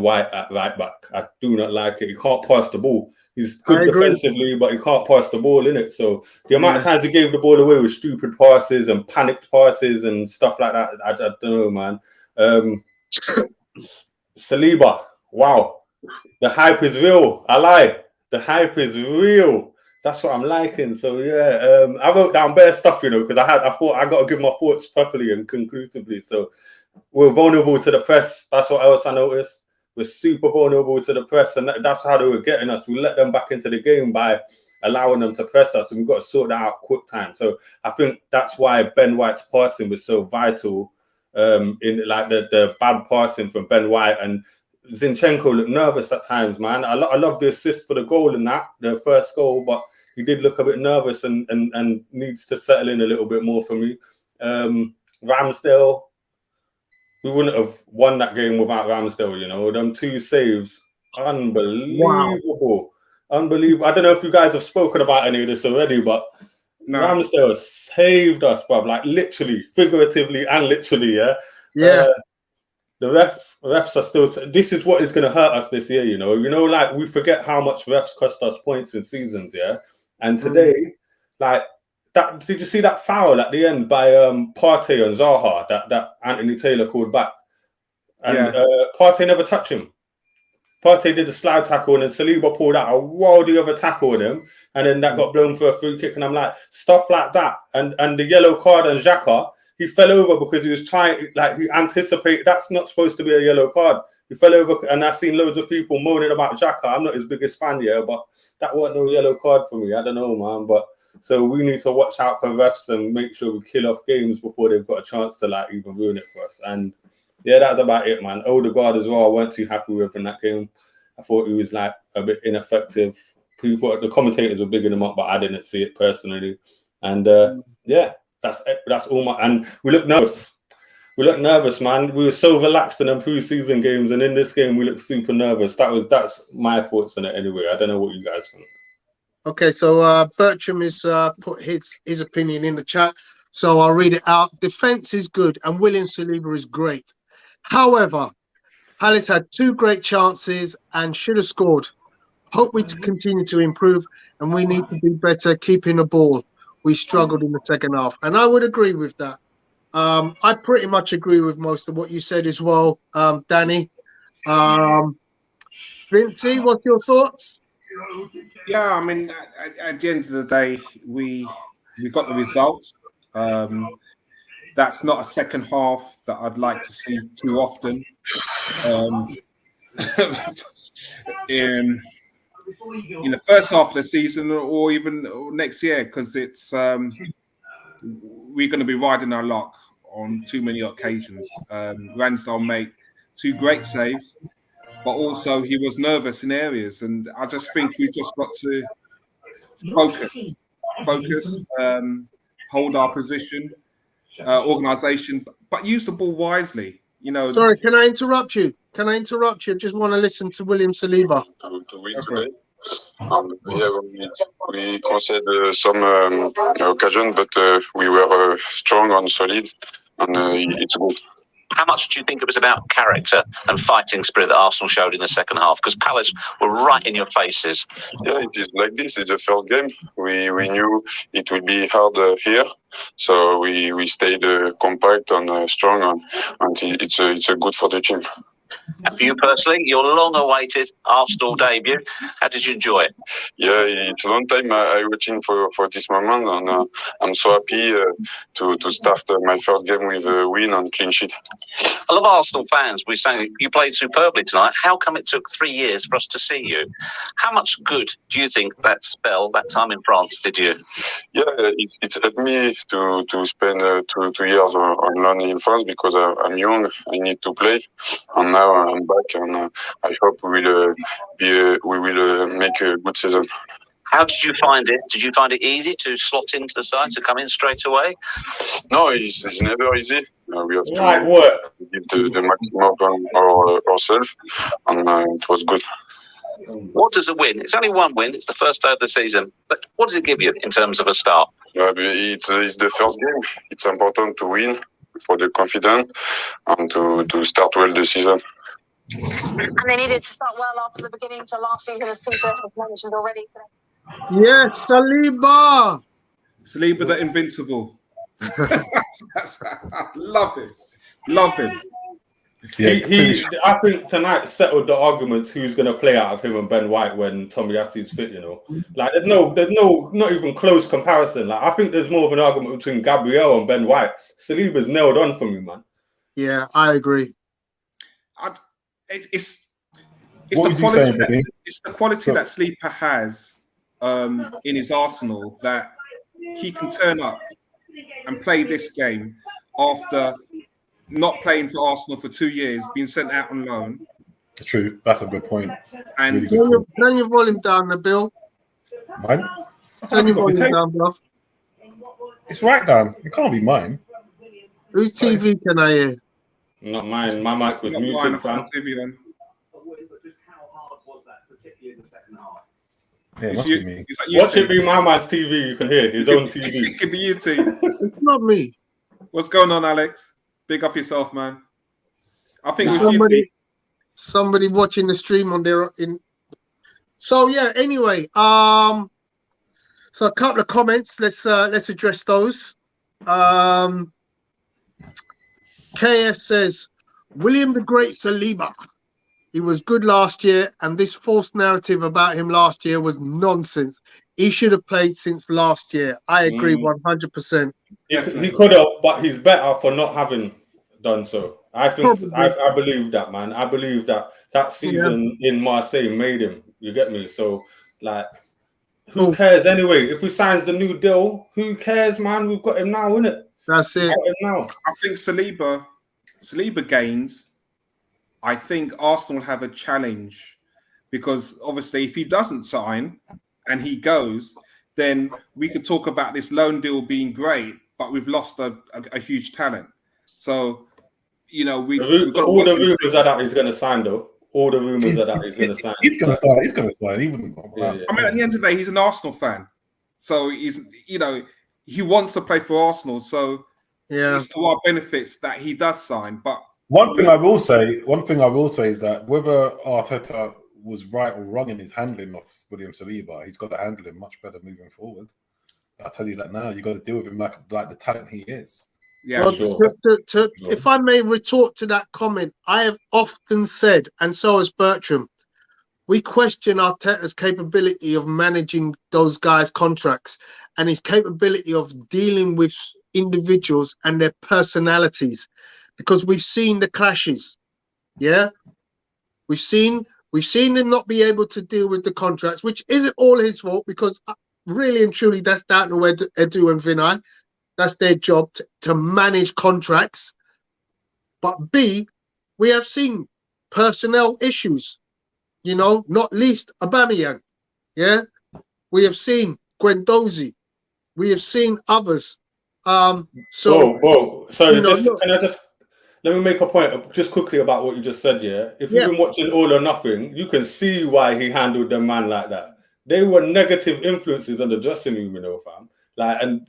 White at right back. I do not like it. He can't pass the ball. He's good defensively, but he can't pass the ball, innit? So the amount of times he gave the ball away with stupid passes and panicked passes and stuff like that, I don't know, man. Saliba, wow. The hype is real. I lie. The hype is real. That's what I'm liking. So yeah, I wrote down bare stuff, you know, because I thought I got to give my thoughts properly and conclusively. So we're vulnerable to the press. That's what else I noticed. We're super vulnerable to the press, and that's how they were getting us. We let them back into the game by allowing them to press us, and we've got to sort that out quick time. So I think that's why Ben White's passing was so vital. In like the bad passing from Ben White, and Zinchenko looked nervous at times, man. I love the assist for the goal in that, the first goal, but he did look a bit nervous and needs to settle in a little bit more for me. Ramsdale, we wouldn't have won that game without Ramsdale, you know. Them two saves, unbelievable. Wow. Unbelievable. I don't know if you guys have spoken about any of this already, but Ramsdale saved us, bruv. Like literally, figuratively and literally, yeah? Yeah. The refs are still... this is what is going to hurt us this year, you know. You know, like, we forget how much refs cost us points in seasons, yeah? And today, like, that, did you see that foul at the end by Partey and Zaha that Anthony Taylor called back? And Partey never touched him. Partey did a slide tackle and then Saliba pulled out a worldy of a tackle on him, and then that got blown for a free kick. And I'm like, stuff like that. And the yellow card on Xhaka, he fell over because he was trying, like, he anticipated, that's not supposed to be a yellow card. He fell over, and I've seen loads of people moaning about Xhaka. I'm not his biggest fan, yeah, but that wasn't no yellow card for me. I don't know, man. But so we need to watch out for refs and make sure we kill off games before they've got a chance to, like, even ruin it for us. And yeah, that's about it, man. Odegaard as well, I weren't too happy with in that game. I thought he was, like, a bit ineffective. People, the commentators were bigging him up, but I didn't see it personally. And yeah, that's all my... And we look nervous. We look nervous, man. We were so relaxed in them pre-season games, and in this game, we look super nervous. That's my thoughts on it anyway. I don't know what you guys think. Okay, so Bertram has put his opinion in the chat, so I'll read it out. Defense is good, and William Saliba is great. However, Palace had 2 great chances and should have scored. Hope we continue to improve, and we need to be better keeping the ball. We struggled in the second half, and I would agree with that. I pretty much agree with most of what you said as well, Danny. Vincey, what's your thoughts? Yeah, I mean, at the end of the day, we got the result. That's not a second half that I'd like to see too often. in the first half of the season or even next year, because it's we're going to be riding our luck on too many occasions. Ramsdale made 2 great saves, but also he was nervous in areas, and I just think we just got to focus, hold our position, organisation, but use the ball wisely. You know. Sorry, can I interrupt you? I just want to listen to William Saliba. To win today. We conceded some occasion, but we were strong and solid, and it's good. How much do you think it was about character and fighting spirit that Arsenal showed in the second half? Because Palace were right in your faces. Yeah, it is like this. It's the first game. We knew it would be hard here, so we stayed compact and strong, and it's a good for the team. And for you personally, your long-awaited Arsenal debut, how did you enjoy it? Yeah, it's a long time I waiting for this moment, and I'm so happy to start my first game with a win and clean sheet. A lot of Arsenal fans were saying you played superbly tonight. How come it took 3 years for us to see you? How much good do you think that spell, that time in France, did you? Yeah, it's helped me to spend 2 years on learning in France, because I'm young, I need to play, and now I'm back, and I hope we will make a good season. How did you find it? Did you find it easy to slot into the side, to come in straight away? No, it's never easy. We have to give the maximum of ourselves, and it was good. What does a win? It's only one win. It's the first day of the season. But what does it give you in terms of a start? It's the first game. It's important to win for the confidence and to start well the season. And they needed to start well after the beginning to last season, as Peter has mentioned already today. Yes, Saliba. Saliba the Invincible. Love him. Yeah, I think tonight settled the arguments who's going to play out of him and Ben White when Tomiyasu's fit. You know, like there's no, not even close comparison. Like I think there's more of an argument between Gabriel and Ben White. Saliba's nailed on for me, man. Yeah, I agree. It's the quality that Sleeper has in his arsenal, that he can turn up and play this game after not playing for Arsenal for 2 years, being sent out on loan. True, that's a good point. And really turn your volume down, Nabil. Mine? Turn your volume down, bro. It's right down. It can't be mine. Whose TV can I hear? Not mine. My mic was muted, fam. Yeah, it must be me. Watch it be my man's TV. You can hear his own TV. It could be you, T. It's not me. What's going on, Alex? Big up yourself, man. I think somebody watching the stream on their in. So yeah. Anyway, so a couple of comments. Let's address those. KS says William the Great Saliba. He was good last year, and this false narrative about him last year was nonsense. He should have played since last year. I agree 100%. He could have, but he's better for not having done so. I think I believe that, man. I believe that season in Marseille made him. You get me? So, like, who cares anyway? If we sign the new deal, who cares, man? We've got him now, innit? That's it. Now. I think Saliba gains. I think Arsenal have a challenge, because obviously if he doesn't sign and he goes, then we could talk about this loan deal being great, but we've lost a huge talent. So, you know, all the rumors are that he's going to sign, though. All the rumors are that he's going to sign. He's going to sign. He's going to sign. He wouldn't. I mean, at the end of the day, he's an Arsenal fan, so he wants to play for Arsenal. So it's to our benefits that he does sign. But one thing I will say is that whether Arteta was right or wrong in his handling of William Saliba, he's got to handle him much better moving forward. I'll tell you that now. You got to deal with him like the talent he is. Yeah, well, if I may retort to that comment, I have often said, and so has Bertram, we question Arteta's capability of managing those guys' contracts and his capability of dealing with individuals and their personalities, because we've seen the clashes. Yeah, we've seen We've seen him not be able to deal with the contracts, which isn't all his fault, because really and truly that's down to Edu and Vinay. That's their job to manage contracts. But B, we have seen personnel issues, you know, not least Aubameyang. Yeah, we have seen Guendouzi. We have seen others. Sorry, can I just let me make a point just quickly about what you just said. Yeah, if you've been watching All or Nothing, you can see why he handled the man like that. They were negative influences on the dressing room, you know, fam. Like, and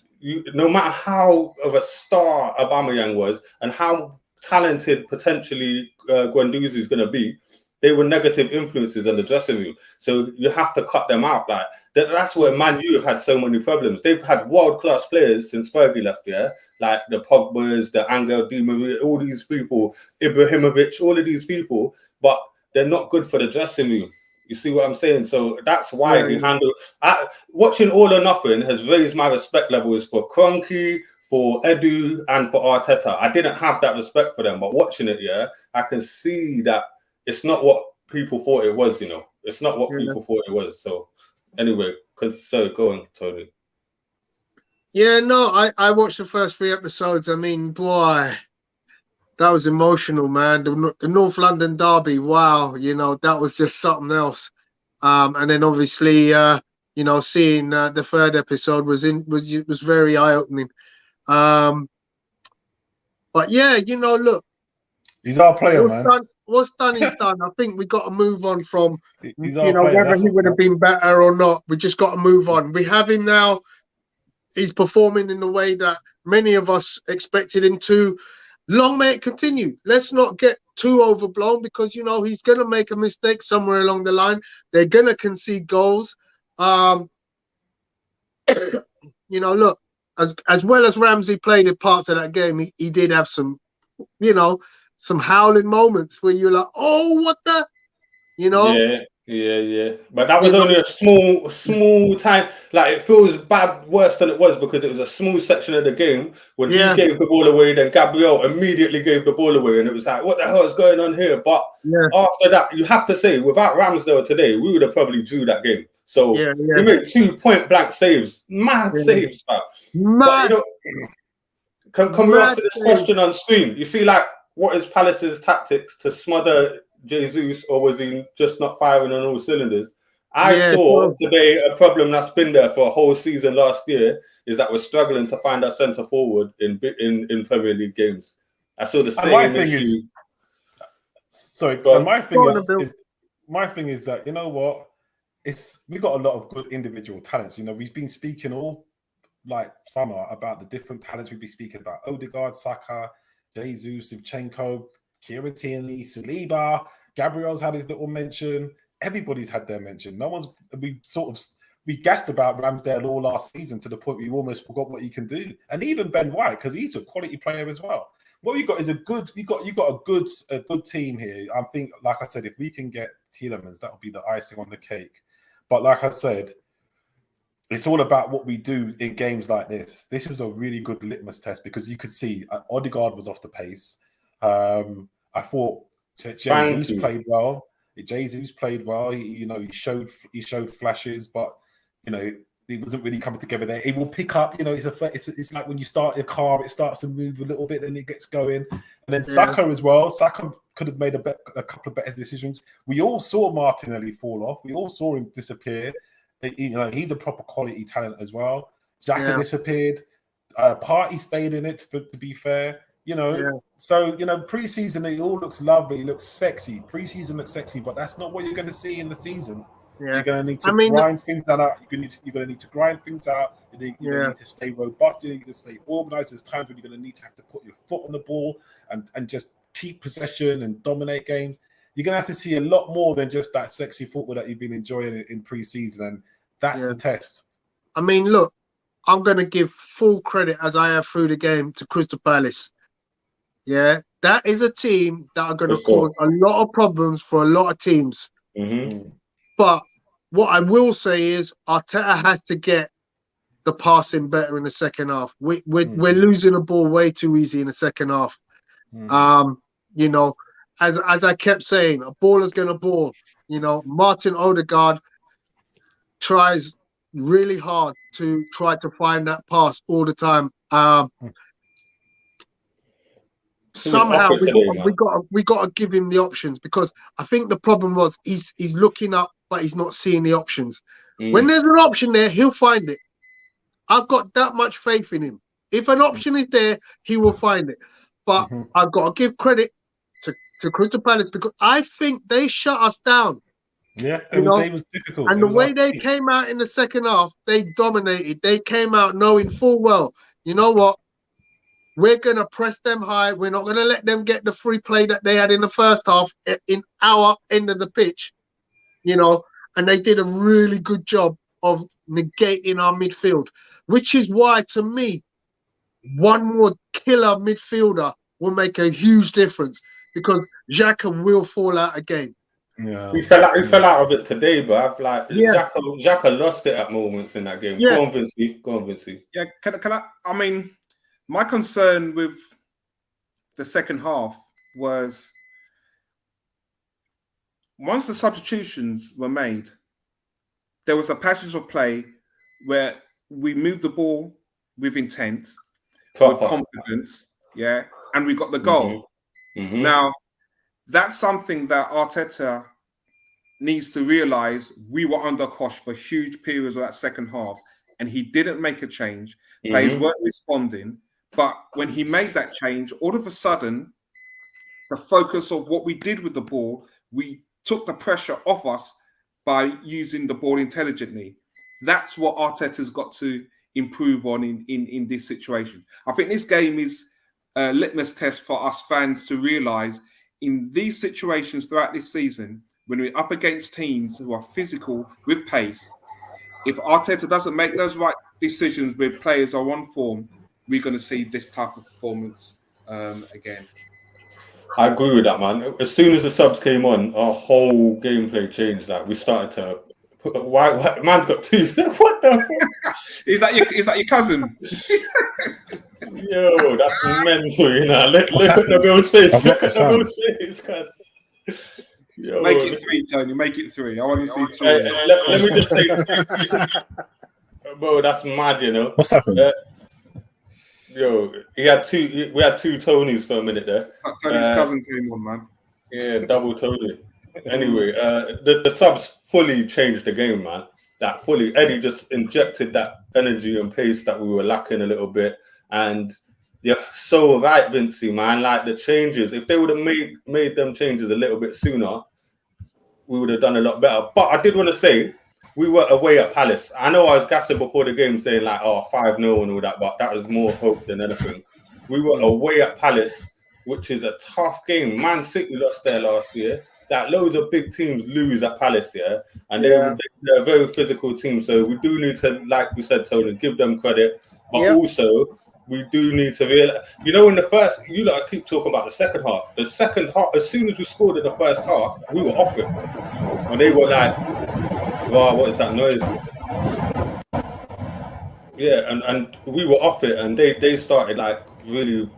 no matter how of a star Aubameyang was and how talented potentially Guendouzi is going to be, they were negative influences on the dressing room. So you have to cut them out. Like that's where Man U have had so many problems. They've had world-class players since Fergie left, yeah? Like the Pogbas, the Angel Di Maria, all these people, Ibrahimovic, all of these people, but they're not good for the dressing room. You see what I'm saying? So that's why he handled... watching All or Nothing has raised my respect levels for Kroenke, for Edu, and for Arteta. I didn't have that respect for them, but watching it, yeah, I can see that it's not what people thought it was, you know. It's not what people thought it was. So anyway, go on, Tony. Yeah, no, I watched the first 3 episodes. I mean, boy, that was emotional, man. The North London derby, wow, you know, that was just something else. And then obviously, you know, seeing the 3rd episode was very eye-opening. But yeah, you know, look, he's our player, man. What's done is done. I think we got to move on from, you know, whether he would have been better or not. We just got to move on. We have him now. He's performing in the way that many of us expected him to. Long may it continue. Let's not get too overblown, because, you know, he's going to make a mistake somewhere along the line. They're going to concede goals. You know, look, as well as Ramsey played in parts of that game, he did have some, you know, some howling moments where you're like, oh, what the, you know? Yeah. But that was only a small time. Like, it feels bad, worse than it was, because it was a small section of the game when he gave the ball away, then Gabriel immediately gave the ball away, and it was like, what the hell is going on here? But after that, you have to say, without Ramsdale today, we would have probably drew that game. So he made 2 point-blank saves, mad saves. But, you know, can we answer this question on screen? You see, like, what is Palace's tactics to smother Jesus, or was he just not firing on all cylinders? I saw today a problem that's been there for a whole season last year, is that we're struggling to find our centre forward in Premier League games. I saw the same issue. My thing is that, you know what, we got a lot of good individual talents. You know, we've been speaking all like summer about the different talents. We've been speaking about Odegaard, Saka, Jesus, Zinchenko, Kieran Tierney, Saliba, Gabriel's had his little mention. Everybody's had their mention. We gassed about Ramsdale all last season to the point we almost forgot what he can do. And even Ben White, because he's a quality player as well. What you got is a good team here. I think, like I said, if we can get Tielemans, that'll be the icing on the cake. But like I said, it's all about what we do in games like this. This was a really good litmus test, because you could see Odegaard was off the pace. I thought Jesus played well. Jesus played well. He showed flashes, but you know, he wasn't really coming together there. It will pick up. You know, it's like when you start your car, it starts to move a little bit, then it gets going. And then Saka as well. Saka could have made a couple of better decisions. We all saw Martinelli fall off. We all saw him disappear. You know, he's a proper quality talent as well. Xhaka disappeared. Partey stayed in it, to be fair. You know, so, you know, pre-season, it all looks lovely, it looks sexy. Pre-season looks sexy, but that's not what you're going to see in the season. You're going to need to grind things out. You're going to need to grind things out. You're going to need to stay robust. You're going to stay organized. There's times when you're going to have to put your foot on the ball and just keep possession and dominate games. You're going to have to see a lot more than just that sexy football that you've been enjoying in pre-season, and that's the test. I mean, look, I'm going to give full credit, as I have through the game, to Crystal Palace. Yeah, that is a team that are going to cause a lot of problems for a lot of teams. Mm-hmm. But what I will say is Arteta has to get the passing better in the second half. We're losing the ball way too easy in the second half. You know, as I kept saying, a baller's going to ball. You know, Martin Odegaard tries really hard to try to find that pass all the time. Somehow we got to give him the options, because I think the problem was he's looking up but he's not seeing the options. When there's an option there, he'll find it. I've got that much faith in him. If an option is there, he will find it. But I've got to give credit to Crystal Palace, because I think they shut us down. Yeah, it was difficult. And the way they came out in the second half, they dominated. They came out knowing full well, you know what? We're going to press them high. We're not going to let them get the free play that they had in the first half in our end of the pitch, you know. And they did a really good job of negating our midfield, which is why, to me, one more killer midfielder will make a huge difference, because Xhaka will fall out again. Yeah, we fell out of it today, but I've like Xhaka lost it at moments in that game. Yeah. Go on, Vincey. Yeah, can I? I mean, my concern with the second half was once the substitutions were made, there was a passage of play where we moved the ball with intent, with confidence, and we got the goal. Now, that's something that Arteta needs to realise. We were under cosh for huge periods of that second half, and he didn't make a change. Players weren't responding. But when he made that change, all of a sudden, the focus of what we did with the ball, we took the pressure off us by using the ball intelligently. That's what Arteta's got to improve on in this situation. I think this game is a litmus test for us fans to realise in these situations throughout this season, when we're up against teams who are physical with pace, if Arteta doesn't make those right decisions with players are on form, we're going to see this type of performance again. I agree with that, man. As soon as the subs came on, our whole gameplay changed. Like, we started to... Why man's got two. What the fuck? Is that your cousin? Yo, that's mental, you know. Look at the Bill's face. Look at the Bill's face. Yo, make it 3, Tony. Make it 3. I want to see 3. Let me just say, bro, that's mad, you know. What's happened? Yo, we had two Tonys for a minute there. Tony's cousin came on, man. Yeah, double Tony. Anyway, the subs fully changed the game, man. That fully, Eddie just injected that energy and pace that we were lacking a little bit. And you're so right, Vincey, man. Like the changes, if they would have made them changes a little bit sooner, we would have done a lot better. But I did want to say, we were away at Palace. I know I was gassing before the game saying like, 5-0 and all that, but that was more hope than anything. We were away at Palace, which is a tough game. Man City lost there last year. That loads of big teams lose at Palace, and they're a very physical team. So we do need to, like we said, Tony, give them credit, but also we do need to realize, you know, in the first, I keep talking about the second half. The second half, as soon as we scored in the first half, we were off it, and they were like, "Wow, what is that noise?" Yeah, and we were off it, and they started like really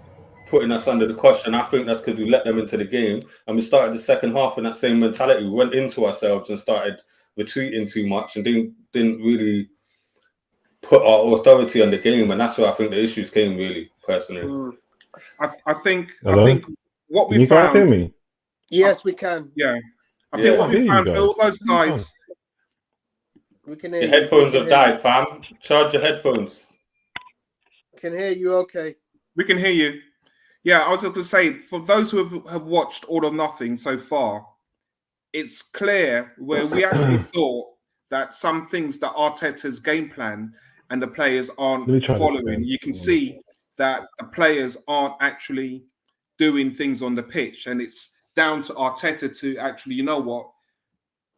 putting us under the cushion. I think that's because we let them into the game, and we started the second half in that same mentality. We went into ourselves and started retreating too much, and didn't really put our authority on the game, and that's where I think the issues came. Really, personally, I think what we found. Hear me? Yes, we can. Yeah, I think what we found for all those guys. We can hear your headphones have died, fam. Charge your headphones. Can hear you. Okay. We can hear you. Yeah, I was going to say, for those who have watched All or Nothing so far, it's clear where we actually thought that some things that Arteta's game plan and the players aren't following. You can see that the players aren't actually doing things on the pitch, and it's down to Arteta to actually, you know what,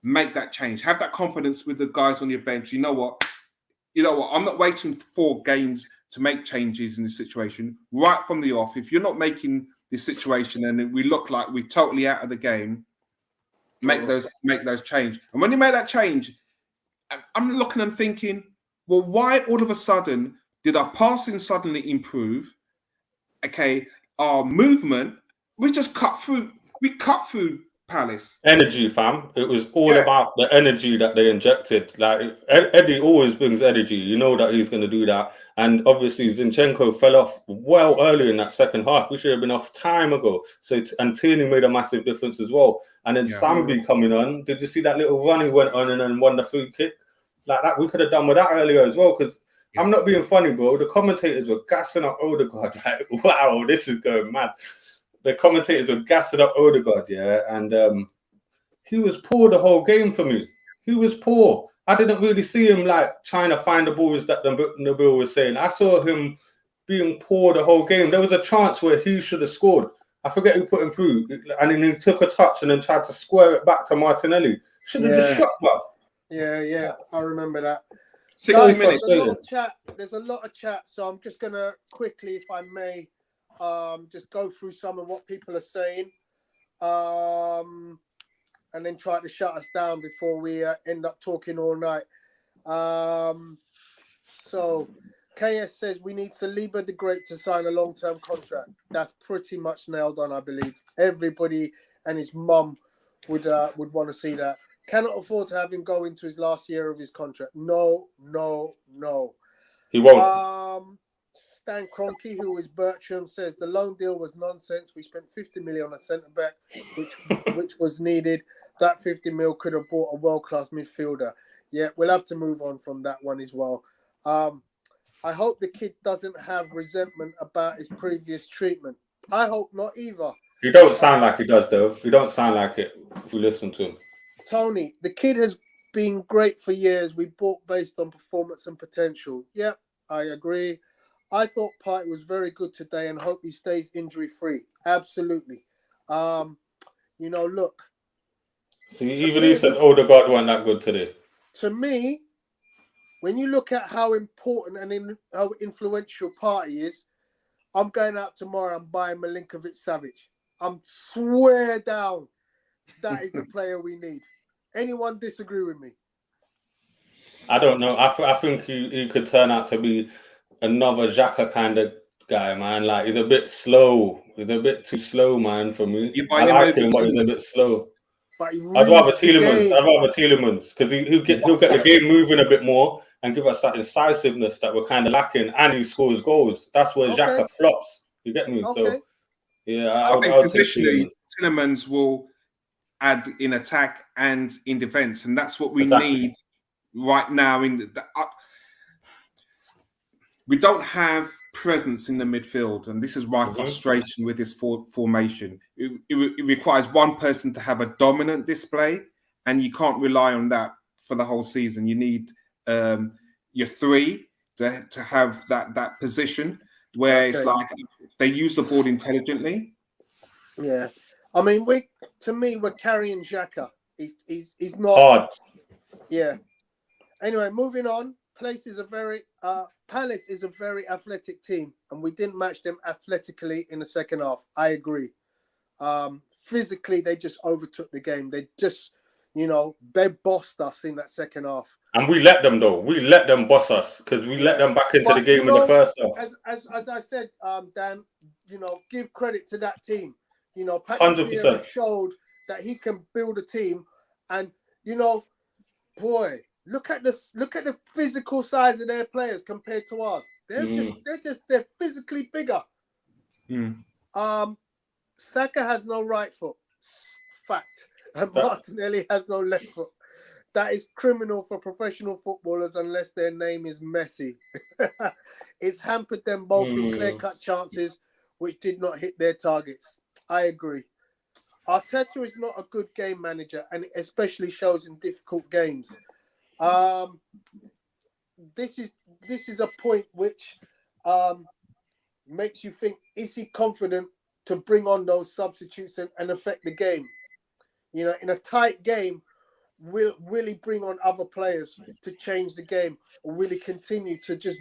make that change. Have that confidence with the guys on your bench. You know what, I'm not waiting for games to make changes in this situation. Right from the off, if you're not making this situation and we look like we're totally out of the game, make those change. And when you make that change, I'm looking and thinking, well, why all of a sudden did our passing suddenly improve? Okay, our movement, we just cut through Palace? Energy, fam. It was all Yeah. about the energy that they injected. Like Eddie always brings energy. You know that he's going to do that. And obviously Zinchenko fell off well early in that second half. We should have been off time ago. So and Tierney made a massive difference as well. And then Sambi coming on. Did you see that little run he went on and then won the free kick? Like that, we could have done with that earlier as well. Because I'm not being funny, bro. The commentators were gassing up Odegaard. Like, wow, this is going mad. The commentators were gassing up Odegaard, and he was poor the whole game for me. He was poor. I didn't really see him like trying to find the balls that Nabil was saying. I saw him being poor the whole game. There was a chance where he should have scored. I forget who put him through, and then he took a touch and then tried to square it back to Martinelli. Should have just shot, bruv. Yeah, I remember that. 60 minutes. There's a lot of chat, so I'm just gonna quickly, if I may, just go through some of what people are saying, and then try to shut us down before we end up talking all night. So KS says we need Saliba the Great to sign a long-term contract. That's pretty much nailed on, I believe. Everybody and his mum would want to see that. Cannot afford to have him go into his last year of his contract. No. He won't. Stan Kroenke, who is Bertram, says the loan deal was nonsense. We spent 50 million on a centre-back, which was needed. That 50 mil could have bought a world-class midfielder. Yeah, we'll have to move on from that one as well. I hope the kid doesn't have resentment about his previous treatment. I hope not either. He don't sound like he does, though. He don't sound like it if we listen to him. Tony, the kid has been great for years. We bought based on performance and potential. Yep, I agree. I thought Partey was very good today and hope he stays injury-free. Absolutely. Look. See, even he said Odegaard weren't that good today. To me, when you look at how important and how influential Partey is, I'm going out tomorrow and buying Milinkovic-Savic. I'm swear down that is the player we need. Anyone disagree with me? I don't know. I think he could turn out to be another Xhaka kind of guy, man. Like, he's a bit slow. He's a bit too slow, man, for me. I like him, but he's a bit slow. But I'd rather Tielemans because he'll get the game moving a bit more and give us that incisiveness that we're kind of lacking, and he scores goals. That's where Xhaka flops. You get me? Okay. So, yeah, I think positionally, Tielemans will add in attack and in defence, and that's what we need right now. We don't have presence in the midfield, and this is my frustration with this formation. It requires one person to have a dominant display, and you can't rely on that for the whole season. You need your three to have that position where it's like they use the ball intelligently. Yeah, I mean, we're carrying Xhaka. He's not hard. Yeah. Anyway, moving on. Palace is a very athletic team, and we didn't match them athletically in the second half. I agree. Physically, they just overtook the game. They just, they bossed us in that second half. And we let them, though. We let them boss us because we let them back into the game in the first half. As I said, Dan, give credit to that team. Patrick 100% Vieira showed that he can build a team, and boy. Look at the physical size of their players compared to ours. They're physically bigger. Saka has no right foot. Fact. And Martinelli has no left foot. That is criminal for professional footballers unless their name is Messi. It's hampered them both in clear-cut chances which did not hit their targets. I agree. Arteta is not a good game manager, and it especially shows in difficult games. This is a point which makes you think, is he confident to bring on those substitutes and affect the game? In a tight game, will he bring on other players to change the game, or will he continue to just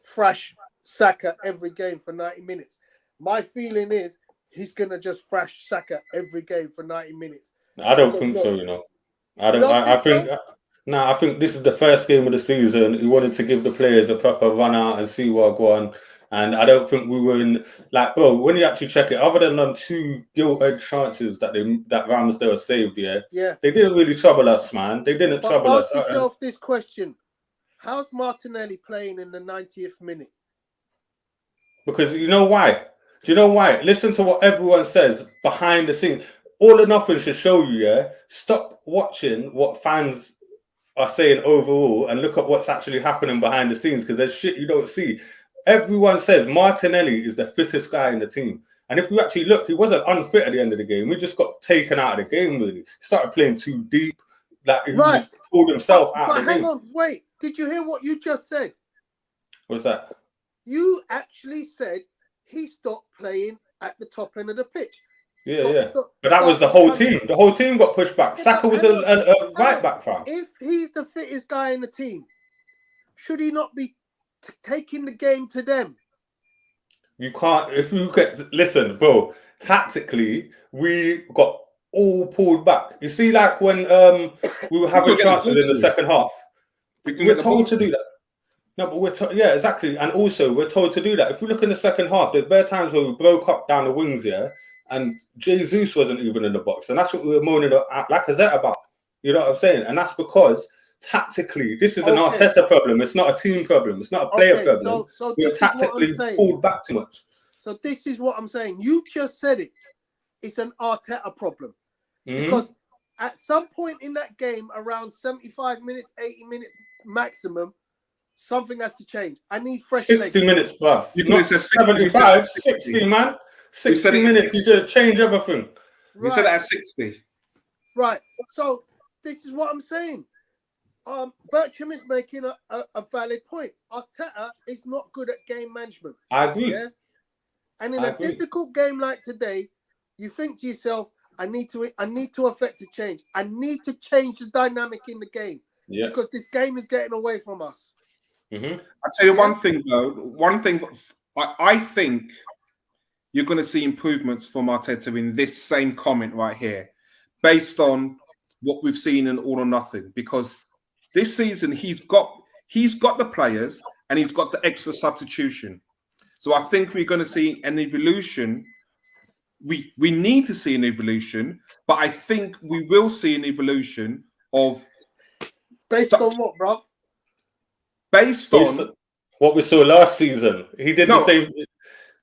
thrash Saka every game for 90 minutes? My feeling is he's going to just thrash Saka every game for 90 minutes. I don't think so, I think this is the first game of the season. He wanted to give the players a proper run out and see what go on. And I don't think we were in, like, bro, when you actually check it, other than them 2 gilt-edged chances that Ramsdale saved, they didn't really trouble us, man. They didn't trouble us. Ask yourself this question. How's Martinelli playing in the 90th minute? Because you know why? Do you know why? Listen to what everyone says behind the scenes. All or nothing should show you, stop watching what fans are saying overall and look at what's actually happening behind the scenes, because there's shit you don't see. Everyone says Martinelli is the fittest guy in the team. And if you actually look, he wasn't unfit at the end of the game. We just got taken out of the game, really. He started playing too deep. Like, he just pulled himself out of the game. But hang on, wait. Did you hear what you just said? What's that? You actually said he stopped playing at the top end of the pitch. Yeah. But that was the whole team. The whole team got pushed back. Saka was a right back fan. If he's the fittest guy in the team, should he not be taking the game to them? You can't. If you get listen, bro. Tactically, we got all pulled back. You see, like when we were having chances in the second half, we're told to do that. No, but we're exactly. And also, we're told to do that. If we look in the second half, there's bare times where we broke up down the wings, and Jesus wasn't even in the box, and that's what we were moaning at Lacazette about. You know what I'm saying? And that's because tactically, this is an Arteta problem. It's not a team problem. It's not a player problem. So we're tactically pulled back too much. So this is what I'm saying. You just said it. It's an Arteta problem. Because at some point in that game, around 75 minutes, 80 minutes maximum, something has to change. I need fresh 60 minutes, bruv. Not 75, 60, man. 60 minutes, you just change everything. You said that at 60. Right. So this is what I'm saying. Bertram is making a valid point. Arteta is not good at game management. I agree. Yeah? And in a difficult game like today, you think to yourself, I need to affect a change. I need to change the dynamic in the game. Yeah. Because this game is getting away from us. I'll tell you one thing, though. One thing, I think you're going to see improvements from Arteta in this same comment right here, based on what we've seen in All or Nothing. Because this season he's got the players and he's got the extra substitution. So I think we're going to see an evolution. We need to see an evolution, but I think we will see an evolution of based on what, bro? Based on what we saw last season. He did the same.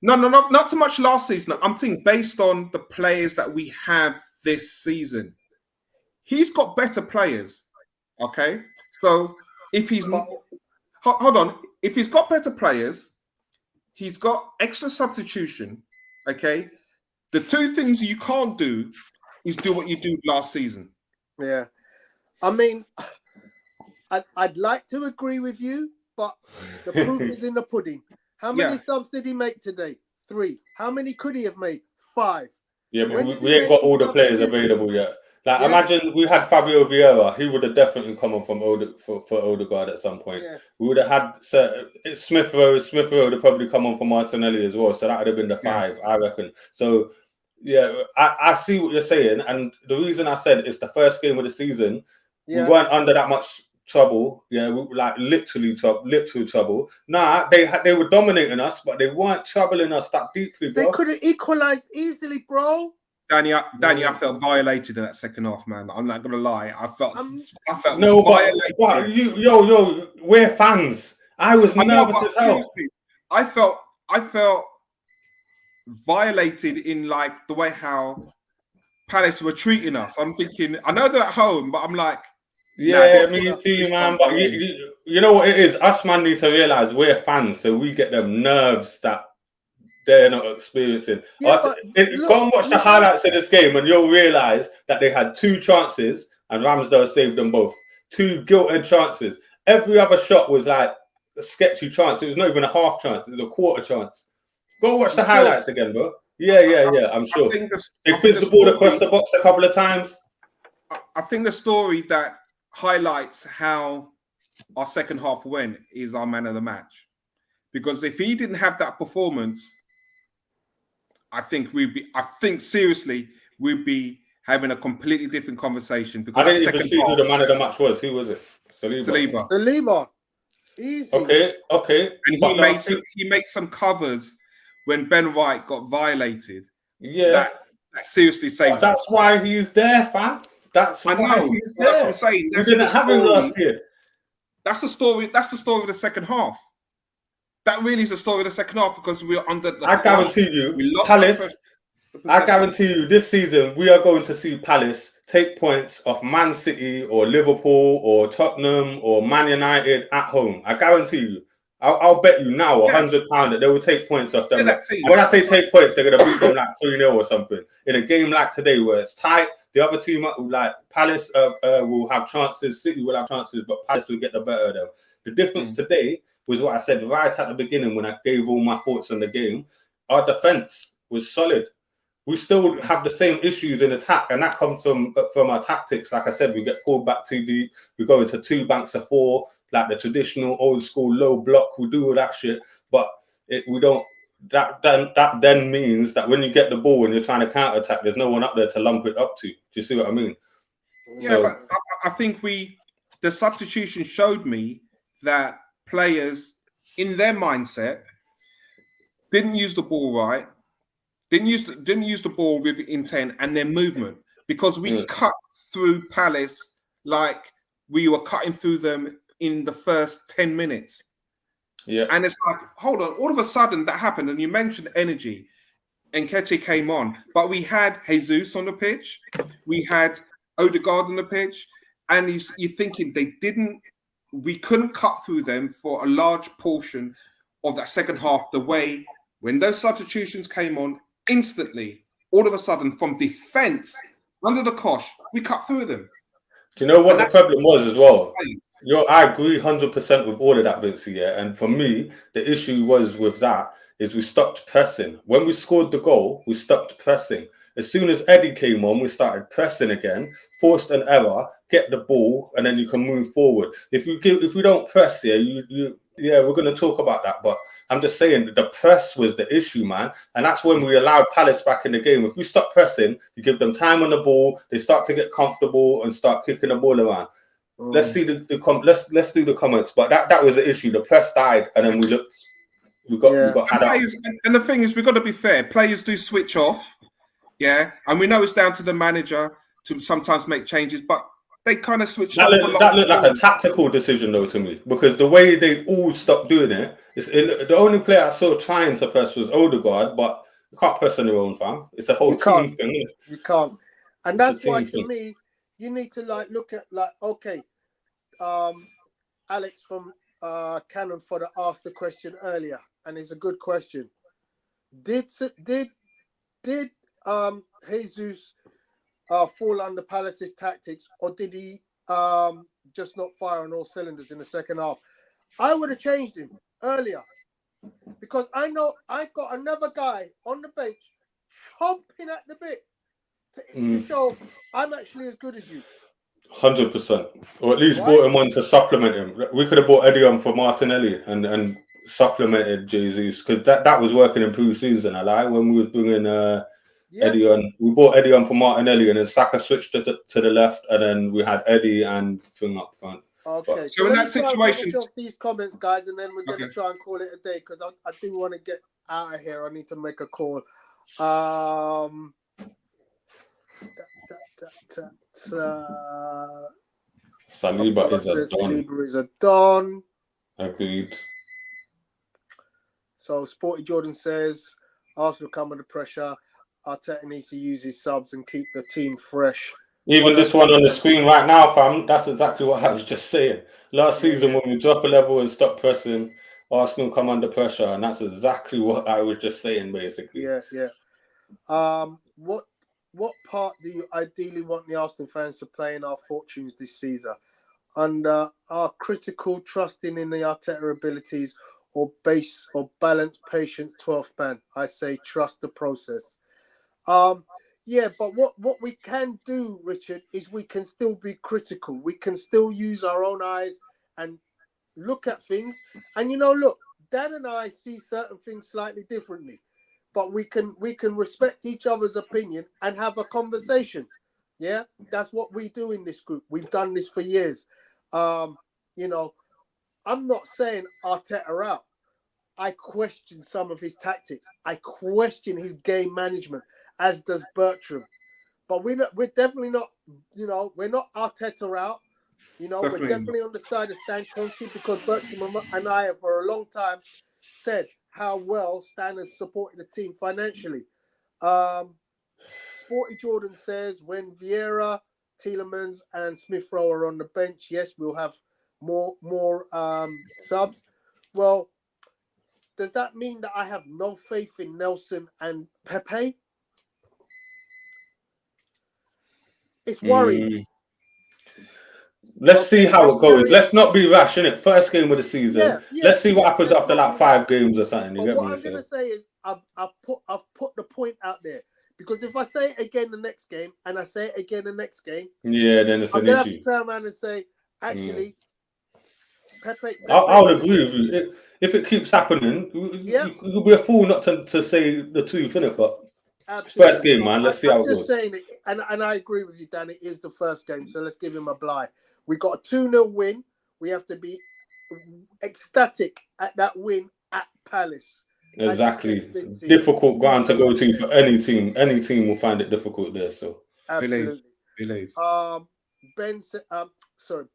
No, not so much last season. I'm thinking based on the players that we have this season. He's got better players. Okay, so if he's hold on, if he's got better players, he's got extra substitution. Okay, the two things you can't do is do what you do last season. Yeah, I mean, I'd like to agree with you, but the proof is in the pudding. How many subs did he make today? 3. How many could he have made? 5. Yeah, but we ain't got all the players available yet. Like, imagine we had Fabio Vieira. He would have definitely come on from for Odegaard at some point. Yeah. We would have had Smith Rowe would have probably come on for Martinelli as well. So that would have been the 5, I reckon. So, yeah, I see what you're saying. And the reason I said it's the first game of the season, we weren't under that much trouble. Yeah, we were like literal trouble. Nah, they were dominating us, but they weren't troubling us that deeply, bro. They could have equalized easily, bro. Danny, I felt violated in that second half, man. I'm not gonna lie. I felt no, violated. But yo, we're fans. I was nervous as hell. I felt violated in like the way how Palace were treating us. I'm thinking, I know they're at home, but I'm like, yeah, me too, man. But you know what it is? Us, man, need to realize we're fans, so we get them nerves that they're not experiencing. Yeah, go and watch the highlights of this game, and you'll realize that they had 2 chances, and Ramsdale saved them both. 2 gilt-edged chances. Every other shot was like a sketchy chance. It was not even a half chance. It was a quarter chance. Go watch the highlights again, bro. Yeah. I'm sure. They fizzed the ball across the box a couple of times. I think the story that highlights how our second half went is our man of the match. Because if he didn't have that performance, I think seriously we'd be having a completely different conversation. Because I didn't even see who the man of the match was. Who was it? Saliba. Easy. Okay. And he made some covers when Ben White got violated. Yeah. That seriously saved us. That's why he's there, fam. That's why he's there. That's what I'm saying. We didn't have him last year. That's the story. That's the story of the second half. That really is the story of the second half because we were under the. I guarantee you, Palace. I guarantee you, this season we are going to see Palace take points off Man City or Liverpool or Tottenham or Man United at home. I guarantee you. I'll bet you now £100 that they will take points off them. When I say take points, they're going to beat them like 3-0 or something. In a game like today where it's tight, the other team, like Palace, will have chances, City will have chances, but Palace will get the better of them. The difference today was what I said right at the beginning when I gave all my thoughts on the game. Our defence was solid. We still have the same issues in attack, and that comes from our tactics. Like I said, we get pulled back too deep. We go into 2 banks of 4, like the traditional old school low block. We do all that shit, but we don't. That then means that when you get the ball and you're trying to counter attack, there's no one up there to lump it up to. Do you see what I mean? Yeah, but I think the substitution showed me that players in their mindset didn't use the ball right. Didn't use the ball with intent and their movement because we cut through Palace like we were cutting through them in the first 10 minutes. Yeah. And it's like, hold on, all of a sudden that happened. And you mentioned energy. And Nketiah came on. But we had Jesus on the pitch. We had Odegaard on the pitch. And you're thinking we couldn't cut through them for a large portion of that second half the way when those substitutions came on, instantly, all of a sudden, from defence, under the cosh, we cut through them. Do you know what the problem was as well? I agree 100% with all of that, Vinci, yeah. And for me, the issue was with that is we stopped pressing. When we scored the goal, we stopped pressing. As soon as Eddie came on, we started pressing again, forced an error, get the ball, and then you can move forward. If we don't press here, we're going to talk about that, but I'm just saying that the press was the issue, man. And that's when we allowed Palace back in the game. If we stop pressing, you give them time on the ball, they start to get comfortable and start kicking the ball around. Let's see let's do the comments. But that was the issue. The press died, and then we got had up. And the thing is, we've got to be fair. Players do switch off, yeah, and we know it's down to the manager to sometimes make changes, but they kind of switched off. That looked like a tactical decision, though, to me, because the way they all stopped doing it, the only player I saw trying to press was Odegaard, but you can't press on your own, fam. It's a whole team thing. Isn't it? You can't, and that's why, to me, you need to look at okay. Alex from Cannon Fodder asked the question earlier, and it's a good question. Did Jesus fall under Palace's tactics, or did he just not fire on all cylinders in the second half? I would have changed him earlier because I know I got another guy on the bench chomping at the bit to show I'm actually as good as you. 100%, or at least brought him on to supplement him. We could have bought Eddie on for Martinelli and supplemented Jesus because that was working in pre-season. I like when we was bringing Eddie on. We bought Eddie on for Martinelli, and then Saka switched to the left, and then we had Eddie and thing up front. Okay, so in that situation, these comments, guys, and then we're going to try and call it a day because I do want to get out of here. I need to make a call. Saliba is a don. Agreed. So Sporty Jordan says Arsenal come under pressure. Arteta needs to use his subs and keep the team fresh. Even this one on the screen right now, fam, that's exactly what I was just saying. Last season, when we drop a level and stop pressing, Arsenal come under pressure, and that's exactly what I was just saying, basically. Yeah. What part do you ideally want the Arsenal fans to play in our fortunes this season? Under our critical trusting in the Arteta abilities or base or balanced patience 12th man? I say trust the process. Yeah, but what we can do, Richard, is we can still be critical. We can still use our own eyes and look at things. And, look, Dan and I see certain things slightly differently. But we can respect each other's opinion and have a conversation. Yeah, that's what we do in this group. We've done this for years. I'm not saying Arteta out. I question some of his tactics. I question his game management, as does Bertrand. But we're definitely not, we're not Arteta out. We're definitely on the side of Stan Kroenke, because Bertrand and I have for a long time said how well Stan has supported the team financially. Sporty Jordan says when Vieira, Tielemans and Smith Rowe are on the bench, yes, we'll have more subs. Well, does that mean that I have no faith in Nelson and Pepe? It's worrying. Let's see how it goes. Let's not be rash, innit? First game of the season. Yeah. Let's see what happens after like 5 games or something. You get what me? I'm gonna say is I've put the point out there, because if I say it again the next game and I say it again the next game, then it's I'm an gonna have issue. to turn around and say, actually, Pepe I'll agree with you. If it keeps happening, you'll be a fool not to say the truth, innit? But absolutely. First game, man. Let's see how it goes. I'm just saying it, and I agree with you, Dan. It is the first game, so let's give him a bye. We got a 2-0 win. We have to be ecstatic at that win at Palace. Exactly. Difficult ground to go to for any team. Any team will find it difficult there. So absolutely. Believe.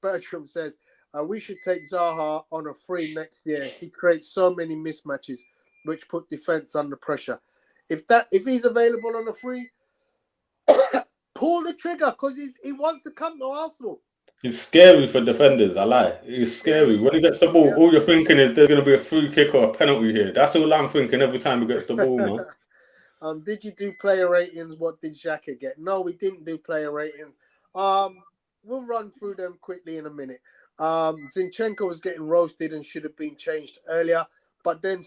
Bertram says we should take Zaha on a free next year. He creates so many mismatches, which put defense under pressure. If he's available on a free, pull the trigger, because he wants to come to Arsenal. It's scary for defenders. I lie. It's scary. When he gets the ball, all you're thinking is there's going to be a free kick or a penalty here. That's all I'm thinking every time he gets the ball, man. Did you do player ratings? What did Xhaka get? No, we didn't do player ratings. We'll run through them quickly in a minute. Zinchenko was getting roasted and should have been changed earlier. But then,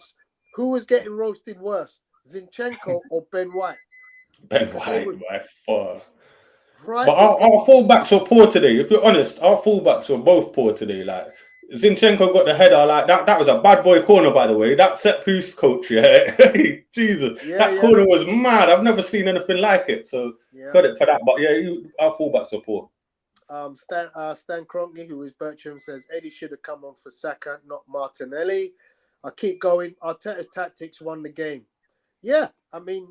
who was getting roasted worse, Zinchenko or Ben White? Ben White, by far. Right. But our fullbacks were poor today. If you're honest, our fullbacks were both poor today. Like Zinchenko got the header. Like that was a bad boy corner, by the way. That set piece, coach. Yeah, Jesus, that corner was mad. I've never seen anything like it. So credit for that. But our fullbacks were poor. Stan Kroenke, who is Bertram, says Eddie should have come on for Saka, not Martinelli. I keep going. Arteta's tactics won the game. Yeah, I mean,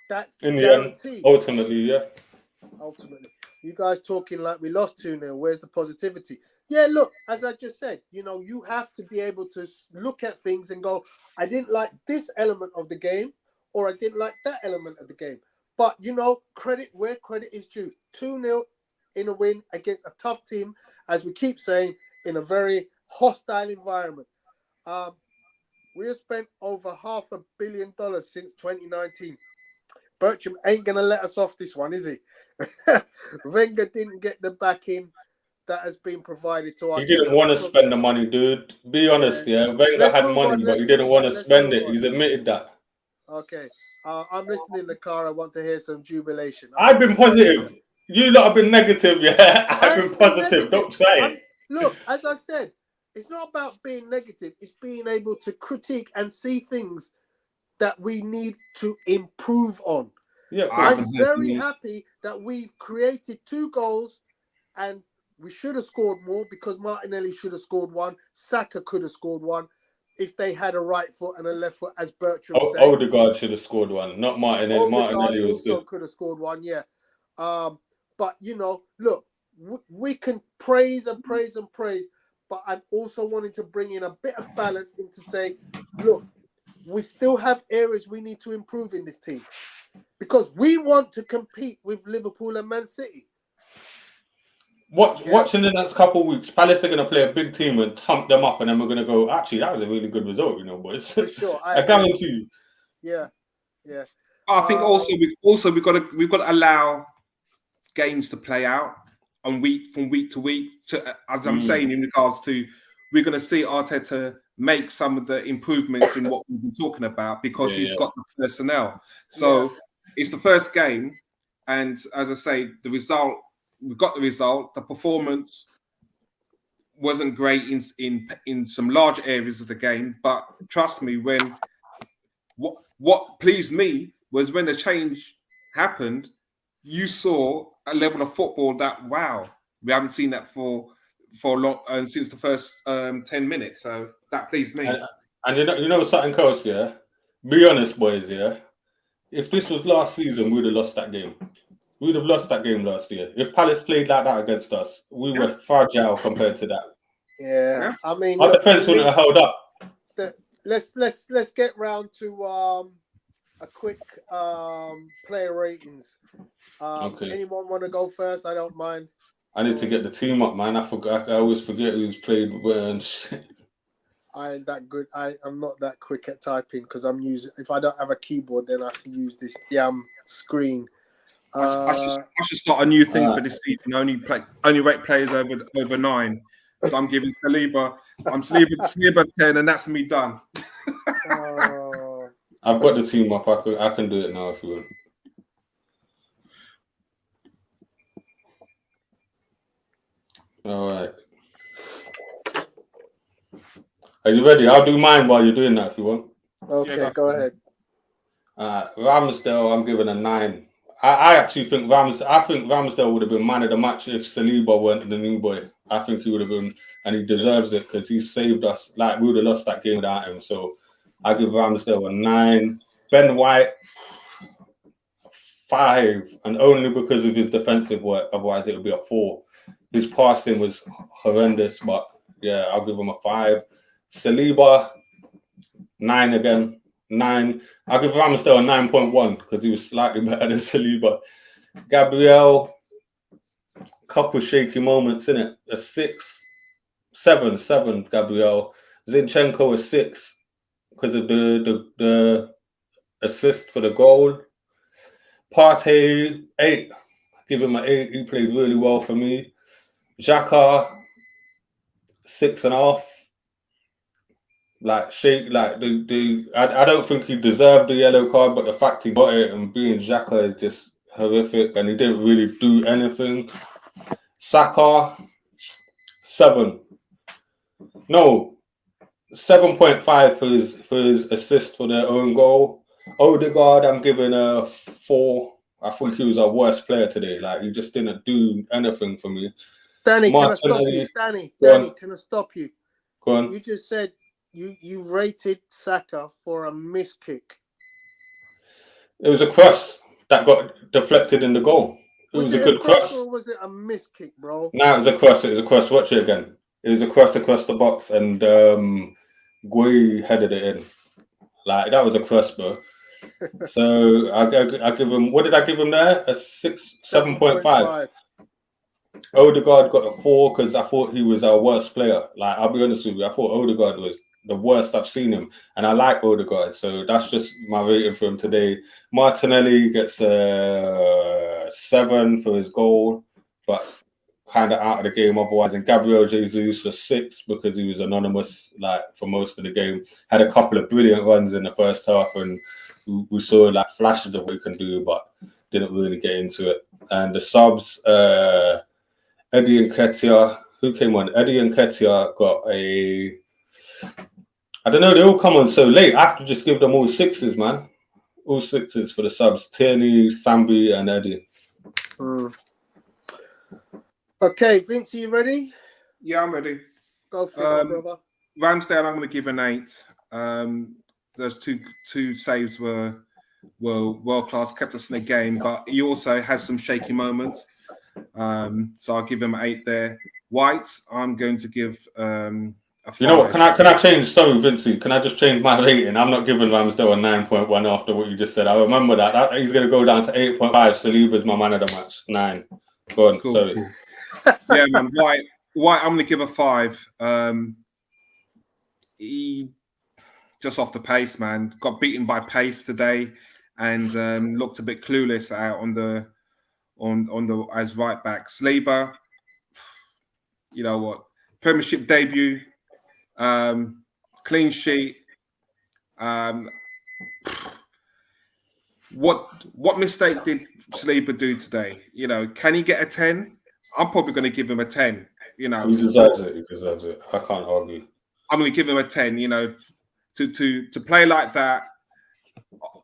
that's in guaranteed. The end, ultimately. Ultimately, you guys talking like we lost 2-0. Where's the positivity? Yeah, look, as I just said, you have to be able to look at things and go, I didn't like this element of the game, or I didn't like that element of the game. But, credit where credit is due. 2-0 in a win against a tough team, as we keep saying, in a very hostile environment. We have spent over $500 million since 2019. Bertram ain't going to let us off this one, is he? Wenger didn't get the backing that has been provided to us. He didn't want to spend the money, dude. Be honest, Wenger had money, but he didn't want to spend it. He's admitted that. Okay. I'm listening in the car. I want to hear some jubilation. I've been positive. You lot have been negative, I've been positive. Don't try it. Look, as I said, it's not about being negative. It's being able to critique and see things that we need to improve on. Yeah, I'm very happy that we've created 2 goals, and we should have scored more, because Martinelli should have scored 1. Saka could have scored 1 if they had a right foot and a left foot, as Bertram said. Odegaard should have scored 1, not Martinelli. Martinelli was also good. Could have scored 1, yeah. But look, we can praise and praise and praise, but I'm also wanting to bring in a bit of balance into say, look, we still have areas we need to improve in this team, because we want to compete with Liverpool and Man City. Watching the next couple of weeks, Palace are going to play a big team and thump them up, and then we're going to go, actually, that was a really good result, boys. For sure. I guarantee you. Yeah. I think we've got to allow games to play out from week to week. As I'm saying, in regards to, we're going to see Arteta make some of the improvements in what we've been talking about, because he's got the personnel. So it's the first game, and as I say, we got the result. The performance wasn't great in some large areas of the game, but trust me, when what pleased me was when the change happened, you saw a level of football that, wow, we haven't seen that for for long and since the first 10 minutes. So that pleased me. And you know something else, yeah. Be honest, boys, yeah. If this was last season, we'd have lost that game. We'd have lost that game last year. If Palace played like that against us, we were fragile compared to that. Yeah. I mean, our defense wouldn't have held up. Let's get round to a quick player ratings. Okay. Anyone want to go first? I don't mind. I need to get the team up, man. I forgot. I always forget who's played where and shit. I ain't that good. I'm not that quick at typing because I'm using. If I don't have a keyboard, then I have to use this damn screen. I should start a new thing for this season. Only rate players over 9. So I'm giving Saliba 10, and that's me done. I've got the team up. I can do it now if you want. All right. Are you ready? I'll do mine while you're doing that if you want. Okay, yeah, go ahead. Ramsdale, I'm giving a 9. I actually think Ramsdale would have been man of the match if Saliba weren't the new boy. I think he would have been, and he deserves it because he saved us. Like, we would have lost that game without him. So I give Ramsdale a 9. Ben White, 5, and only because of his defensive work. Otherwise, it would be a 4. His passing was horrendous, but yeah, I'll give him a 5. Saliba, 9 again. 9. I'll give Ramsdale a 9.1 because he was slightly better than Saliba. Gabriel, couple shaky moments in it. A 6, 7. Gabriel. Zinchenko a 6 because of the assist for the goal. Partey 8. Give him an 8. He played really well for me. Xhaka 6.5. Like I don't think he deserved the yellow card, but the fact he got it and being Xhaka is just horrific, and he didn't really do anything. Saka 7. No, 7.5 for his assist for their own goal. Odegaard, I'm giving a 4. I think he was our worst player today. Like, he just didn't do anything for me. Danny, can I stop you? Danny, can I stop you? Go on. You just said you rated Saka for a miss kick. It was a cross that got deflected in the goal. It was a good cross. Or was it a miss kick, bro? No, it was a cross. It was a cross. Watch it again. It was a cross across the box, and Guehi headed it in. Like, that was a cross, bro. So I give him. What did I give him there? A 7.5. Odegaard got a 4 because I thought he was our worst player. Like, I'll be honest with you, I thought Odegaard was the worst I've seen him, and I like Odegaard, so that's just my rating for him today. Martinelli gets a 7 for his goal, but kind of out of the game otherwise. And Gabriel Jesus a 6 because he was anonymous like for most of the game. Had a couple of brilliant runs in the first half, and we saw like flashes of what he can do, but didn't really get into it. And the subs, Eddie Nketiah, who came on? Eddie Nketiah got a... I don't know, they all come on so late. I have to just give them all 6s, man. All 6s for the subs. Tierney, Sambi, and Eddie. Okay, Vince, are you ready? Yeah, I'm ready. Go for it, brother. Ramsdale, I'm going to give an 8. Those two saves were world-class, kept us in the game, but he also has some shaky moments. So I'll give him an 8 there. White, I'm going to give a 5. You know what? Can I change? Sorry, Vincey. Can I just change my rating? I'm not giving Ramsdale a 9.1 after what you just said. I remember that he's going to go down to 8.5. Saliba's my man of the match. 9. Go on. Cool. Sorry. Yeah, man. White. I'm going to give a 5. He just off the pace, man. Got beaten by pace today, and looked a bit clueless out on the as right back. Saliba, you know what? Premiership debut, clean sheet. What mistake did Saliba do today? You know, can he get a 10? I'm probably going to give him a 10. You know, he deserves it. I can't argue. I'm going to give him a 10. You know, to play like that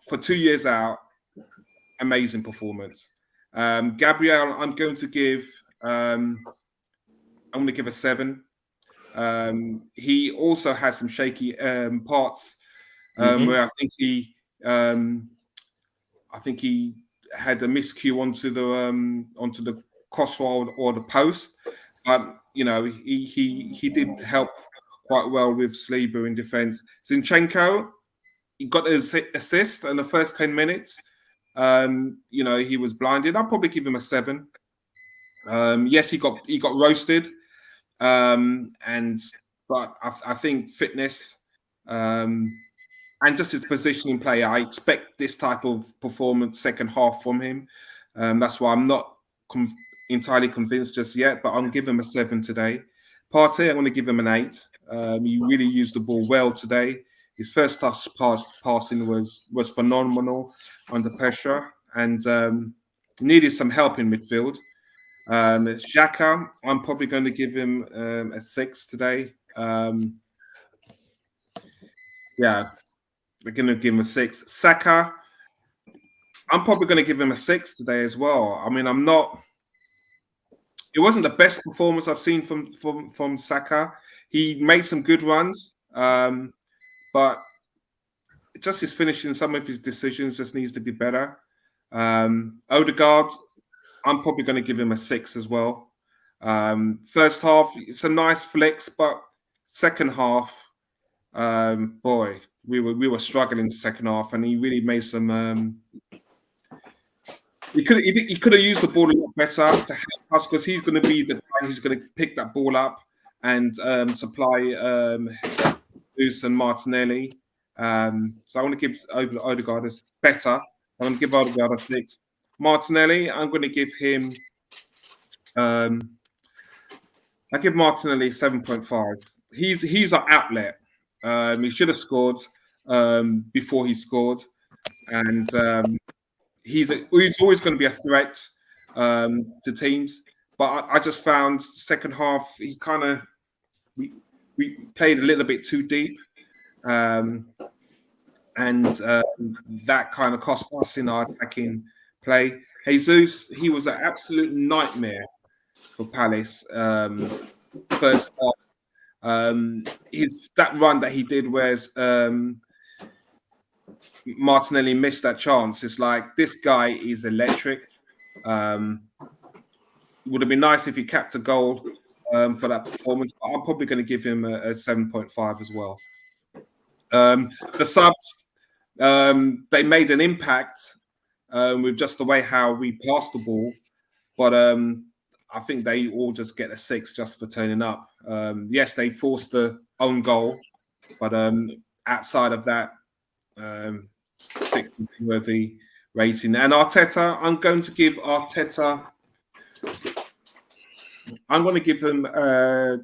for 2 years out, amazing performance. Gabriel, I'm going to give I'm going to give a 7. He also has some shaky parts where I think he had a miscue onto the crossbar or the post. You know, he did help quite well with Saliba in defence. Zinchenko, he got an assist in the first 10 minutes. You know, he was blinded. I'll probably give him a 7. Yes, he got roasted. But I think fitness and just his positioning play, I expect this type of performance second half from him. That's why I'm not entirely convinced just yet, but I'm giving him a 7 today. Partey, I'm going to give him an 8. He really used the ball well today. His first passing was phenomenal under pressure and needed some help in midfield. Xhaka, I'm probably going to give him a 6 today. Yeah, we're going to give him a 6. Saka, I'm probably going to give him a 6 today as well. I mean, it wasn't the best performance I've seen from Saka. He made some good runs, but just his finishing, some of his decisions just needs to be better. Odegaard, I'm probably going to give him a 6 as well. First half, it's a nice flex, but second half, boy, we were struggling the second half, and he really made some. He could have used the ball a lot better to help us, because he's going to be the guy who's going to pick that ball up and supply Jesus and Martinelli. So I want to give Odegaard a better. I'm going to give Odegaard a 6. Martinelli, I'm going to give him. I give Martinelli 7.5. He's our outlet. He should have scored before he scored, and he's always going to be a threat to teams. But I just found second half he kind of we played a little bit too deep, and that kind of cost us in our attacking play. Jesus, he was an absolute nightmare for Palace. First half, that run that he did, whereas Martinelli missed that chance. It's like, this guy is electric. Would have been nice if he capped a goal for that performance, but I'm probably going to give him a 7.5 as well. The subs, they made an impact with just the way how we passed the ball, but I think they all just get a 6 just for turning up. Yes, they forced the own goal, but outside of that, 6 is worthy rating. And Arteta, I'm going to give Arteta. I'm going to give him a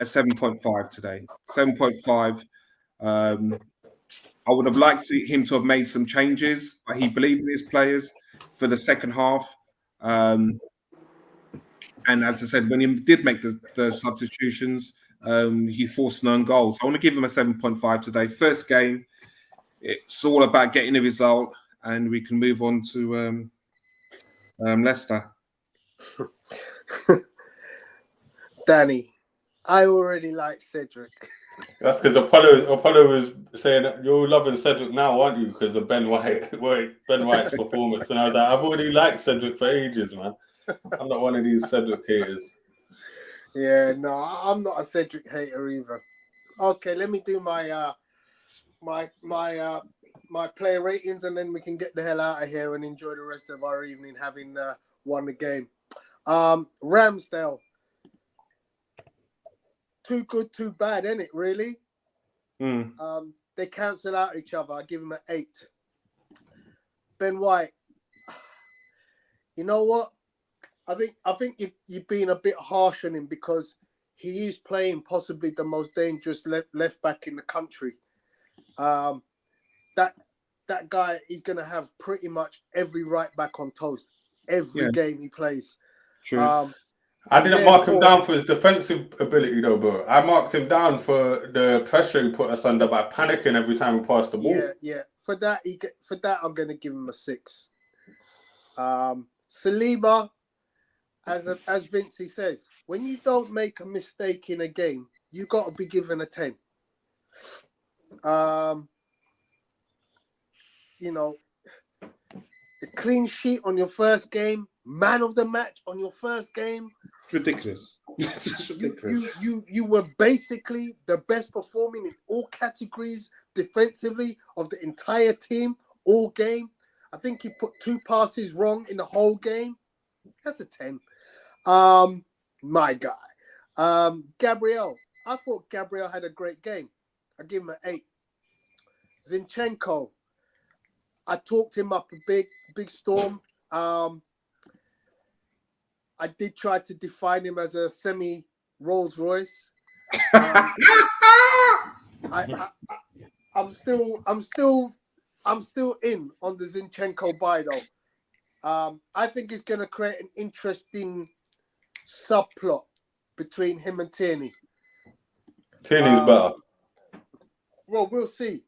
7.5 today. 7.5. I would have liked him to have made some changes, but he believed in his players for the second half. And as I said, when he did make the substitutions, he forced an own goal. So I want to give him a 7.5 today. First game, it's all about getting a result, and we can move on to Leicester. Danny, I already like Cedric. That's because Apollo was saying that you're loving Cedric now, aren't you? Because of Ben White's performance. And I was like, I've already liked Cedric for ages, man. I'm not one of these Cedric haters. Yeah, no, I'm not a Cedric hater either. Okay, let me do my my player ratings, and then we can get the hell out of here and enjoy the rest of our evening, having won the game. Ramsdale. Too good, too bad, isn't it, really? They cancel out each other. I give him an 8. Ben White, you know what? I think you've been a bit harsh on him, because he is playing possibly the most dangerous left back in the country. That guy is going to have pretty much every right back on toast every game he plays. True. I didn't mark him down for his defensive ability, though, bro. I marked him down for the pressure he put us under by panicking every time we passed the ball. Yeah. For that, I'm going to give him a 6. Saliba, as Vincey says, when you don't make a mistake in a game, you got to be given a 10. You know, the clean sheet on your first game, man of the match on your first game. It's ridiculous. It's ridiculous. You were basically the best performing in all categories defensively of the entire team all game. I think he put 2 passes wrong in the whole game. That's a 10. My guy. Gabriel. I thought Gabriel had a great game. I give him an 8. Zinchenko. I talked him up a big storm. I did try to define him as a semi Rolls Royce. I'm still in on the Zinchenko buy though. I think it's going to create an interesting subplot between him and Tierney. Tierney's better. Well, we'll see.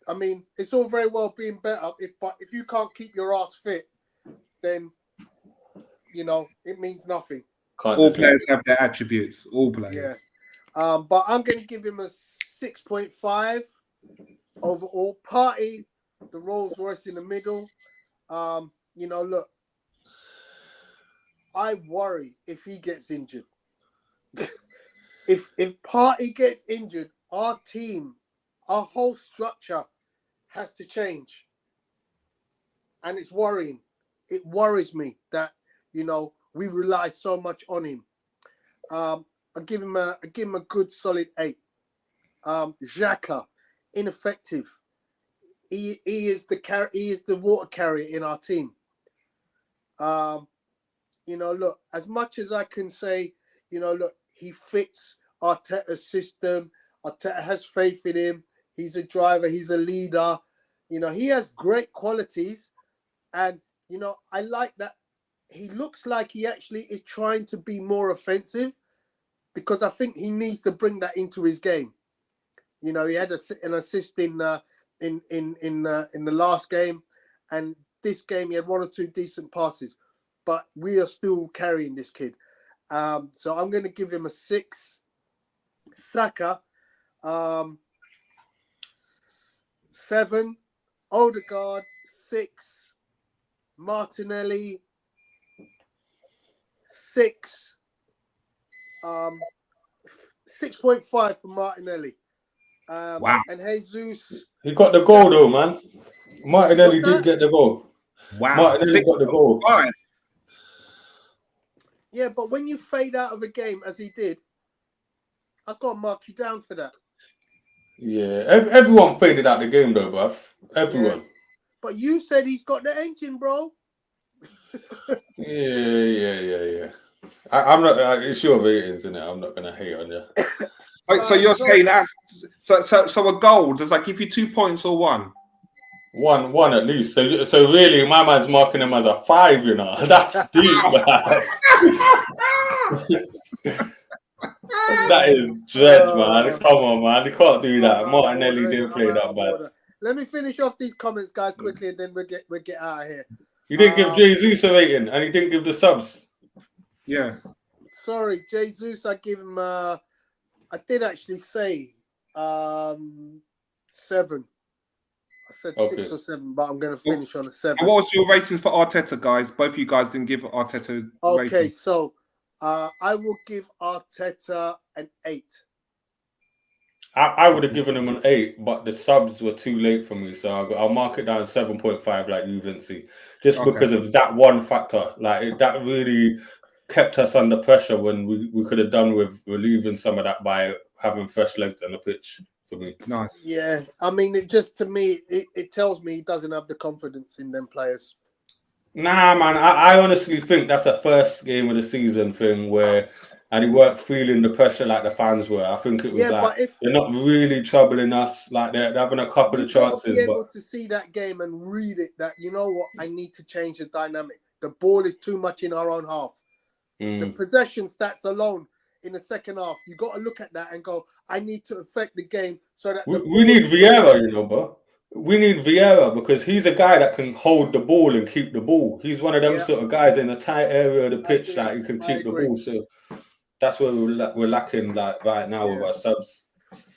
I mean, it's all very well being better, but if you can't keep your ass fit, then you know it means nothing. All players have their attributes. All players. Yeah. But I'm going to give him a 6.5 overall. Party, the Rolls Royce in the middle. You know, look, I worry if he gets injured. if Party gets injured, our team, our whole structure has to change. And it's worrying. It worries me that, you know, we rely so much on him. I'll give him a good solid 8. Xhaka, ineffective. He is the water carrier in our team. You know, look, as much as I can say, you know, look, he fits Arteta's system. Arteta has faith in him. He's a driver. He's a leader. You know, he has great qualities. And, you know, I like that he looks like he actually is trying to be more offensive because I think he needs to bring that into his game. You know, he had an assist in the last game. And this game, he had 1 or 2 decent passes. But we are still carrying this kid. So I'm going to give him a 6. Saka, 7. Odegaard, 6. Martinelli, 6. 6.5 for Martinelli. Wow. And Jesus. He got the goal though, man. Martinelli did get the goal. Wow. Martinelli got the goal. Yeah, but when you fade out of a game as he did, I got to mark you down for that. Yeah, everyone faded out the game though, bruv. Everyone. Yeah. But you said he's got the engine, bro. Yeah. I'm not. It's your ratings, isn't it? I'm not gonna hate on you. So you're saying that? So a goal does that give you 2 points or 1? One at least. So really, my man's marking him as a 5. You know, that's deep, man. That is dread, man. Come on, man. You can't do that. Martinelli didn't play that bad. Let me finish off these comments, guys, quickly, and then we'll get out of here. You didn't give Jesus a rating, and you didn't give the subs. Yeah. Sorry, Jesus. I give him. I did actually say 7. I said 6 or 7, but I'm going to finish on a 7. And what was your ratings for Arteta, guys? Both of you guys didn't give Arteta ratings. Okay, so I will give Arteta an 8. I would have given him an 8, but the subs were too late for me, so I'll mark it down 7.5 like you, Vincey, just because of that one factor. Like that really kept us under pressure when we could have done with relieving some of that by having fresh legs on the pitch. For me, nice. Yeah, I mean, it just to me, it tells me he doesn't have the confidence in them players. Nah, man, I honestly think that's a first game of the season thing where, and he weren't feeling the pressure like the fans were. I think it was they're not really troubling us. Like they're having a couple of chances. Be able to see that game and read it. That you know what, I need to change the dynamic. The ball is too much in our own half. The possession stats alone in the second half, you got to look at that and go, I need to affect the game so that we need Vieira, you know, bro. we need Vieira because he's a guy that can hold the ball and keep the ball. He's one of them sort of guys in a tight area of the pitch that he can keep the ball. So that's where we're lacking like right now with our subs.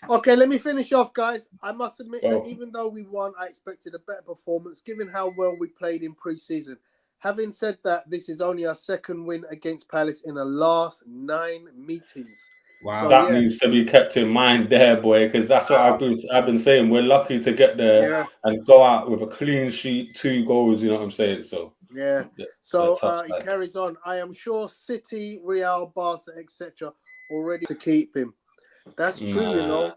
Okay, let me finish off, guys. I must admit that even though we won, I expected a better performance given how well we played in pre-season. Having said that, this is only our second win against Palace in the last 9 meetings. Wow, so, that needs to be kept in mind there, boy, because that's what I've been saying. We're lucky to get there and go out with a clean sheet, 2 goals. You know what I'm saying? So So he carries on. I am sure City, Real, Barca, etc. already to keep him. That's true, you know.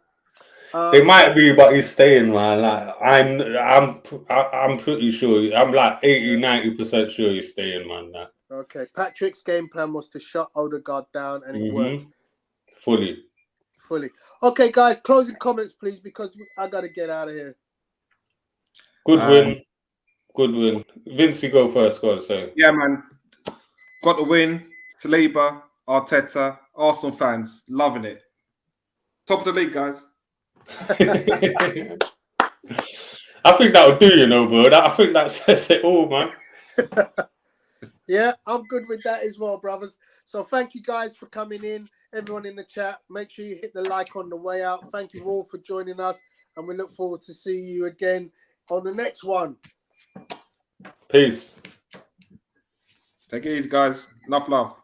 They might be, but he's staying, man. Like I'm pretty sure. I'm like 80-90% sure he's staying, man. Okay. Patrick's game plan was to shut Odegaard down, and it worked. Fully. Okay, guys, closing comments, please, because I got to get out of here. Good win. Vince, you go first. Go on, say. Yeah, man. Got the win. Saliba, Arteta, Arsenal fans, loving it. Top of the league, guys. I think that would do, you know, bro. I think that says it all, man. Yeah, I'm good with that as well, brothers. So thank you guys for coming in. Everyone in the chat, make sure you hit the like on the way out. Thank you all for joining us, and we look forward to seeing you again on the next one. Peace. Take it easy, guys. Enough love.